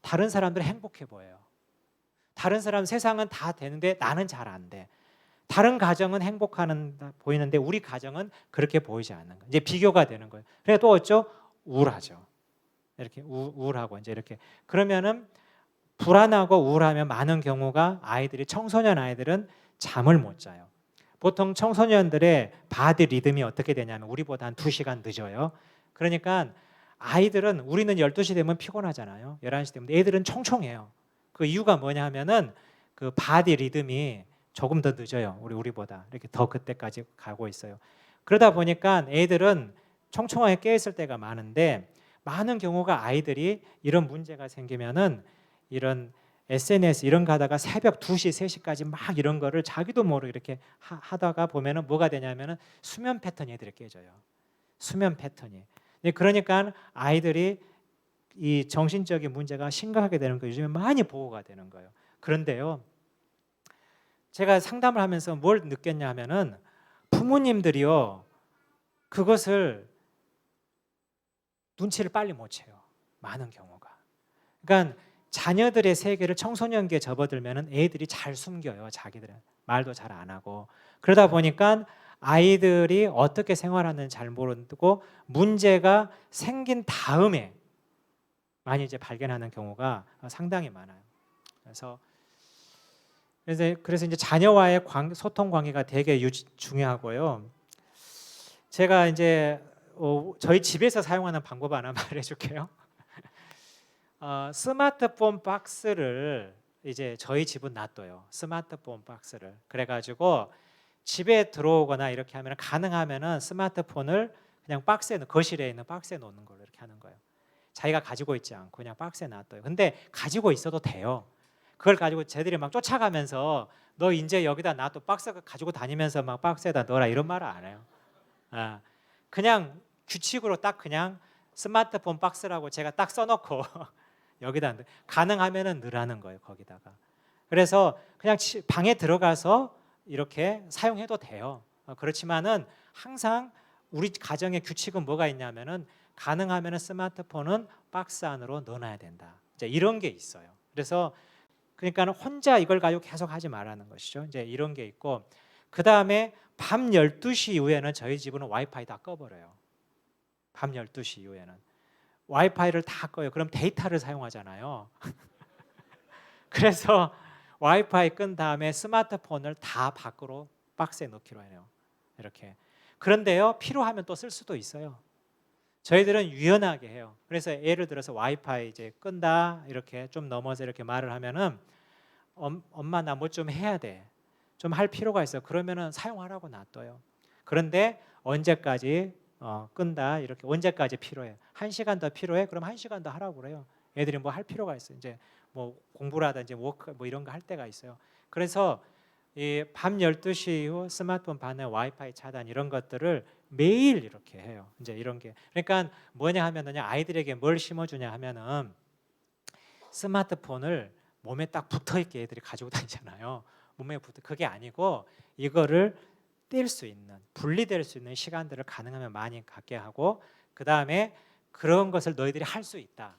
다른 사람들은 행복해 보여요. 다른 사람 세상은 다 되는데 나는 잘 안 돼. 다른 가정은 행복하는 보이는데 우리 가정은 그렇게 보이지 않는 거예요. 이제 비교가 되는 거예요. 그래 또 어쩌? 우울하죠. 이렇게 우울하고 이제 이렇게 그러면은 불안하고 우울하면 많은 경우가 아이들이 청소년 아이들은 잠을 못 자요. 보통 청소년들의 바디 리듬이 어떻게 되냐면 우리보다 한 2시간 늦어요. 그러니까 아이들은 우리는 12시 되면 피곤하잖아요. 11시 되면 애들은 총총해요. 그 이유가 뭐냐 하면은 그 바디 리듬이 조금 더 늦어요. 우리보다 이렇게 더 그때까지 가고 있어요. 그러다 보니까 애들은 총총하게 깨 있을 때가 많은데 많은 경우가 아이들이 이런 문제가 생기면은 이런 SNS 이런 거 하다가 새벽 2시, 3시까지 막 이런 거를 자기도 모르게 이렇게 하다가 보면은 뭐가 되냐면은 수면 패턴이 애들이 깨져요. 수면 패턴이. 그러니까 아이들이 이 정신적인 문제가 심각하게 되는 거 요즘에 많이 보고가 되는 거예요. 그런데요. 제가 상담을 하면서 뭘 느꼈냐 하면은 부모님들이요. 그것을 눈치를 빨리 못 채요. 많은 경우가. 그러니까 자녀들의 세계를 청소년기에 접어들면은 애들이 잘 숨겨요. 자기들은 말도 잘 안 하고 그러다 보니까 아이들이 어떻게 생활하는지 잘 모르고 문제가 생긴 다음에 많이 이제 발견하는 경우가 상당히 많아요. 그래서 이제 자녀와의 소통 관계가 되게 중요하고요. 제가 이제 저희 집에서 사용하는 방법 하나 말해줄게요. 스마트폰 박스를 이제 저희 집은 놔둬요. 스마트폰 박스를. 그래가지고 집에 들어오거나 이렇게 하면 가능하면은 스마트폰을 그냥 거실에 있는 박스에 놓는 걸로 이렇게 하는 거예요. 자기가 가지고 있지 않고 그냥 박스에 놔둬요. 근데 가지고 있어도 돼요. 그걸 가지고 쟤들이 막 쫓아가면서 너 이제 여기다 놔 또 박스 가지고 다니면서 막 박스에다 넣어라 이런 말을 안 해요. 그냥 규칙으로 딱 그냥 스마트폰 박스라고 제가 딱 써놓고 여기다 가능하면은 넣으라는 거예요. 거기다가. 그래서 그냥 방에 들어가서 이렇게 사용해도 돼요. 그렇지만은 항상 우리 가정의 규칙은 뭐가 있냐면은 가능하면은 스마트폰은 박스 안으로 넣어놔야 된다. 이제 이런 게 있어요. 그래서 그러니까 혼자 이걸 가지고 계속 하지 말라는 것이죠. 이제 이런 게 있고 그 다음에 밤 12시 이후에는 저희 집은 와이파이 다 꺼버려요. 밤 12시 이후에는 와이파이를 다 꺼요. 그럼 데이터를 사용하잖아요. 그래서 와이파이 끈 다음에 스마트폰을 다 밖으로 박스에 넣기로 해요. 이렇게. 그런데요, 필요하면 또 쓸 수도 있어요. 저희들은 유연하게 해요. 그래서 예를 들어서 와이파이 이제 끈다 이렇게 좀 넘어서 이렇게 말을 하면은 엄마 나 뭐 좀 해야 돼. 좀 할 필요가 있어. 그러면은 사용하라고 놔둬요. 그런데 언제까지 끈다 이렇게 언제까지 필요해? 1시간 더 필요해? 그럼 1시간 더 하라고 그래요. 애들이 뭐 할 필요가 있어. 이제 뭐 공부라든지 워크 뭐 이런 거 할 때가 있어요. 그래서 이 밤 12시 이후 스마트폰 반응, 와이파이 차단 이런 것들을 매일 이렇게 해요. 이제 이런 게 그러니까 뭐냐 하면은 아이들에게 뭘 심어주냐 하면은 스마트폰을 몸에 딱 붙어 있게 애들이 가지고 다니잖아요. 몸에 붙어 그게 아니고 이거를 뗄 수 있는 분리될 수 있는 시간들을 가능하면 많이 갖게 하고 그 다음에 그런 것을 너희들이 할 수 있다.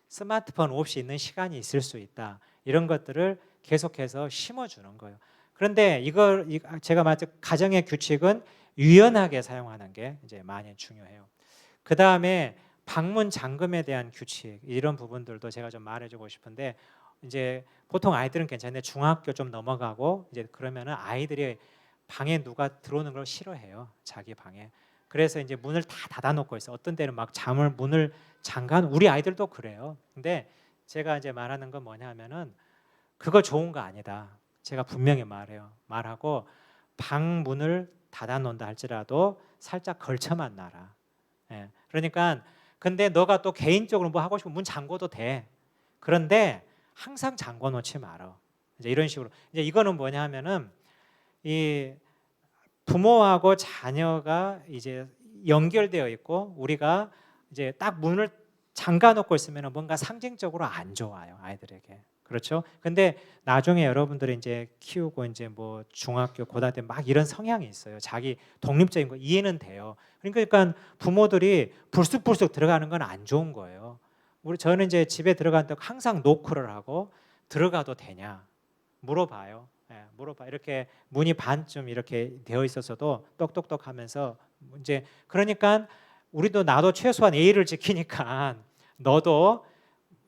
스마트폰 없이 있는 시간이 있을 수 있다. 이런 것들을 계속해서 심어주는 거예요. 그런데 이걸 제가 말했죠. 가정의 규칙은 유연하게 사용하는 게 이제 많이 중요해요. 그 다음에 방문 잠금에 대한 규칙 이런 부분들도 제가 좀 말해주고 싶은데 이제 보통 아이들은 괜찮은데 중학교 좀 넘어가고 이제 그러면은 아이들이 방에 누가 들어오는 걸 싫어해요. 자기 방에. 그래서 이제 문을 다 닫아놓고 있어. 어떤 때는 막 문을 잠간 우리 아이들도 그래요. 근데 제가 이제 말하는 건 뭐냐면은 그거 좋은 거 아니다. 제가 분명히 말하고 방 문을 닫아놓는다 할지라도 살짝 걸쳐만 놔라. 예. 그러니까 근데 너가 또 개인적으로 뭐 하고 싶으면 문 잠궈도 돼. 그런데 항상 잠궈 놓지 말어. 이제 이런 식으로. 이제 이거는 뭐냐 하면은 이 부모하고 자녀가 이제 연결되어 있고 우리가 이제 딱 문을 잠가 놓고 있으면 뭔가 상징적으로 안 좋아요, 아이들에게. 그렇죠? 근데 나중에 여러분들이 이제 키우고 이제 뭐 중학교, 고등학교 막 이런 성향이 있어요. 자기 독립적인 거 이해는 돼요. 그러니까 부모들이 불쑥불쑥 들어가는 건 안 좋은 거예요. 저는 이제 집에 들어갈 때 항상 노크를 하고 들어가도 되냐 물어봐요. 예, 물어봐. 이렇게 문이 반쯤 이렇게 되어 있어서도 똑똑똑 하면서 이제 그러니까 우리도 나도 최소한 예의를 지키니까 너도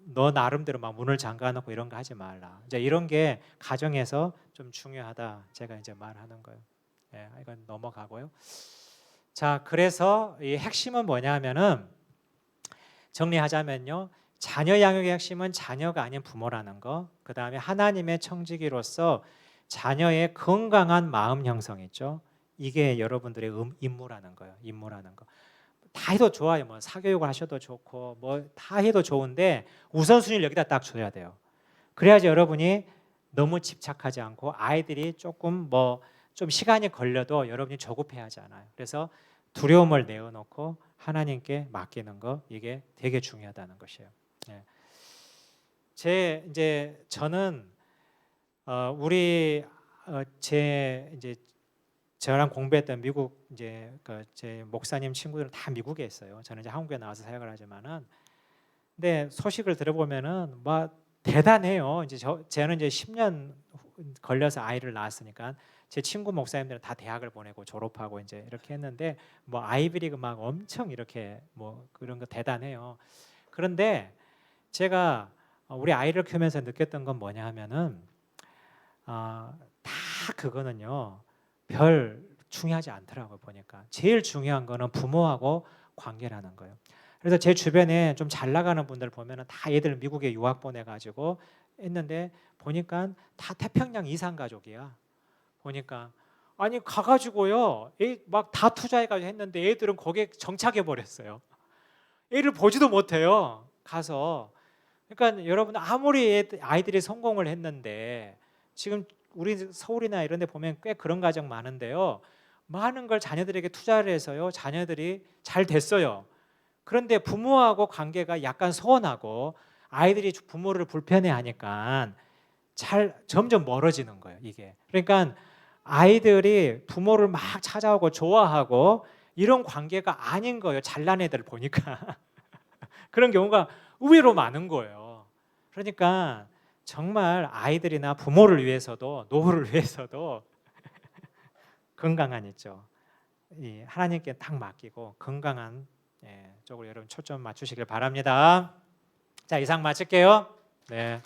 너 나름대로 막 문을 잠가 놓고 이런 거 하지 말라. 이제 이런 게 가정에서 좀 중요하다. 제가 이제 말하는 거예요. 예, 이건 넘어가고요. 자, 그래서 이 핵심은 뭐냐면은 정리하자면요. 자녀 양육의 핵심은 자녀가 아닌 부모라는 거. 그다음에 하나님의 청지기로서 자녀의 건강한 마음 형성 있죠. 이게 여러분들의 임무라는 거예요. 임무라는 거. 다 해도 좋아요. 뭐 사교육을 하셔도 좋고 뭐 다 해도 좋은데 우선순위를 여기다 딱 줘야 돼요. 그래야지 여러분이 너무 집착하지 않고 아이들이 조금 뭐 좀 시간이 걸려도 여러분이 조급해하지 않아요. 그래서 두려움을 내어놓고 하나님께 맡기는 거 이게 되게 중요하다는 것이에요. 예. 저는 제 이제 저랑 공부했던 미국 이제 제 목사님 친구들은 다 미국에 있어요. 저는 이제 한국에 나와서 사역을 하지만은 근데 소식을 들어보면은 뭐 대단해요. 이제 저는 이제 10년 걸려서 아이를 낳았으니까 제 친구 목사님들은 다 대학을 보내고 졸업하고 이제 이렇게 했는데 뭐 아이비리그 막 엄청 이렇게 뭐 그런 거 대단해요. 그런데 제가 우리 아이를 키우면서 느꼈던 건 뭐냐 하면은 다 그거는요 별 중요하지 않더라고요. 보니까 제일 중요한 거는 부모하고 관계라는 거예요. 그래서 제 주변에 좀 잘 나가는 분들 보면은 다 얘들 미국에 유학 보내가지고 했는데 보니까 다 태평양 이산 가족이야. 보니까 아니 가가지고요 막 다 투자해가지고 했는데 애들은 거기에 정착해 버렸어요. 애를 보지도 못해요. 가서 그러니까 여러분 아무리 아이들이 성공을 했는데 지금 우리 서울이나 이런 데 보면 꽤 그런 가정 많은데요. 많은 걸 자녀들에게 투자를 해서요. 자녀들이 잘 됐어요. 그런데 부모하고 관계가 약간 소원하고 아이들이 부모를 불편해하니까 점점 멀어지는 거예요, 이게. 그러니까 아이들이 부모를 막 찾아오고 좋아하고 이런 관계가 아닌 거예요. 잘난 애들 보니까. 그런 경우가 의외로 많은 거예요. 그러니까 정말 아이들이나 부모를 위해서도 노후를 위해서도 건강한 있죠. 이 하나님께 딱 맡기고 건강한 쪽으로 여러분 초점 맞추시길 바랍니다. 자, 이상 마칠게요. 네.